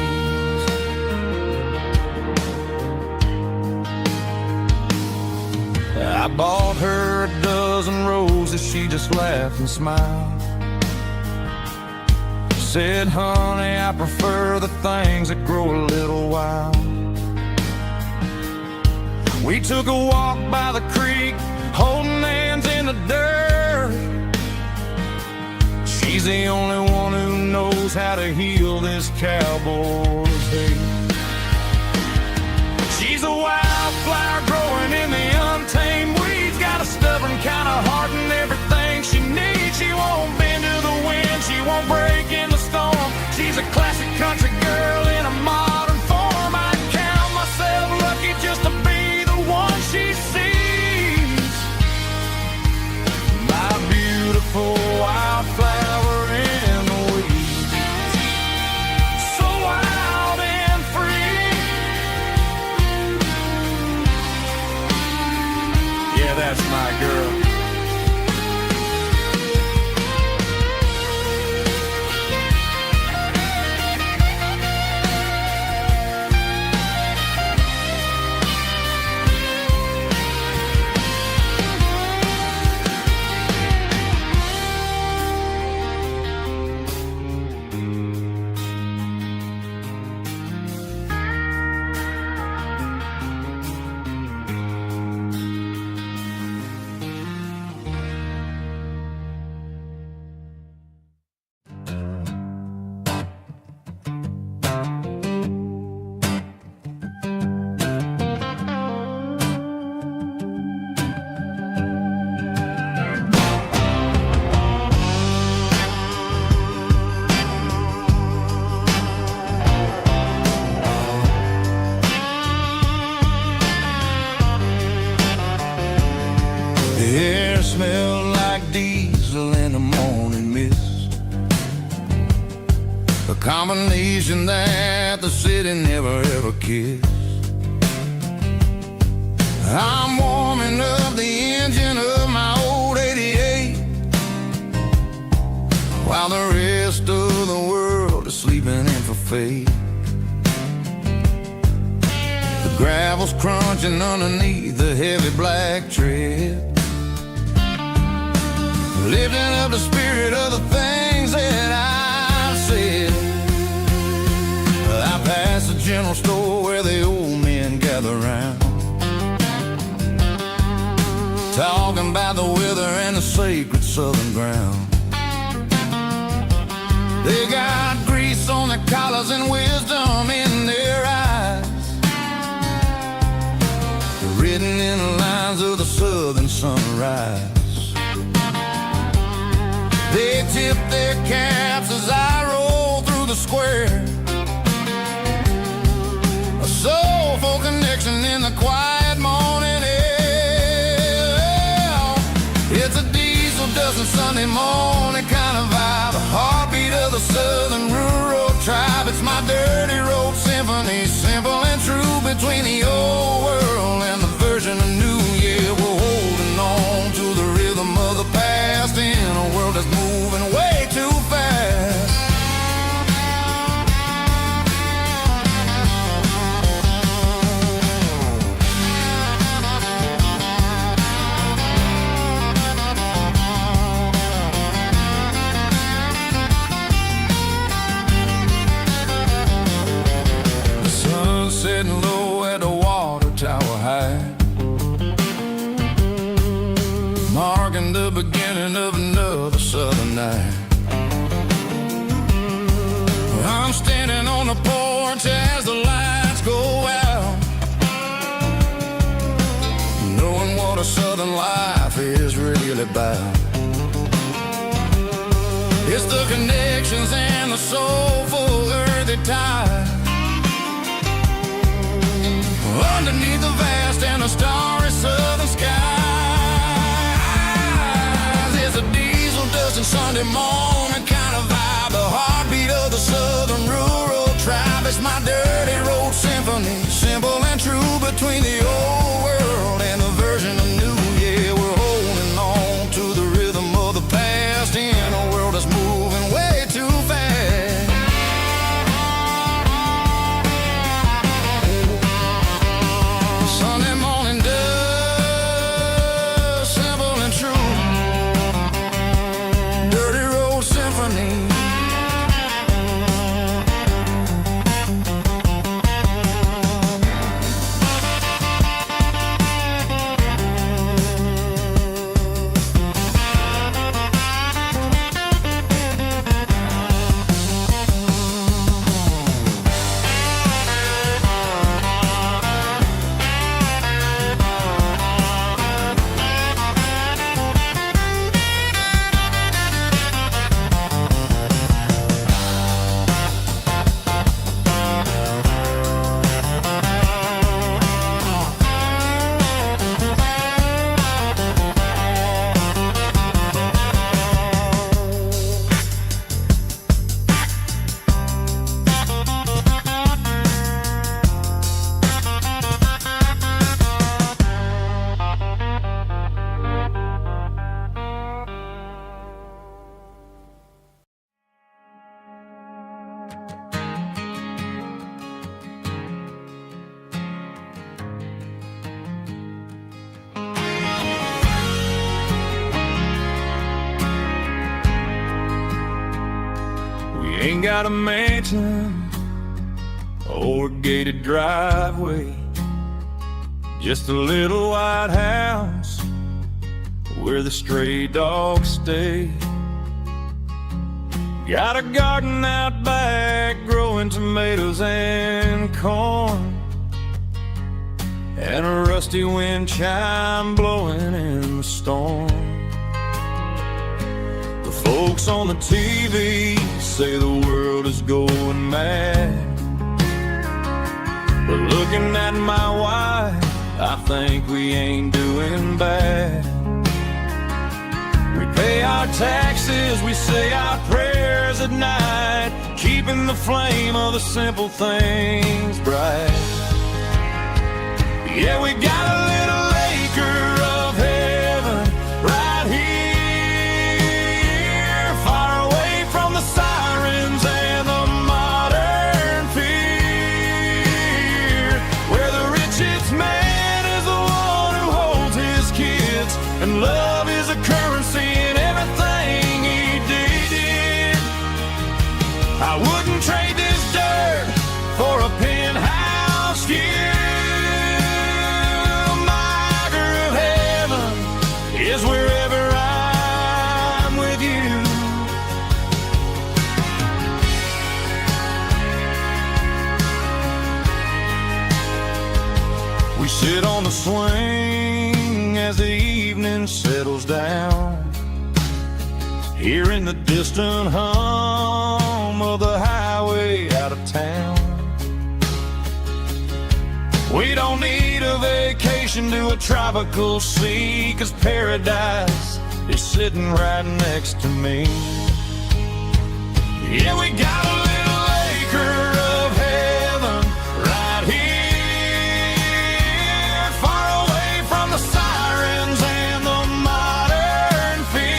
I bought her a dozen roses, she just laughed and smiled. Said, honey, I prefer the things that grow a little wild. We took a walk by the creek, holding hands in the dirt. She's the only one who knows how to heal this cowboy's hate. She's a wildflower growing in the untamed weeds, got a stubborn kind of heart and everything she needs. She won't bend to the wind, she won't break in the storm. She's a classic country girl in a modern form. I count myself lucky just to be the one she sees. My beautiful wildflower in the weeds, so wild and free. Yeah, that's my girl. The air smelled like diesel in the morning mist, a combination that the city never ever kissed. I'm warming up the engine of my old 88, while the rest of the world is sleeping in for fate. The gravel's crunching underneath the heavy black tread, lifting up the spirit of the things that I've said. I passed the general store where the old men gather round, talking about the weather and the sacred southern ground. They got grease on their collars and wisdom in their eyes, written in the lines of the southern sunrise. They tip their caps as I roll through the square, a soulful connection in the quiet morning air. It's a diesel dusting Sunday morning kind of vibe, a heartbeat of the southern rural tribe. It's my dirty road symphony, simple and true, between the old world and the version of new. Yeah, we're holding on to the rhythm of the past in a world that's moving way too fast. The sun setting low at the water tower high, marking the beginning of another southern night. I'm standing on the porch as the lights go out, knowing what a southern life is really about. It's the connections and the soulful earthy tide, underneath the vast and the starry southern skies. It's a diesel dusting Sunday morning kind of vibe, the heartbeat of the southern rural tribe. It's my dirty road symphony, simple and true, between the old world and the version of new. Yeah, we're holding on to the rhythm of the past in a world that's moving way too fast. Sunday morning Ain't got a mansion or a gated driveway, just a little white house where the stray dogs stay. Got a garden out back growing tomatoes and corn, and a rusty wind chime blowing in the storm. The folks on the TV say the world is going mad, but looking at my wife, I think we ain't doing bad. We pay our taxes, we say our prayers at night, keeping the flame of the simple things bright. Yeah, we got a little acre of heaven right here, far away from the sirens and the modern fear, where the richest man is the one who holds his kids, and love is a currency in everything he did. I wouldn't trade this dirt for a penthouse view. Is wherever I'm with you. We sit on the swing as the evening settles down, hearing the distant hum of the highway out of town. We don't need a vacation to a tropical sea, 'cause paradise is sitting right next to me. Yeah, we got a little acre of heaven right here, far away from the sirens and the modern fear,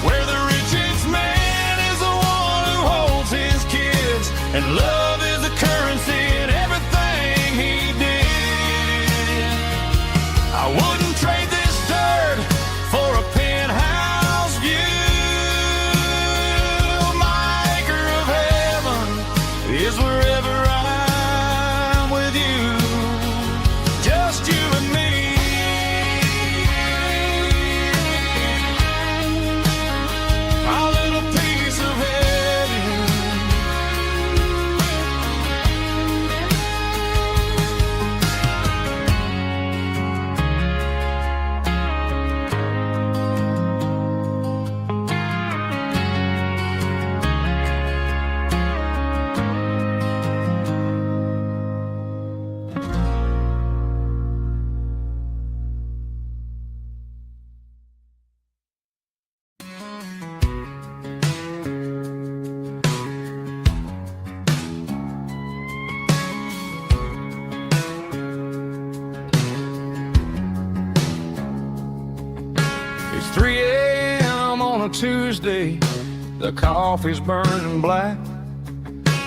where the richest man is the one who holds his kids, and love is a currency in everything he did. I wouldn't trade this dirt for a penthouse view. My acre of heaven is wherever I'm with you, just you and me. My little piece of heaven. It's 3 a.m. on a Tuesday, the coffee's burning black,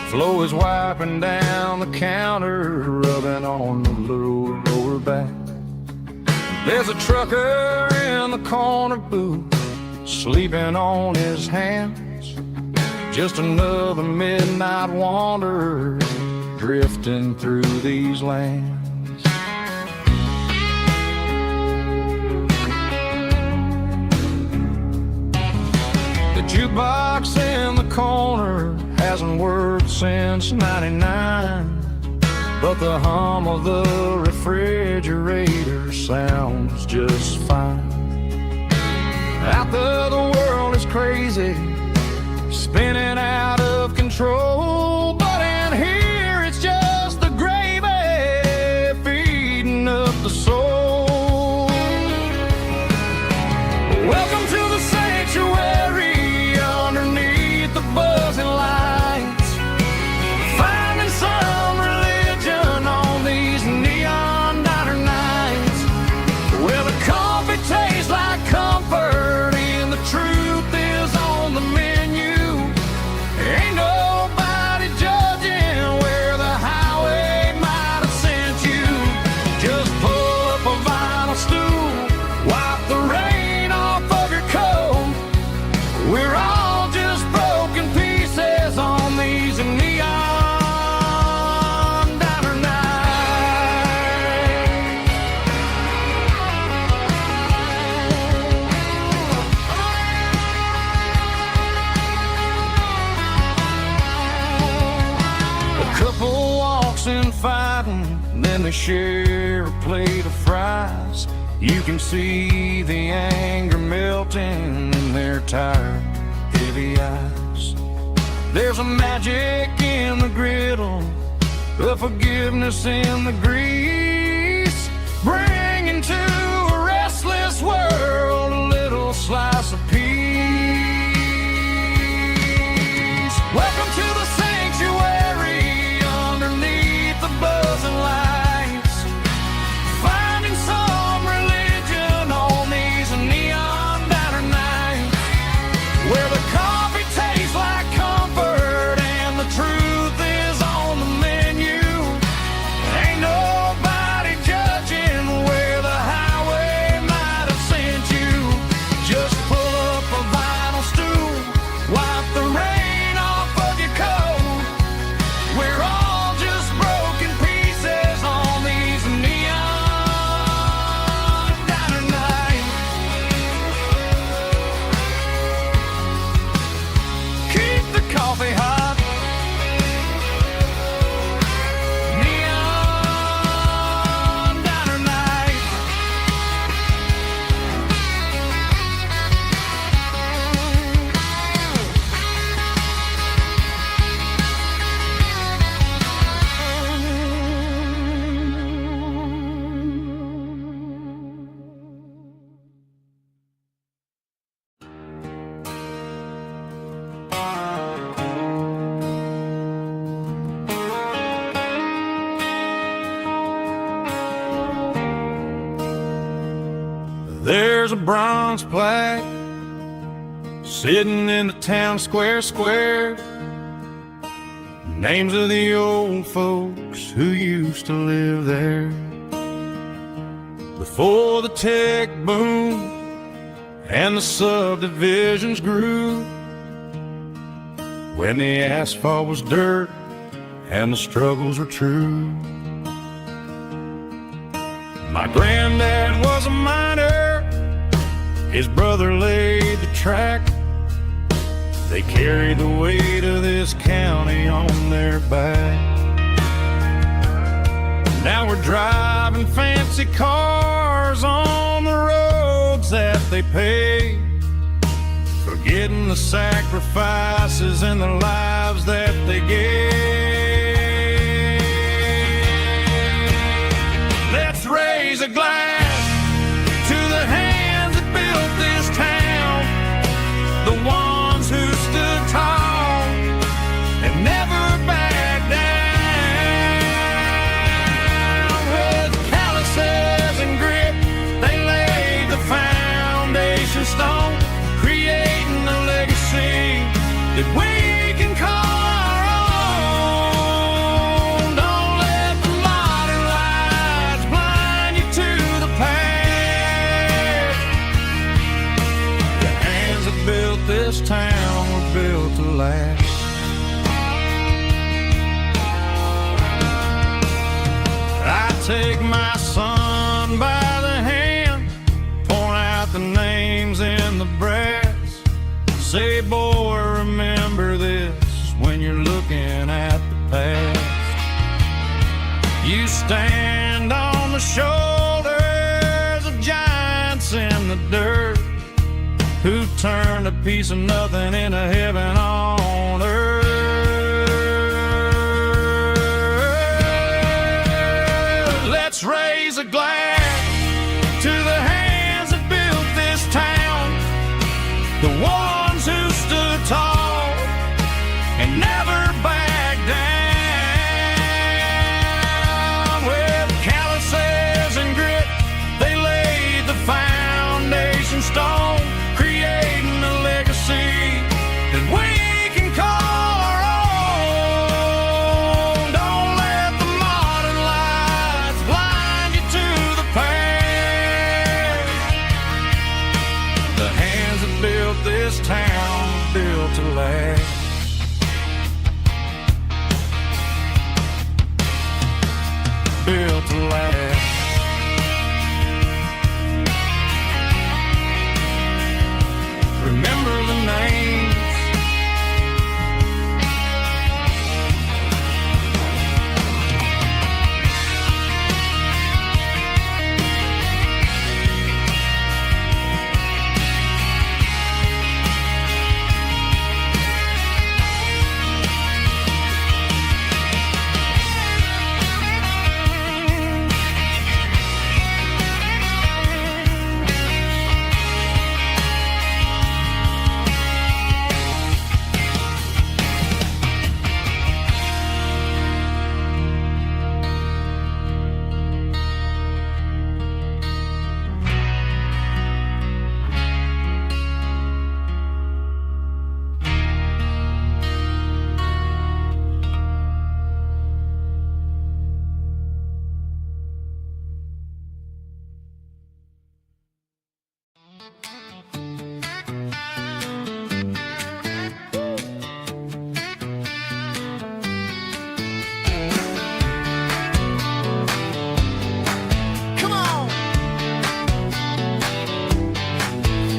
Flo is wiping down the counter, rubbing on the lower back. There's a trucker in the corner booth, sleeping on his hands, just another midnight wanderer drifting through these lands. The jukebox in the corner hasn't worked since '99, but the hum of the refrigerator sounds just fine. Out there the world is crazy, spinning out of control, but in here it's just the gravy feeding up the soul. Welcome to the sanctuary underneath the buzzing lights, finding some religion on these neon diner nights, where the coffee tastes like comfort and the truth is on the then they share a plate of fries. You can see the anger melting in their tired, heavy eyes. There's a magic in the griddle, a forgiveness in the grease, bringing to a restless world a little slice of peace. Welcome to the sanctuary underneath the buzzing lights, finding some religion on these neon diner nights, where the coffee tastes like comfort and the truth is on the menu. Ain't nobody judging where the highway might have sent you. Just pull up a vinyl stool, wipe the rain off of your coat. We're all just broken pieces on these neon diner nights. Keep the coffee hot. Neon diner night. There's a bronze plaque sitting in the town square. Names of the old folks who used to live there before the tech boom and the subdivisions grew, when the asphalt was dirt and the struggles were true. My granddad was a miner, his brother laid the track. They carried the weight of this county on their back. Now we're driving fancy cars on the roads that they paved, forgetting the sacrifices and the lives that they gave. Let's raise a glass to the hands that built this town, the ones who stood tall and never backed down. With calluses and grit, they laid the foundation stone, creating a legacy that we can call our own. Don't let the modern lights blind you to the past. The hands that built this town were built to last. I take my son by the hand, point out the names in the brass. Say, boy, remember this when you're looking at the past. You stand on the shoulders of giants in the dirt, who turned a piece of nothing into heaven on earth. Let's raise a glass to the hands that built this town, the ones who stood tall and never backed down. With calluses and grit, they laid the foundation stone, creating a legacy that we can call our own. Don't let the modern lights blind you to the past. The hands that built this town Come on.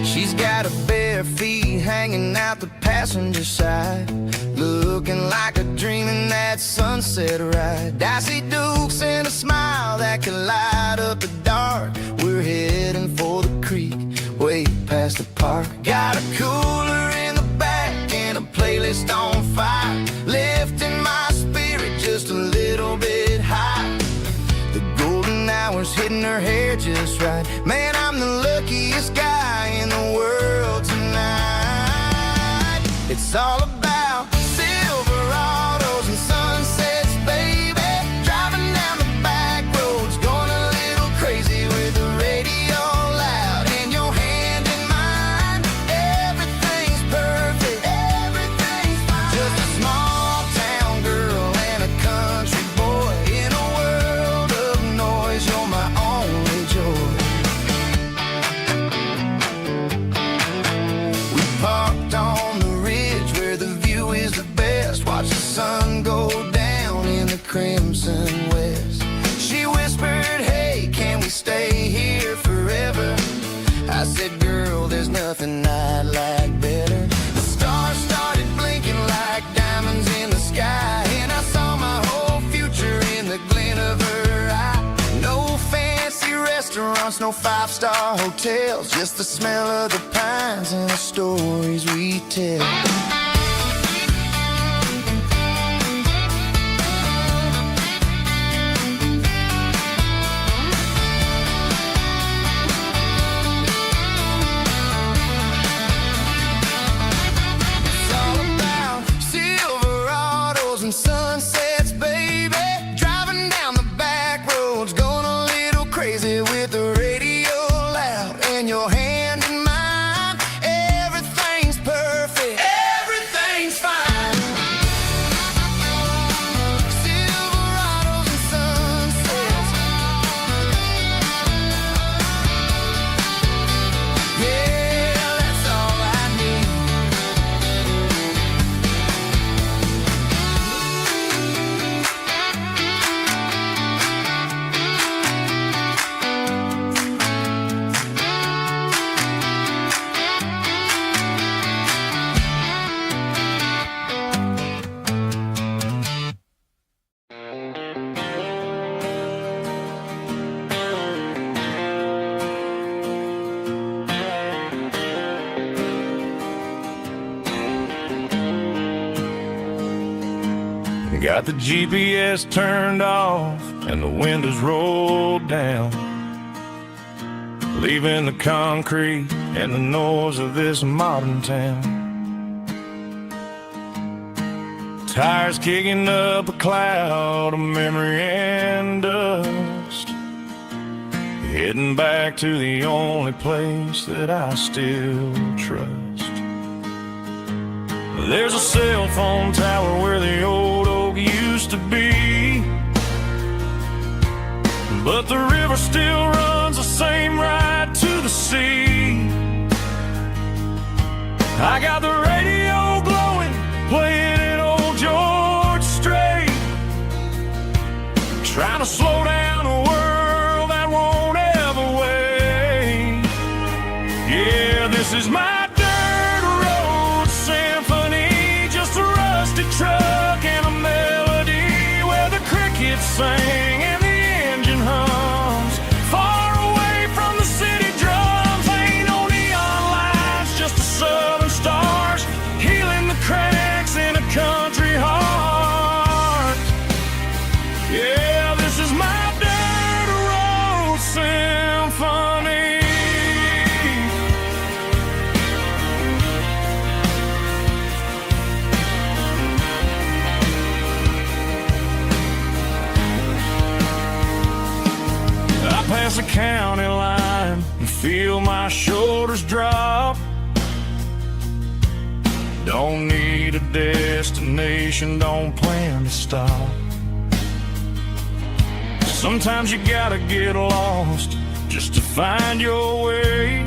She's got her bare feet hanging out the passenger side, looking like a dream in that sunset ride. Dicey dukes and a smile that can light up the dark. We're heading for the creek, way past the park. Got a cooler in the back and a playlist on fire, lifting my spirit just a little bit high. The golden hours hitting her hair just right. Man, I'm the luckiest guy in the world tonight. It's all about Silverados and sunsets, baby. Driving down the back roads, going a little crazy with the radio loud and your hand in mine. Everything's perfect, everything's fine. Just a small town girl and a country boy in a world of noise. You're my only joy. We parked on the ridge where the view is the best. Watch the sun go down in the crimson west. She whispered, hey, can we stay here forever? I said, girl, there's nothing I'd like better. The stars started blinking like diamonds in the sky, and I saw my whole future in the glint of her eye. No fancy restaurants, no five-star hotels, just the smell of the pines and the stories we tell. It's all about Silverados and sunsets, baby. Driving down the back roads, going a little crazy with the radio loud and your hand in mine. Everything's perfect, everything's fine. Silverados and sunsets. Yeah, that's all I need. Got the GPS turned off and the windows rolled down, leaving the concrete and the noise of this modern town. Tires kicking up a cloud of memory and dust, heading back to the only place that I still trust. There's a cell phone tower where the old oak used to be, but the river still runs the same right to the sea. I got the radio glowing, playing an old George Strait, trying to slow down a world that won't ever wait. Yeah, this is my dirt road symphony, just a rusty truck and a melody where the crickets sing and the engine hums. Far away from the city drums, ain't no neon lights, just the southern stars healing the cracks in a country heart. Yeah, this is my dirt road symphony. I pass a county line and feel my shoulders drop. Don't need a destination, don't plan to stop. Sometimes you gotta get lost just to find your way.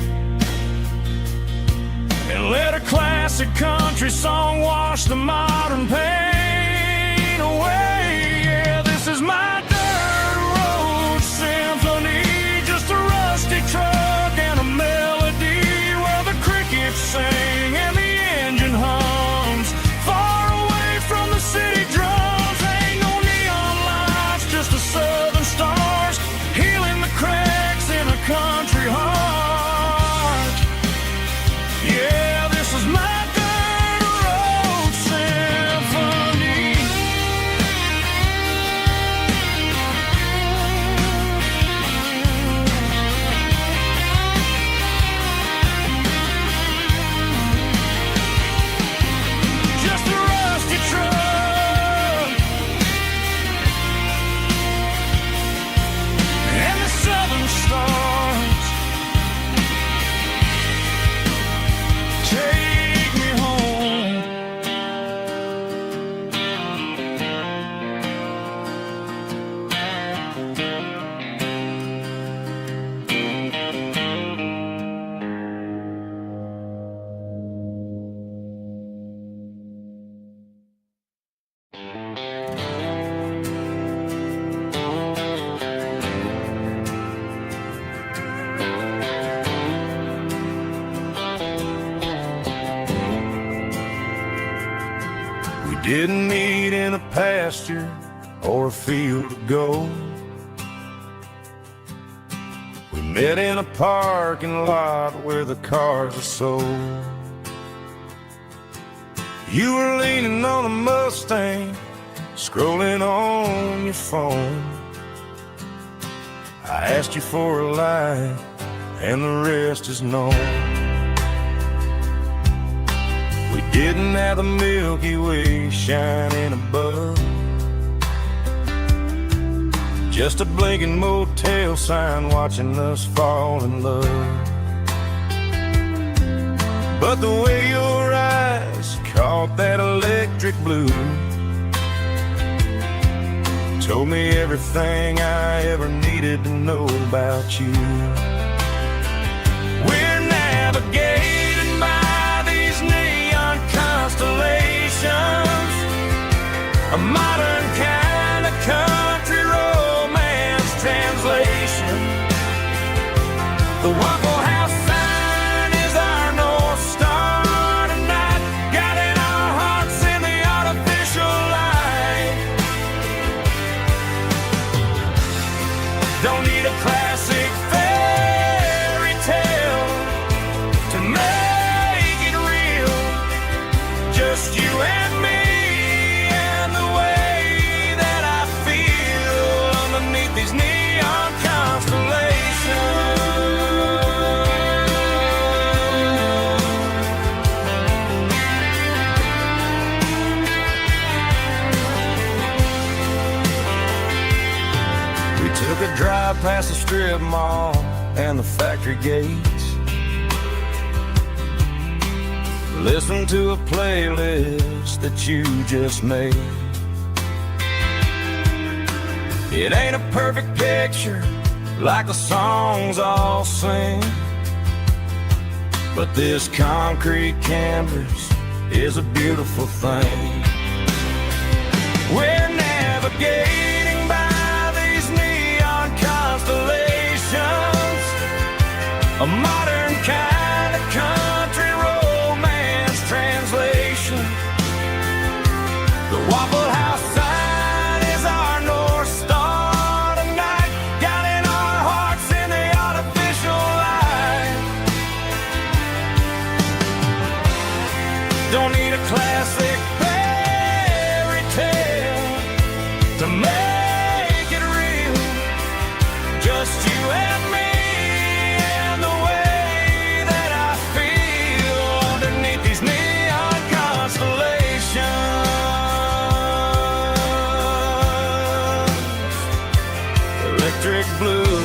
and let a classic country song wash the modern pain away. Yeah, this is my dirt road symphony, just a rusty truck and a melody where the crickets sing and the engine hums far away from the city drums. Ain't no neon lights, just the southern stars healing the cracks in a country heart. Yeah, this is my dirt road symphony. Just a rusty truck and the southern stars take me home. We didn't meet in a pasture or a field of gold. We met in a parking lot where the cars are sold. You were leaning on a Mustang, scrolling on your phone. I asked you for a light, and the rest is known. We didn't have the Milky Way shining above, just a blinking motel sign watching us fall in love. But the way your eyes caught that electric blue told me everything I ever needed to know about you. We're navigating by these neon constellations, a modern kind of country romance translation. The Waffle House sign is our North Star tonight, guiding our hearts in the artificial light. Don't need a classic fairy tale to make it real, just you and me and the way that I feel underneath these neon constellations. We took a drive past the strip mall and the factory gates, listened to a playlist that you just made. It ain't a perfect picture like the songs all sing, but this concrete canvas is a beautiful thing. We're navigating by these neon constellations, a modern kind of country romance translation. The Waffle House sign is our North Star tonight, guiding our hearts in the artificial light. Don't need a classic fairy tale to make it real, just you and me and the way that I feel underneath these neon constellations. Electric blue,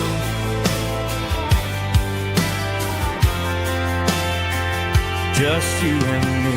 just you and me.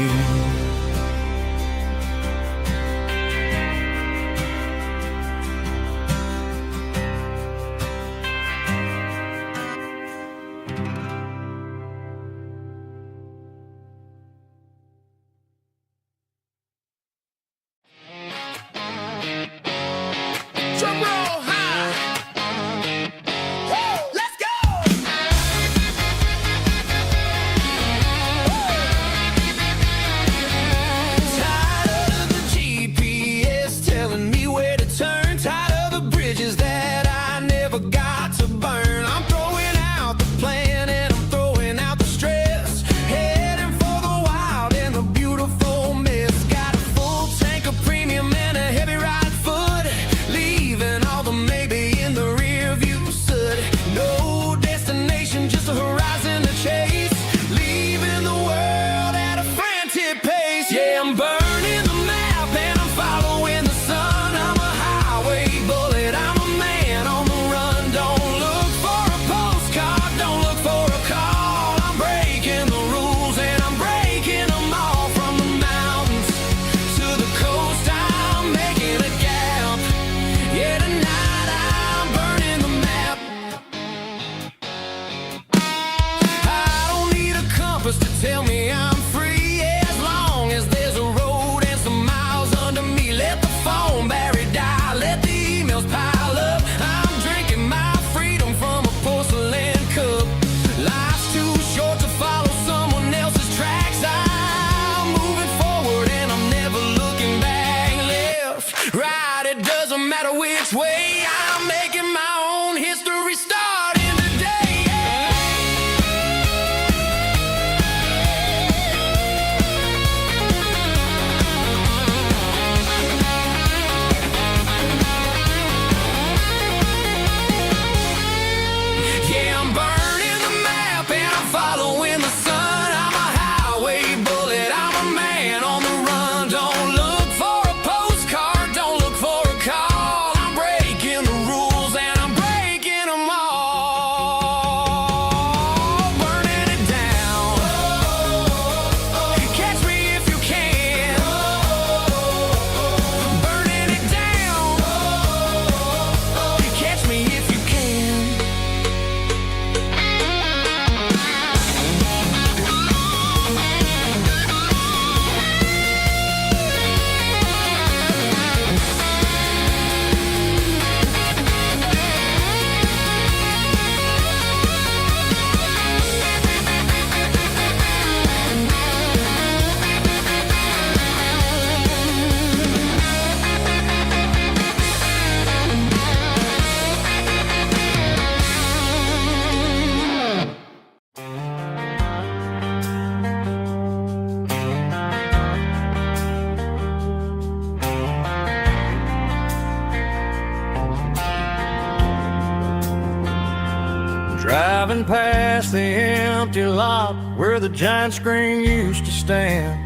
Driving past the empty lot where the giant screen used to stand.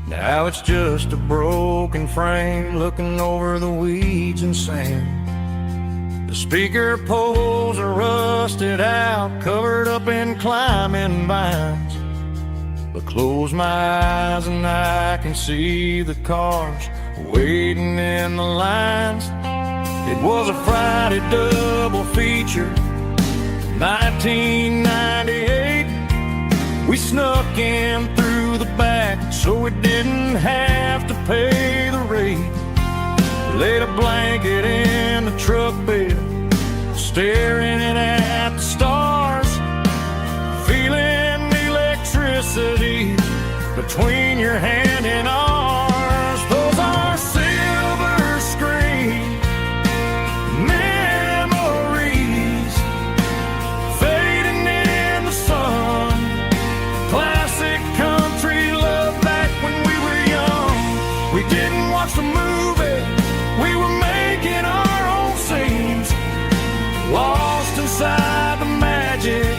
Now it's just a broken frame looking over the weeds and sand. The speaker poles are rusted out, covered up in climbing vines. But close my eyes and I can see the cars waiting in the lines. It was a Friday double feature, 1998. We snuck in through the back so we didn't have to pay the rate. Laid a blanket in the truck bed, staring at the stars, feeling the electricity between your hand and ours. Those are silver screen memories fading in the sun. Classic country love back when we were young. We didn't watch the movie, we were making our own scenes, lost inside the magic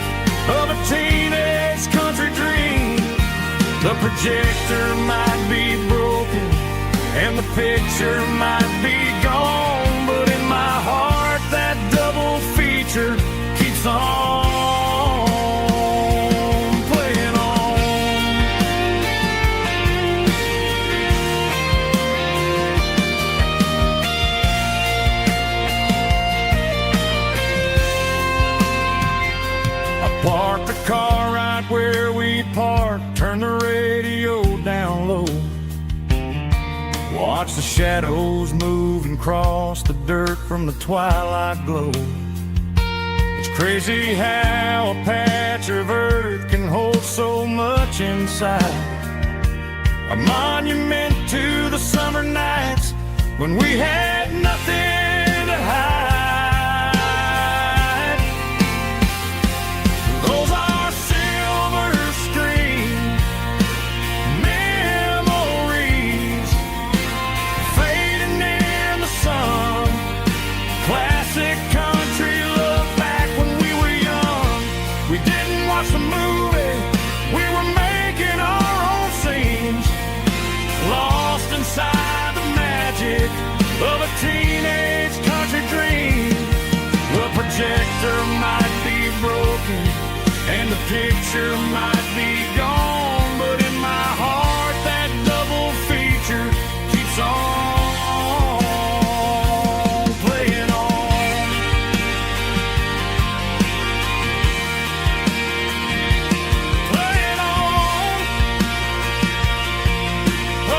of a teenage country dream. The projector might be broken and the picture might be gone, but in my heart that double feature keeps on playing on. I parked the car right where we parked, turned the radio down low, watch the shadows move and cross the dirt from the twilight glow. It's crazy how a patch of earth can hold so much inside. A monument to the summer nights when we had nothing to hide. Those are silver screen memories fading in the sun. Classic country love back when we were young. We didn't watch the movie, we were making our own scenes, lost inside the magic of a teenage country dream. The projector might be broken and the picture might be gone, but in my heart that double feature keeps on playing on. Playing on. Oh,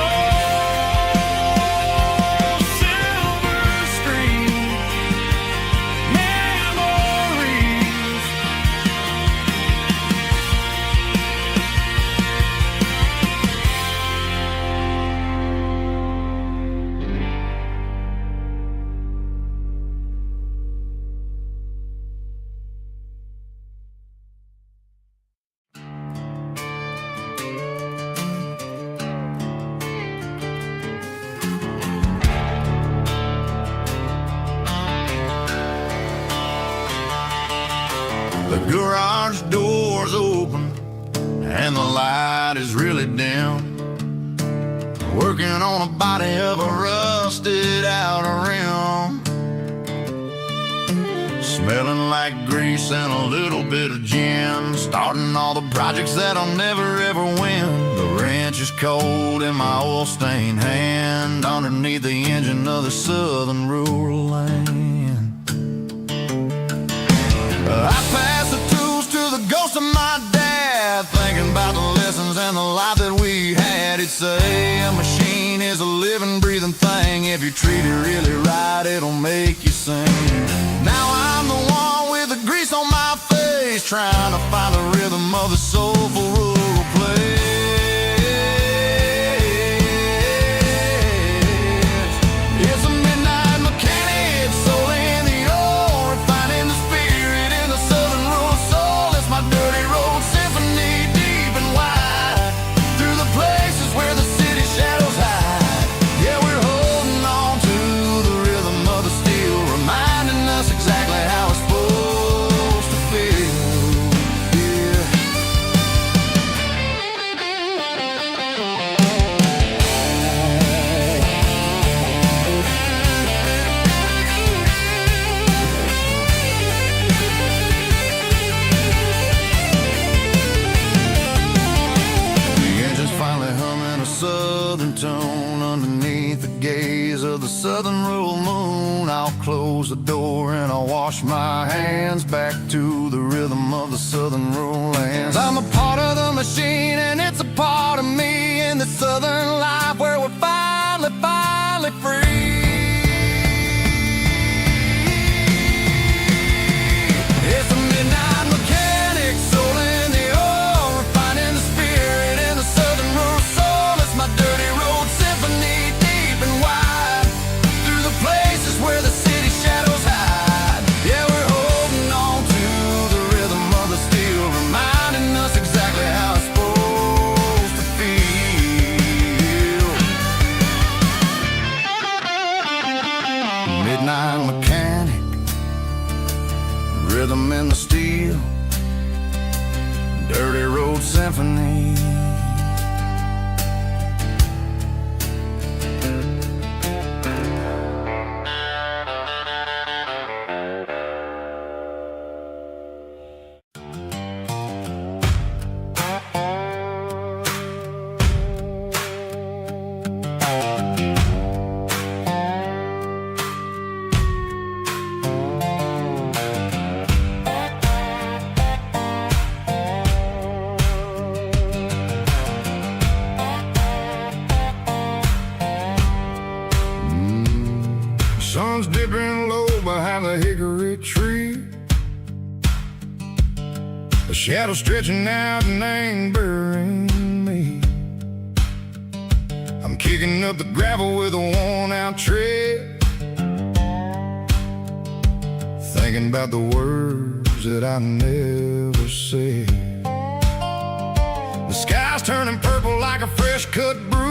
silver screen memories. The garage door's open and the light is really dim. Working on a body of a rusted out rim. Smelling like grease and a little bit of gin. Starting all the projects that I'll never ever win. The wrench is cold in my oil-stained hand, underneath the engine of the southern rural land. I pass the tools to the ghost of my dad, thinking about the lessons and the life that we had. He'd say a machine is a living, breathing thing. If you treat it really right, it'll make you sing. Now I'm the one with the grease on my face, trying to find the rhythm of the soulful rural place. It's a midnight mechanic, soul in the ore, refining the spirit in the southern rural soul. It's my dirty road symphony, deep and wide, through the places where the city shadows hide. Yeah, we're holding on to the rhythm of the steel, reminding us exactly how it's supposed southern rural moon, I'll close the door and I'll wash my hands back to the rhythm of the southern rural lands. I'm a part of the machine and it's a part of me in the southern life where we're finally free. It's a midnight mechanic, soul in the oil, refining the spirit in the southern rural soul. It's my dirty road symphony, deep and wide, through the places where the city shadows hide. Yeah, we're holding on to the rhythm of the steel, reminding us exactly how it's supposed to feel. Midnight mechanic, rhythm in the steel, dirty road symphony. Sun's dipping low behind the hickory tree, a shadow stretching out and ain't burying me. I'm kicking up the gravel with a worn-out tread, thinking about the words that I never said. The sky's turning purple like a fresh-cut bruise.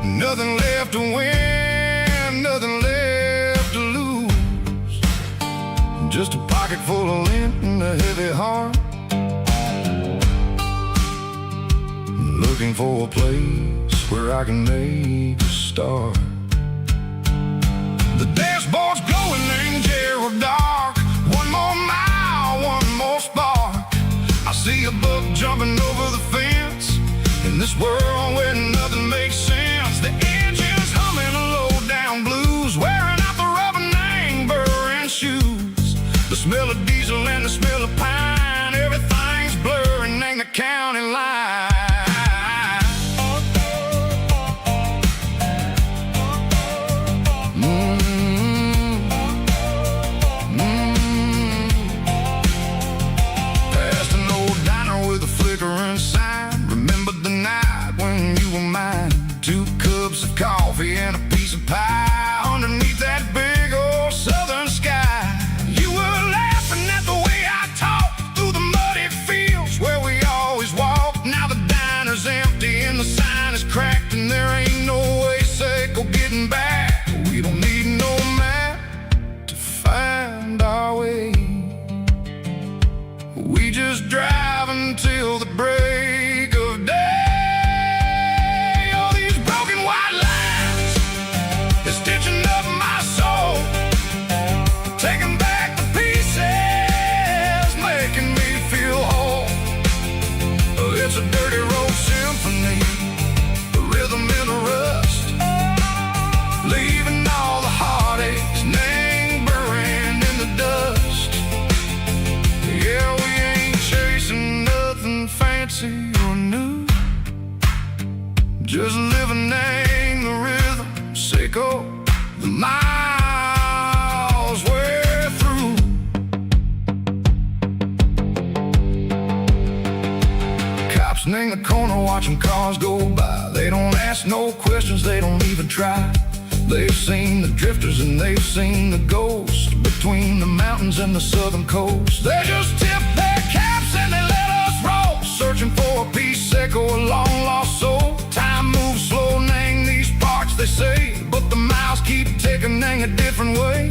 Nothing left to win, nothing left to lose. Just a pocket full of lint and a heavy heart, looking for a place where I can make a start. The dashboard's glowing, ain't Gerald dark. One more mile, one more spark. I see a buck jumping over the fence in this world where nothing makes sense. The engine's humming a low-down blues, wearing out the rubber name, burring shoes. The smell of diesel and the smell of pine, everything's blurring, ain't the county line. Past an old diner with a flickering sign, remembered the night when you were mine. 2 cups of coffee and a piece of pie underneath that big old southern sky. You were laughing at the way I talked through the muddy fields where we always walked. Now the diner's empty and the sign is cracked, and there ain't no way safe or getting back. We don't need no map to find our way. We just drive until the break of day. It's a dirty road symphony, a rhythm in the rust, leaving all the heartaches, name burning in the dust. Yeah, we ain't chasing nothing fancy or new, just living in the rhythm, sick of the miles we're through. In the corner watching cars go by, they don't ask no questions, they don't even try. They've seen the drifters and they've seen the ghosts between the mountains and the southern coast. They just tip their caps and they let us roll, searching for a piece echo, a long lost soul. Time moves slow, nang these parts they say, but the miles keep ticking, nang a different way.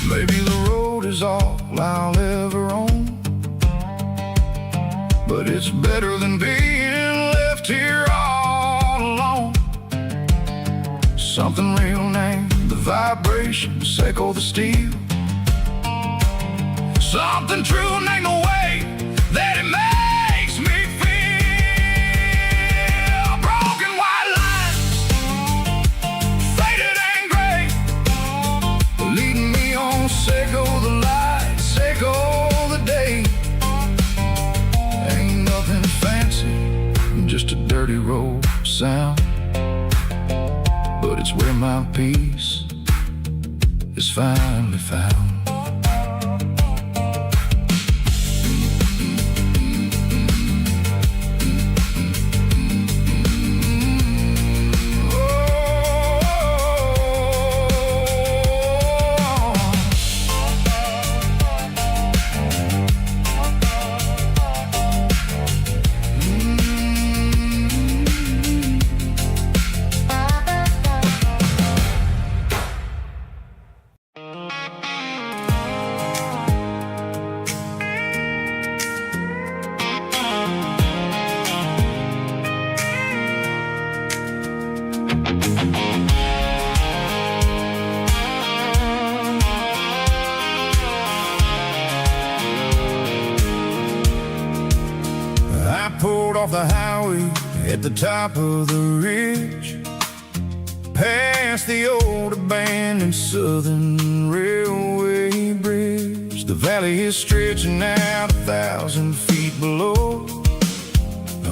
Maybe the road is all I'll ever own, but it's better than being left here all alone. Something real named the vibrations echo the steel. Something true named the way that it makes me feel. Broken white lines sound, but it's where my peace is finally found. I pulled off the highway at the top of the ridge, past the old abandoned Southern Railway bridge. The valley is stretching out 1,000 feet below,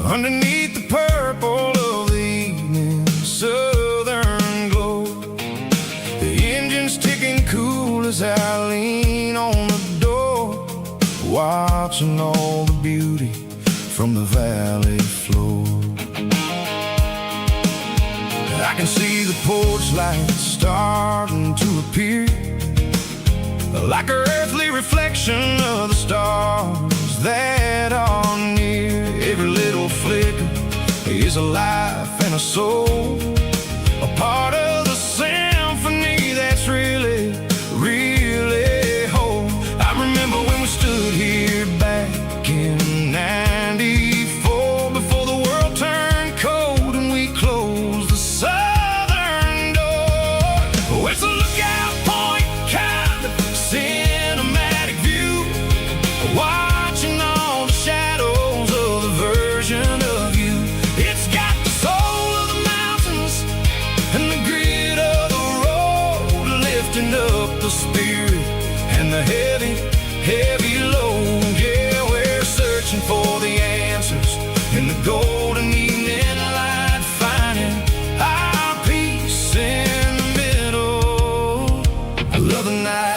underneath the purple of the evening southern glow. The engine's ticking cool as I lean on the door, watching all the beauty from the valley floor. I can see the porch lights starting to appear, like an earthly reflection of the stars that are near. Every little flicker is a life and a soul, a part of the symphony that's really, really whole. I remember when we stood here back in '94, before the world turned cold and we closed the southern door. Oh, it's a lookout point, kind of cinematic view, watching all the shadows of the version of you. It's got the soul of the mountains and the grit of the road, lifting up the spirit and the heavy, heavy load. Yeah, we're searching for the answers in the golden evening light, finding our peace in the middle of the night.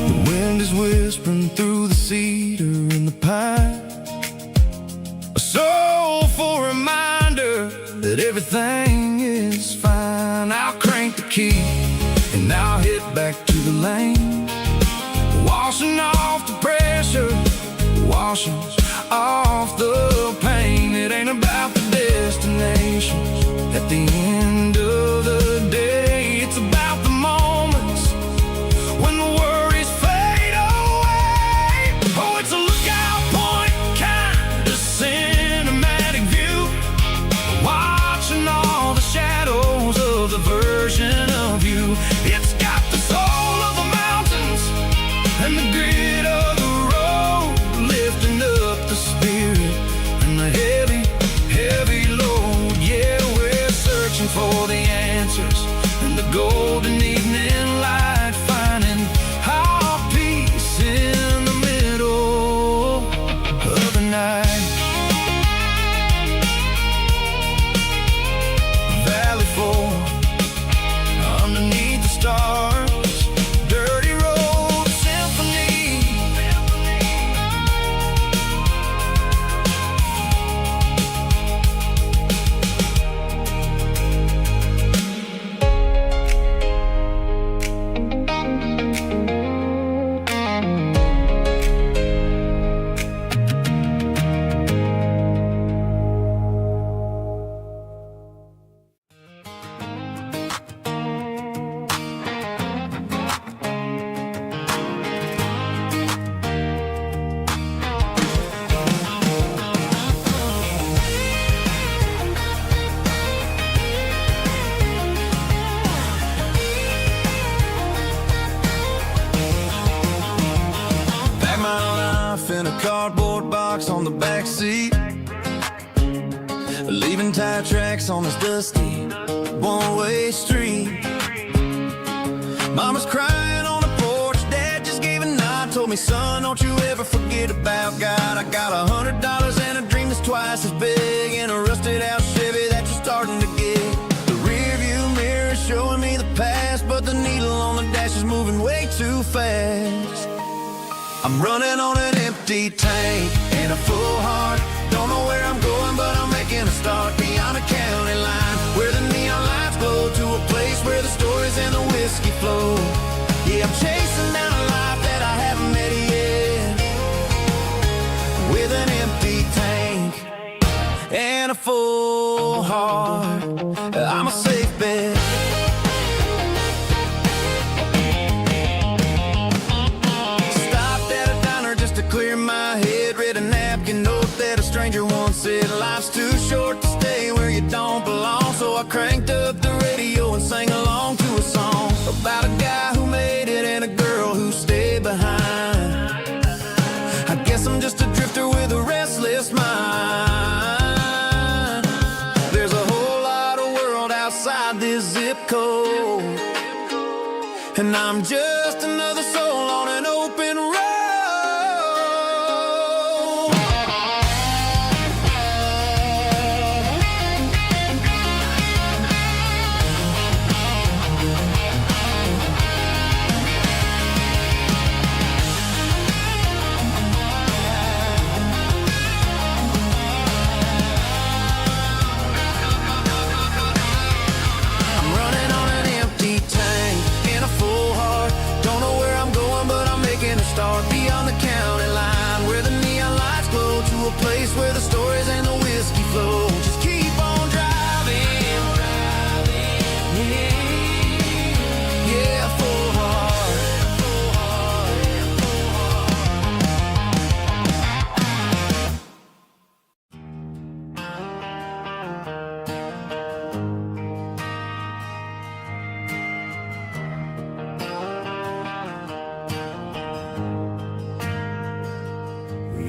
The wind is whispering through the cedar and the pine, a soulful reminder that everything is fine. I'll crank the key and I'll hit back to the lane, washing off the pressure, washing off the pain. It ain't about the destinations at the end of the day, it's about the moments when the worries fade away. Oh, it's a lookout point, kind of cinematic view, watching all the shadows of the version of you. It's got the soul of the mountains and the grit of the road, lifting up the spirit and the heavy, heavy load. Yeah, we're searching for the answers in the golden evening light, finding our peace in the middle of the night. Valley floor, underneath the stars, dirty road symphony. in a cardboard box tire tracks on this dusty one-way street. Mama's crying on the porch, Dad just gave a nod, told me, son, don't you ever forget about God. I got $100 and a dream that's twice as big, and a rusted out Chevy that you're starting to get. The rear view mirror is showing me the past, but the needle on the dash is moving way too fast. I'm running on an empty tank and a full heart. Don't know where I'm going, but I'm making a start beyond a county line, where the neon lights glow, to a place where the stories and the whiskey flow. Yeah, I'm chasing down a life that I haven't met yet, with an empty tank and a full heart. I'm a safe bet. Clear my head, read a napkin note that a stranger once said, life's too short to stay where you don't belong. So I cranked up the radio and sang along to a song about a guy who made it and a girl who stayed behind. I guess I'm just a drifter with a restless mind. There's a whole lot of world outside this zip code, and I'm just another soul on an open road. Start beyond the county line, where the neon lights glow, to a place where the stories and the whiskey flow. Just keep on driving, yeah, full heart, full heart, full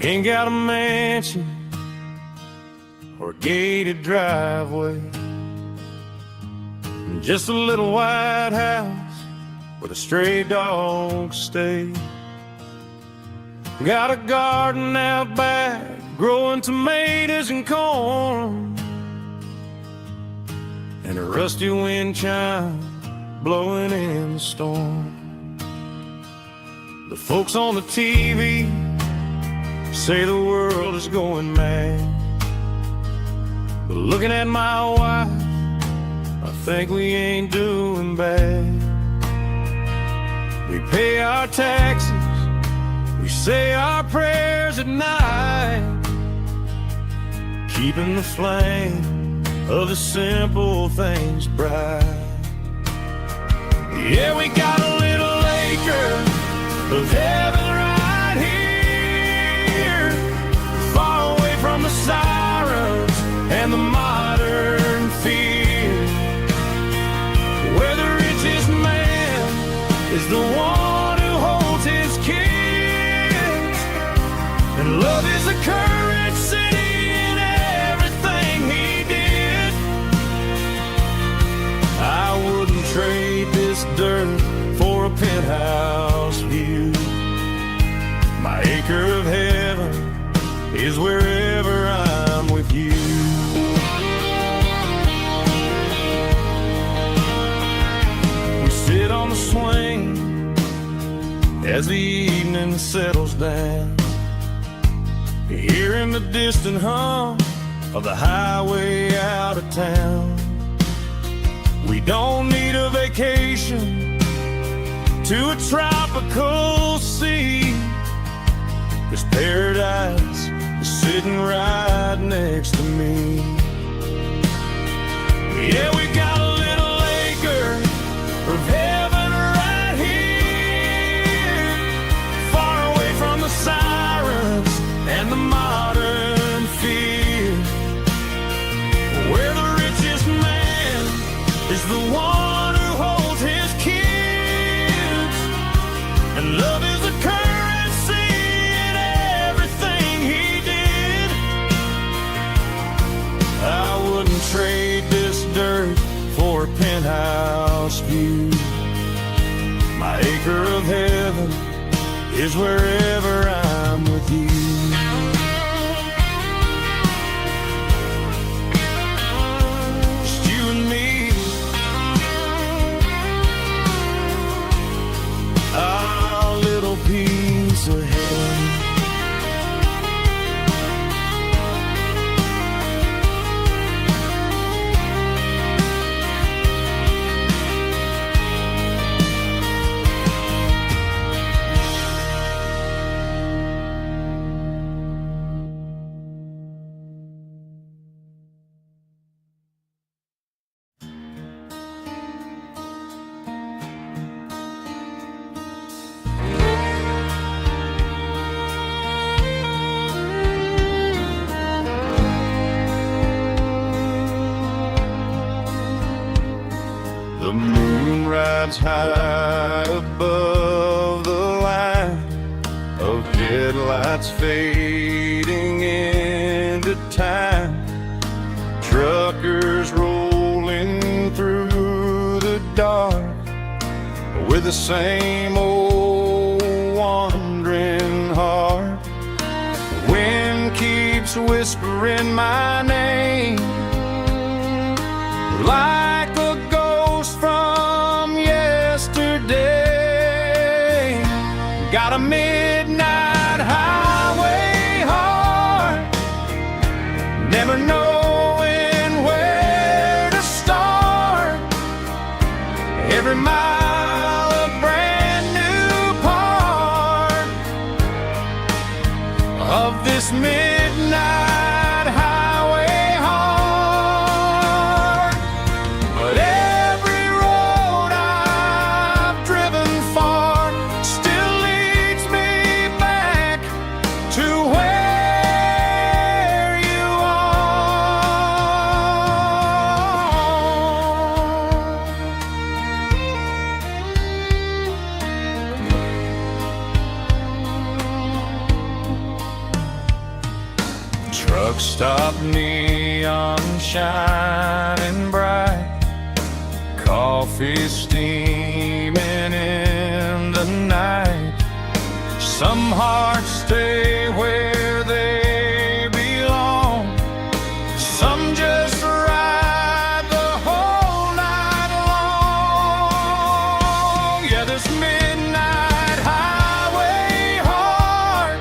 Ain't got a mansion or a gated driveway, just a little white house where the stray dogs stay. Got a garden out back, growing tomatoes and corn, and a rusty wind chime blowing in the storm. The folks on the TV say the world is going mad, but looking at my wife, I think we ain't doing bad. We pay our taxes, we say our prayers at night, keeping the flame of the simple things bright. Yeah, we got a little acre of heaven right here, far away from the sirens and the modern fear, where the richest man is the one who holds his kids, and love is the currency in everything he did. I wouldn't trade this dirt for a penthouse view. My acre of heaven is wherever I'm with you. We sit on the swing as the evening settles down, hearing the distant hum of the highway out of town. We don't need a vacation to a tropical sea, 'cause paradise is sitting right next to me. Yeah, we got a little acre of heaven right here, far away from the sirens and the modern fear, where the richest man is the one who holds his kids, and love is the currency in everything he did. I wouldn't trade lighthouse view. My acre of heaven is wherever I'm with you. Just you and me, our little piece of heaven. The moon rides high above the line of headlights fading into time. Truckers rolling through the dark with the same old wandering heart. The wind keeps whispering my name like a ghost from yesterday. Got a midnight highway heart, never knowing where to start. Every mile a brand new part of this midnight highway heart. But every road I've driven far still leads me back to where you are. Truck stop, neon shining bright, coffee steaming in the night. Some hearts stay where they belong, some just ride the whole night long. Yeah, this midnight highway heart,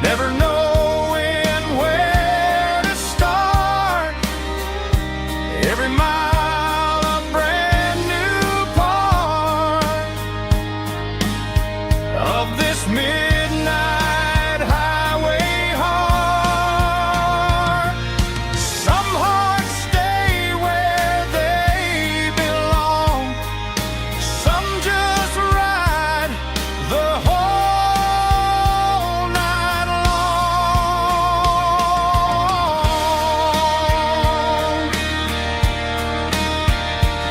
never knowing where to start. Every mile a brand new part of this midnight highway heart. Some hearts stay where they belong, some just ride the whole night long.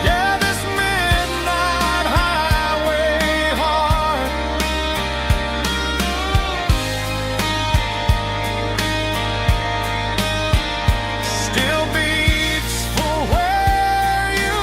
Yeah, this midnight highway heart still beats for where you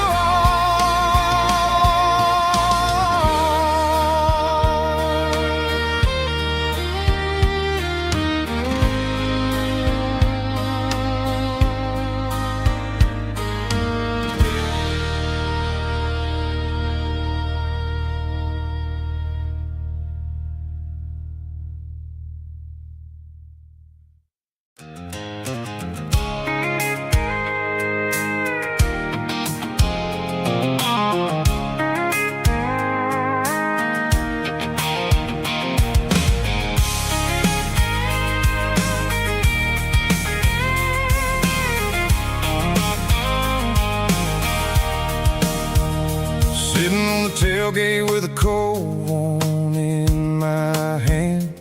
sitting on the tailgate with a cold one in my hand,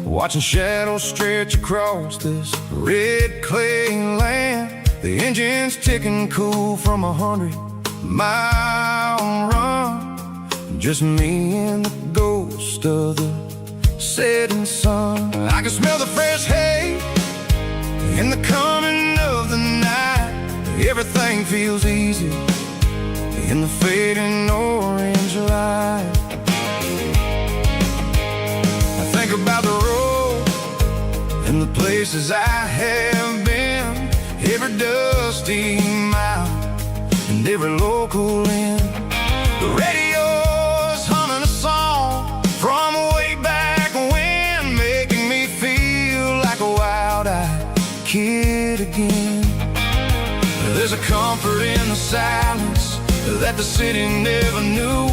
watching shadows stretch across this red clay land. The engine's ticking cool from 100-mile run. Just me and the ghost of the setting sun. I can smell the fresh hay in the coming of the night. Everything feels easy in the fading orange light. I think about the road and the places I have been, every dusty mile and every local inn. The radio's humming a song from way back when, making me feel like a wild-eyed kid again. There's a comfort in the silence that the city never knew,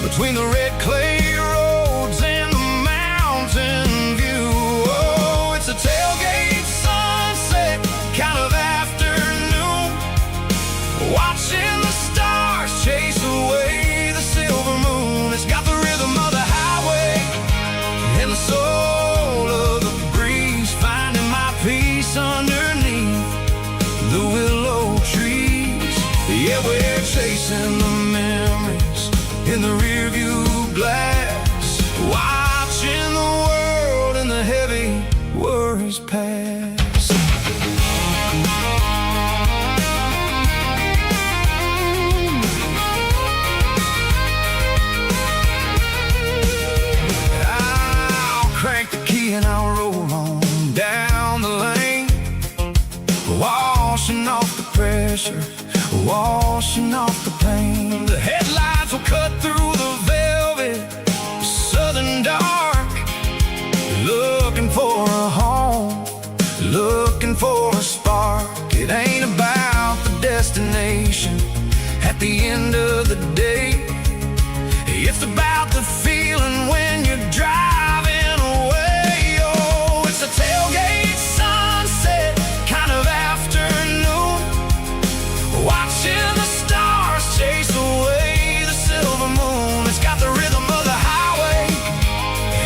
between the red clay roads and the mountain view. Oh, it's a tailgate sunset kind of afternoon, watching the stars chase away the silver moon. It's got the rhythm of the highway and the soul of the breeze, finding my peace underneath the willow trees. Yeah, we're chasing the memories in the rearview glass, watching the world and the heavy worries pass. I'll crank the key and I'll roll on down the lane, washing off the pressure, washing off the pain. The headlights will cut through the velvet southern dark, looking for a home, looking for a spark. It ain't about the destination at the end of the day, it's about the feeling when you're driving away. Oh, it's a tailgate sunset kind of afternoon, watching the stars chase away the silver moon. It's got the rhythm of the highway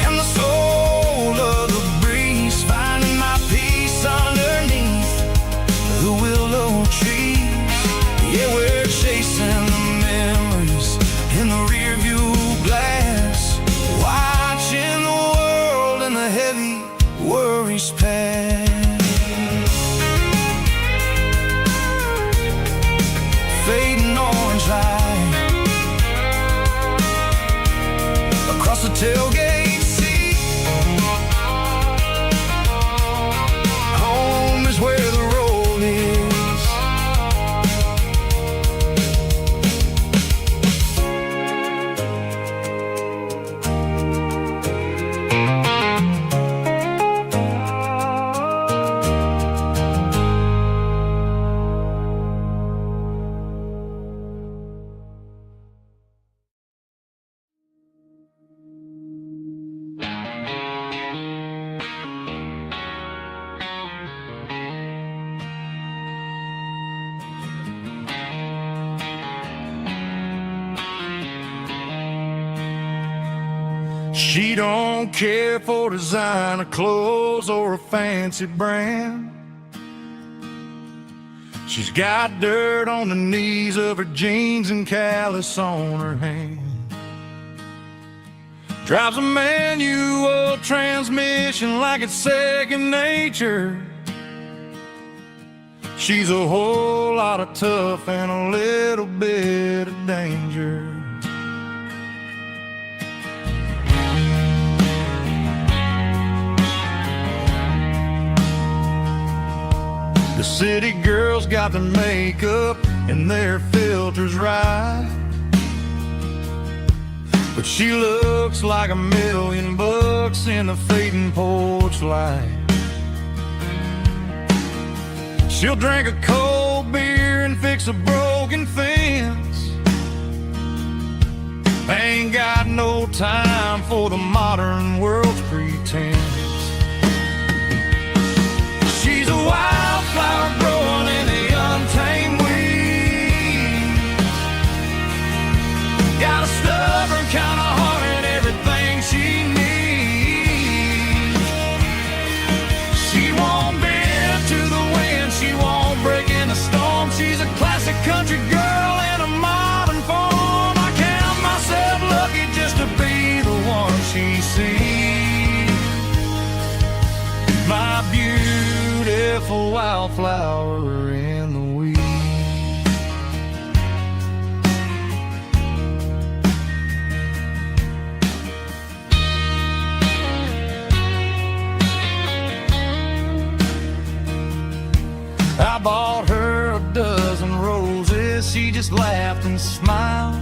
and the soul of the breeze, finding my peace underneath the willow trees. Yeah, we're chasing the memories in the rearview glass, watching the world and the heavy worries pass. Fading orange light across the tailgate seat. Home is where the road is. She don't care for designer clothes or a fancy brand. She's got dirt on the knees of her jeans and callus on her hand. Drives a manual transmission like it's second nature. She's a whole lot of tough and a little bit of danger. The city girls got their makeup and their filters right, but she looks like $1,000,000 in the fading porch light. She'll drink a cold beer and fix a broken fence. Ain't got no time for the modern world's pretense. She's a wildflower growing in the untamed weeds. Got a stubborn kind of heart and everything she needs. She won't bend to the wind, she won't break in a storm. She's a classic country girl just laughed and smiled.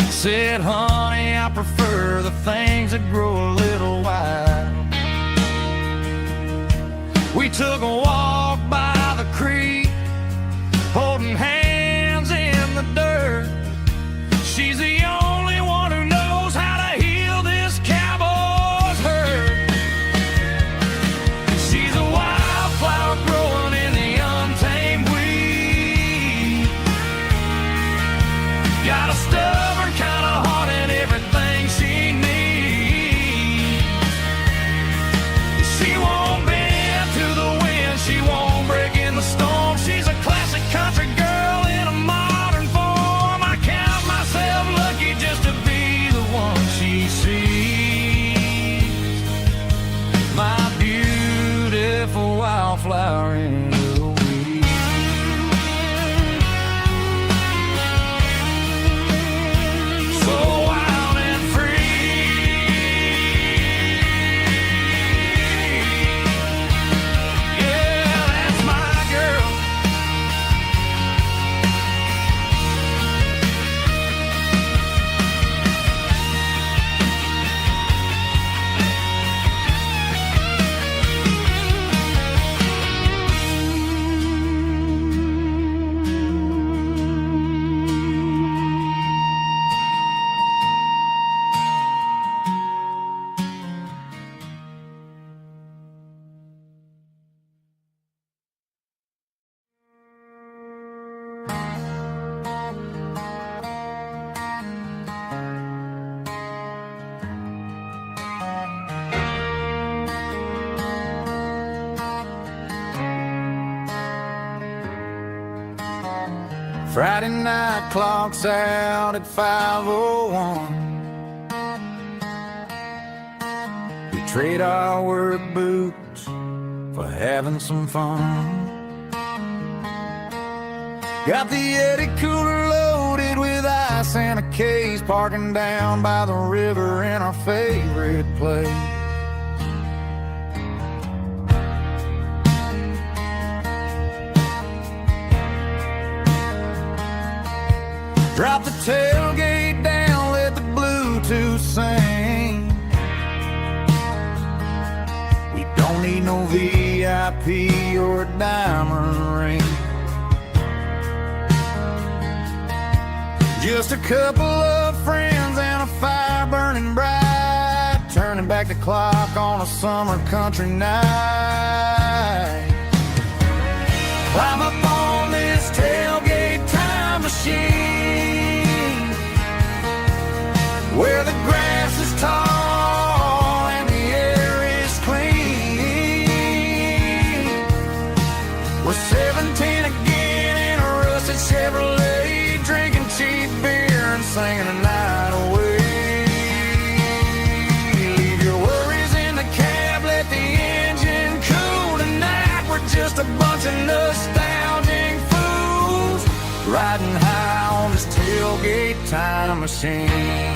Said, honey, I prefer the things that grow a little wild. We took a walk by the creek, holding hands in the dirt. She's the only one who knows how to heal this cowboy's hurt. She's a wildflower growing in the untamed weed. Got a stubborn kind of heart and everything she needs. She won't bend to the wind, she won't break in the storm. She's a classic country girl in a modern form. I count myself lucky just to be the one she sees. My beautiful wildflower in the weed. So wild and free. Yeah, that's my girl. Friday night clock's out at 5:01. We trade our work boots for having some fun. Got the Yeti cooler loaded with ice and a case, parking down by the river in our favorite place. Drop the tailgate down, let the Bluetooth sing. We don't need no VIP or a diamond ring. Just a couple of friends and a fire burning bright, turning back the clock on a summer country night. Climb up on this tailgate time machine, where the grass is tall and the air is clean. We're 17 again in a rusted Chevrolet, drinking cheap beer and singing the night away. Leave your worries in the cab, let the engine cool tonight. We're just a bunch of nostalgic fools, riding high on this tailgate time machine.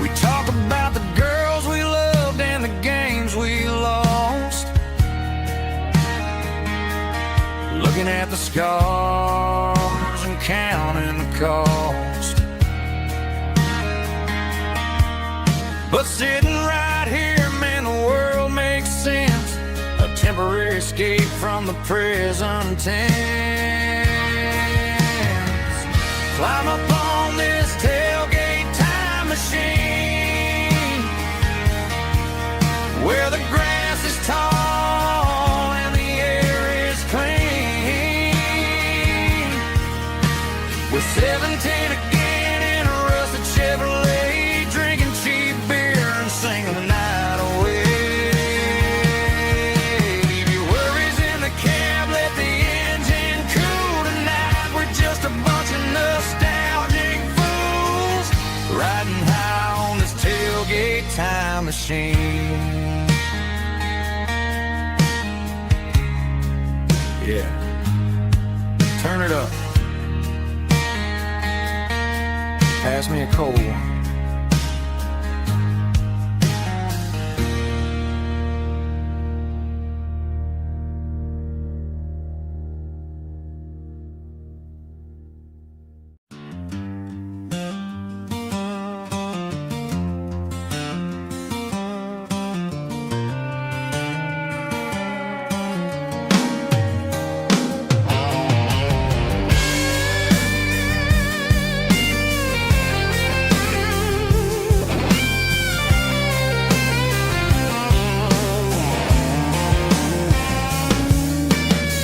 We talk about the girls we loved and the games we lost, looking at the scars and counting the cost. But sitting right here, man, the world makes sense. A temporary escape from the present tense. Climb up on this tailgate time machine, where the grass is tall and the air is clean. We're 17 again in a rusted Chevrolet, drinking cheap beer and singing the night away. Leave your worries in the cab, let the engine cool tonight. We're just a bunch of nostalgic fools, riding high on this tailgate time machine. Yeah. it up. Pass me a cold one.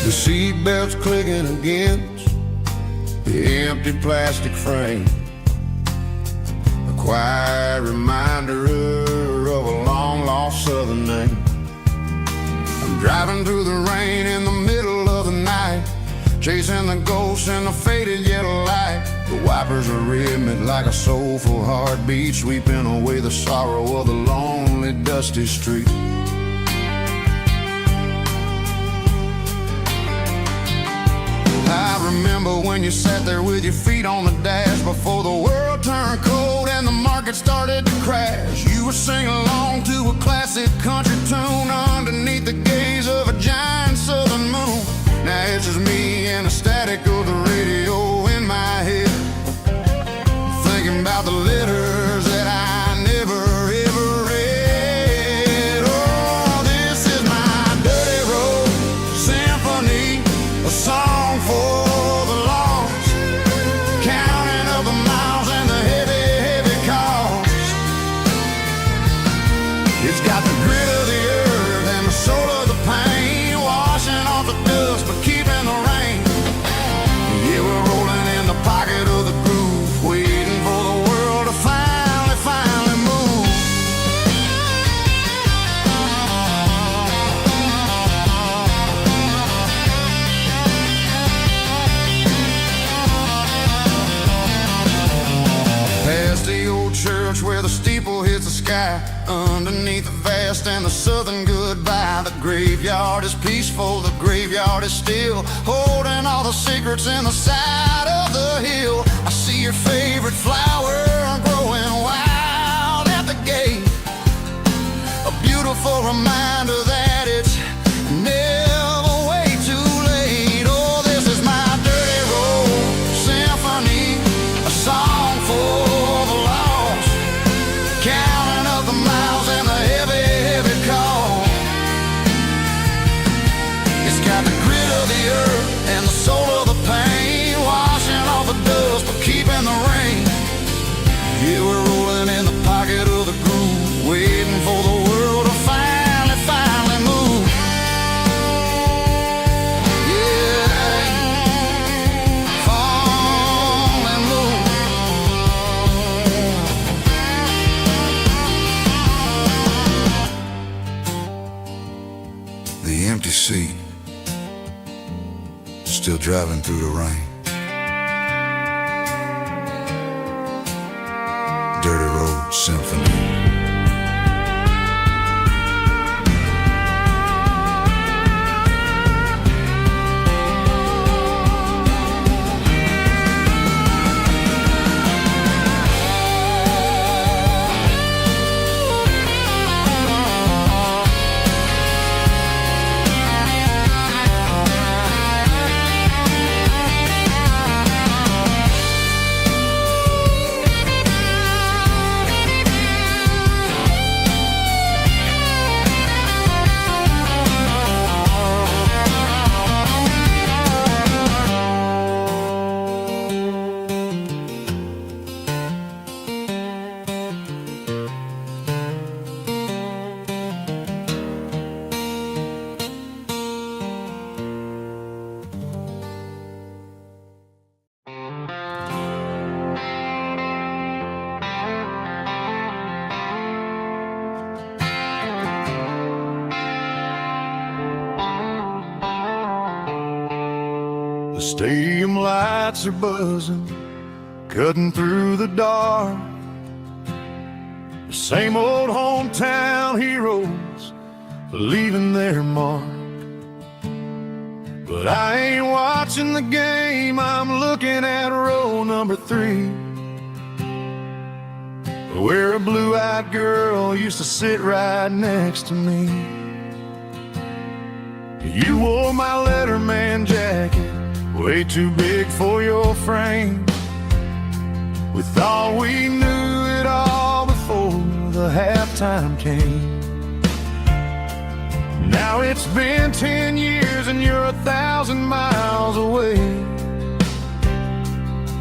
The seatbelt's clicking against the empty plastic frame, a quiet reminder of a long-lost southern name. I'm driving through the rain in the middle of the night, chasing the ghosts in the faded yellow light. The wipers are rhythmic like a soulful heartbeat, sweeping away the sorrow of the lonely, dusty street. I remember when you sat there with your feet on the dash before the world turned cold and the market started to crash. You were singing along to a classic country tune underneath the gaze of a giant southern moon. Now it's just me and the static of the radio in my head, thinking about the letters that I never ever read. Oh, this is my dirty road symphony, a song for the lost, counting up the miles and the heavy, heavy cost. It's got the grit of the earth and the soul of the pain, washing off the dust but keeping the rain. Yeah, we're rolling in the pocket of the groove, waiting for the world to finally move. Past the old church where the steeple hits the sky, underneath the vast and the southern goodbye. The graveyard is peaceful, the graveyard is still, holding all the secrets in the side of the hill. I see your favorite flower growing wild at the gate, a beautiful reminder that it's never way too late. Oh, this is my dirty road symphony, a song for the lost, counting up the miles and the heavy, heavy call. It's got the grit of the earth and the soul of the pain, washing off the dust but keeping the rain. Yeah, we're rolling in the pocket of the groove, waiting for the world to finally move. Yeah, fall and move. The empty seat, still driving through the rain. Dirty Road Symphony. The stadium lights are buzzing, cutting through the dark. The same old hometown heroes leaving their mark. But I ain't watching the game, I'm looking at row number 3, where a blue-eyed girl used to sit right next to me. You wore my Letterman jacket, way too big for your frame. We thought we knew it all before the halftime came. Now it's been 10 years and you're 1,000 miles away.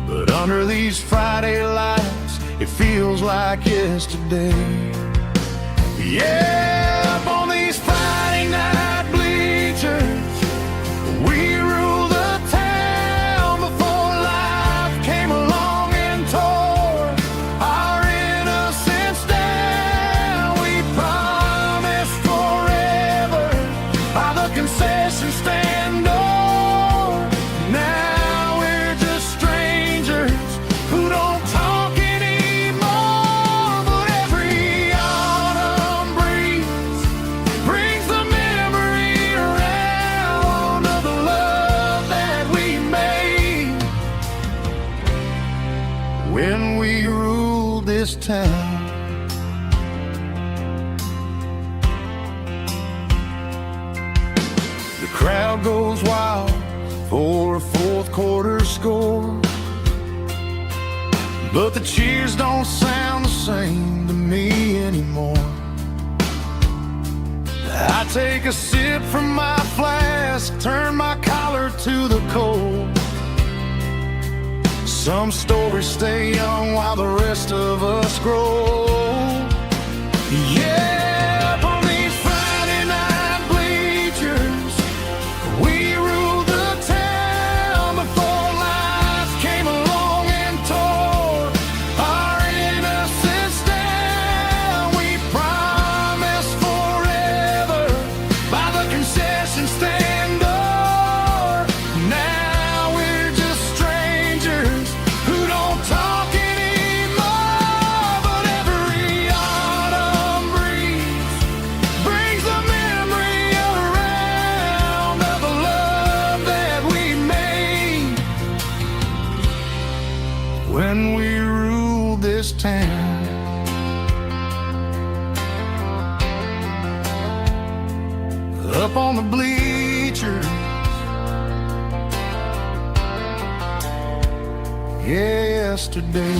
But under these Friday lights, it feels like yesterday. Yeah, up on these Friday night bleachers, we ruled the town before life came along and tore our innocence down. We promised forever by the concession stand door. Now we're just strangers who don't talk anymore. But every autumn breeze brings the memory around of the love that we made when we ruled this town. The crowd goes wild for a fourth quarter score, but the cheers don't sound the same to me anymore. I take a sip from my flask, turn my collar to the cold. Some stories stay young while the rest of us grow. Yeah, up on these Friday night bleachers, we ruled the town before life came along and tore our innocence down. We promised forever by the concession stand door. Now we're just strangers who don't talk anymore. But every autumn breeze brings the memory around of the love that we made when we ruled this town. Up on the bleachers, yesterday.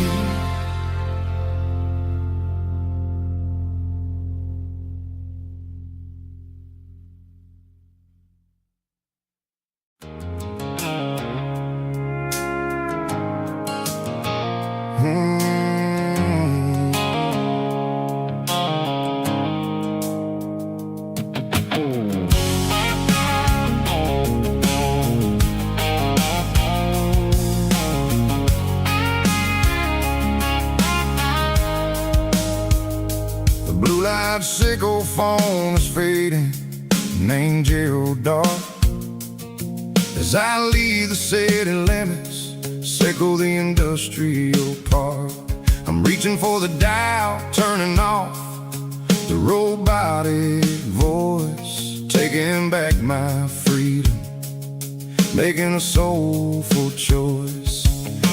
The blue-light sickle phone is fading, named Gerald Dark. As I leave the city limits, sickle the industrial park. I'm reaching for the dial, turning off the robotic voice, taking back my freedom, making a soulful choice.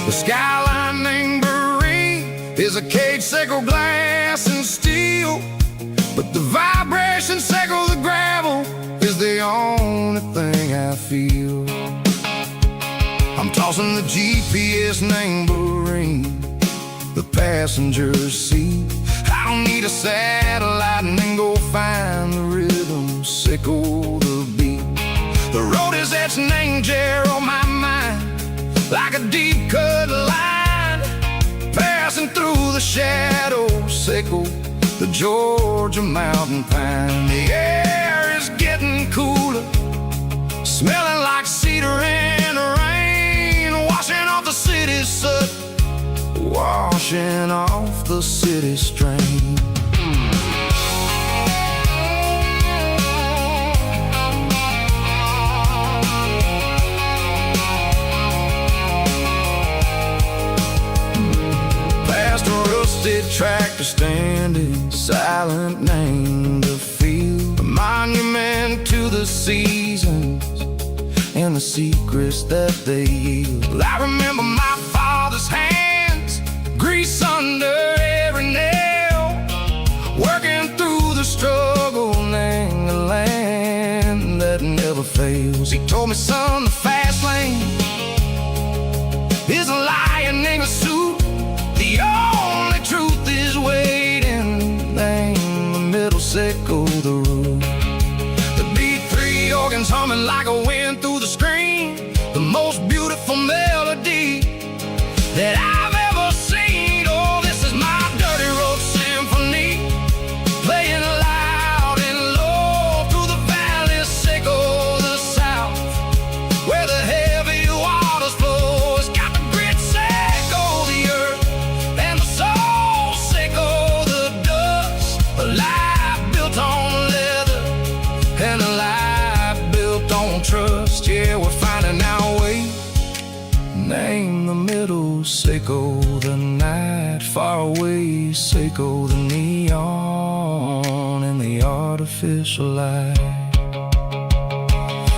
The skyline named Marine is a cage, sickle glass and steel, but the vibration sickle the gravel is the only thing I feel. I'm tossing the GPS named Marine, the passenger seat. I don't need a satellite and then go find the rhythm, sickle the beat. The road is etched named Jer on my mind, like a deep cut line, passing through the shadows, sickle the Georgia mountain pine. The air is getting cooler, smelling like cedar in the rain, washing off the city's soot, washing off the city strain. Past a rusted tractor standing silent, named the field, a monument to the seasons and the secrets that they yield. I remember my father's hands, grease under every nail, working through the struggle in the land that never fails. He told me, son, the fast lane is a lion in a suit. The only truth is waiting. Name the middle, sickle the root. The B3 organs humming like a wind through the screen. The most beautiful melody that I've ever seen. Oh, this is my dirty road symphony, playing loud and low through the valleys, sickle the south, where the heavy waters flow. It's got the grit, sickle the earth, and the soul, sickle the dust. A life built on leather and a life built on trust. Yeah, we're finding our way. Name the middle, sickle the night, far away, sickle the neon and the artificial light.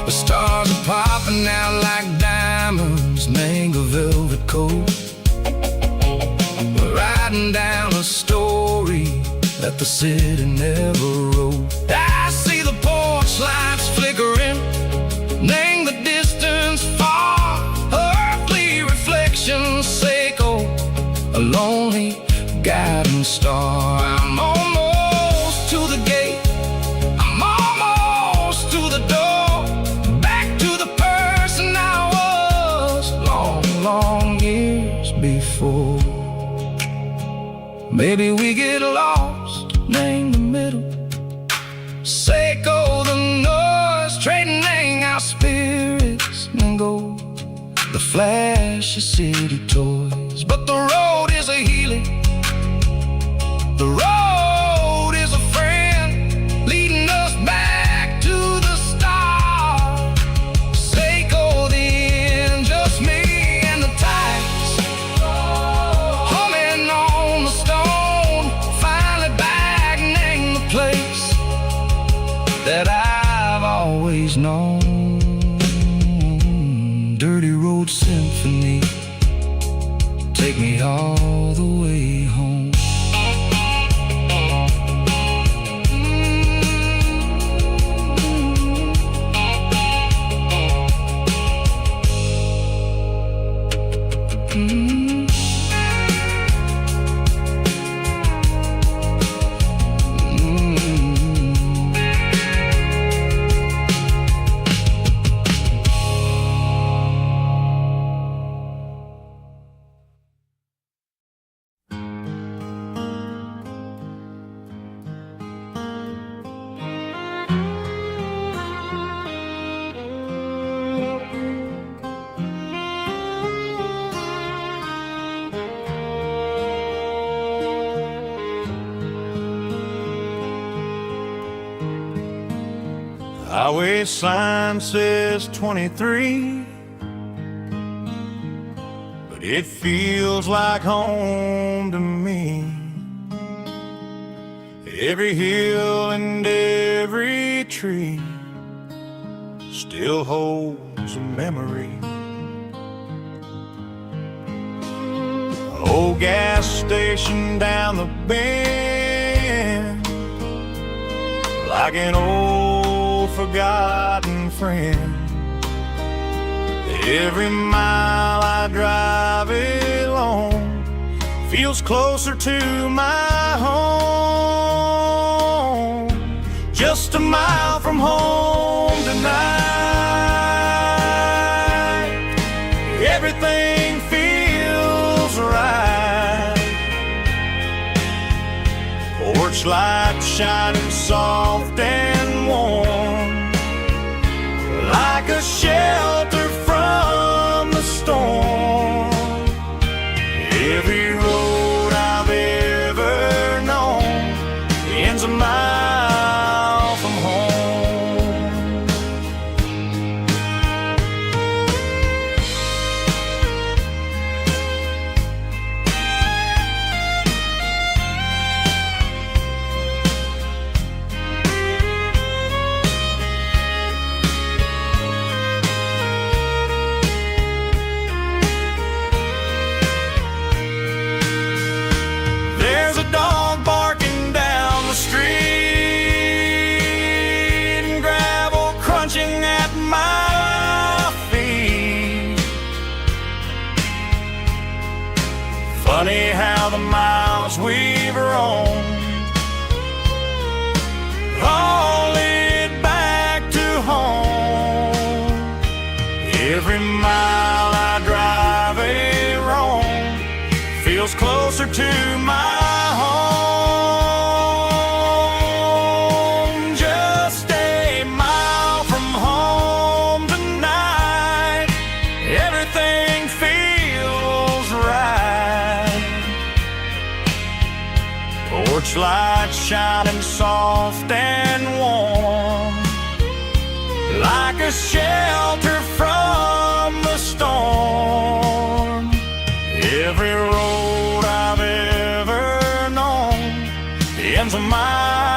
The stars are popping out like diamonds, mango velvet coat. We're writing down a story that the city never wrote. I see the porch lights flickering, name the distance far, earthly reflections, sickle a lonely guiding star. I'm almost to the gate, I'm almost to the door, back to the person I was long, long years before. Maybe we get lost, name the middle, sickle the noise, trading our spirits and go the flash of city toys. But the road is a healing, the road is a friend, leading us back to the start. Sickle the end, just me and the tides, humming on the stone, finally back, name the place that I've always known. Dirty road symphony, take me all the way home. Highway sign says 23, but it feels like home to me. Every hill and every tree still holds a memory. Old gas station down the bend, like an old forgotten friend. Every mile I drive it along feels closer to my home. Just a mile from home tonight, everything feels right. Porch light shining soft and warm, like a shelter from the storm. Every road I've ever known ends a mile from home. Funny how the miles we've roamed all lead back to home. Every mile I drive a roam feels closer to my home. Just a mile from home tonight, everything feels right. Porch light shining soft and warm, like a shelter from the storm. Every road I've ever known ends of my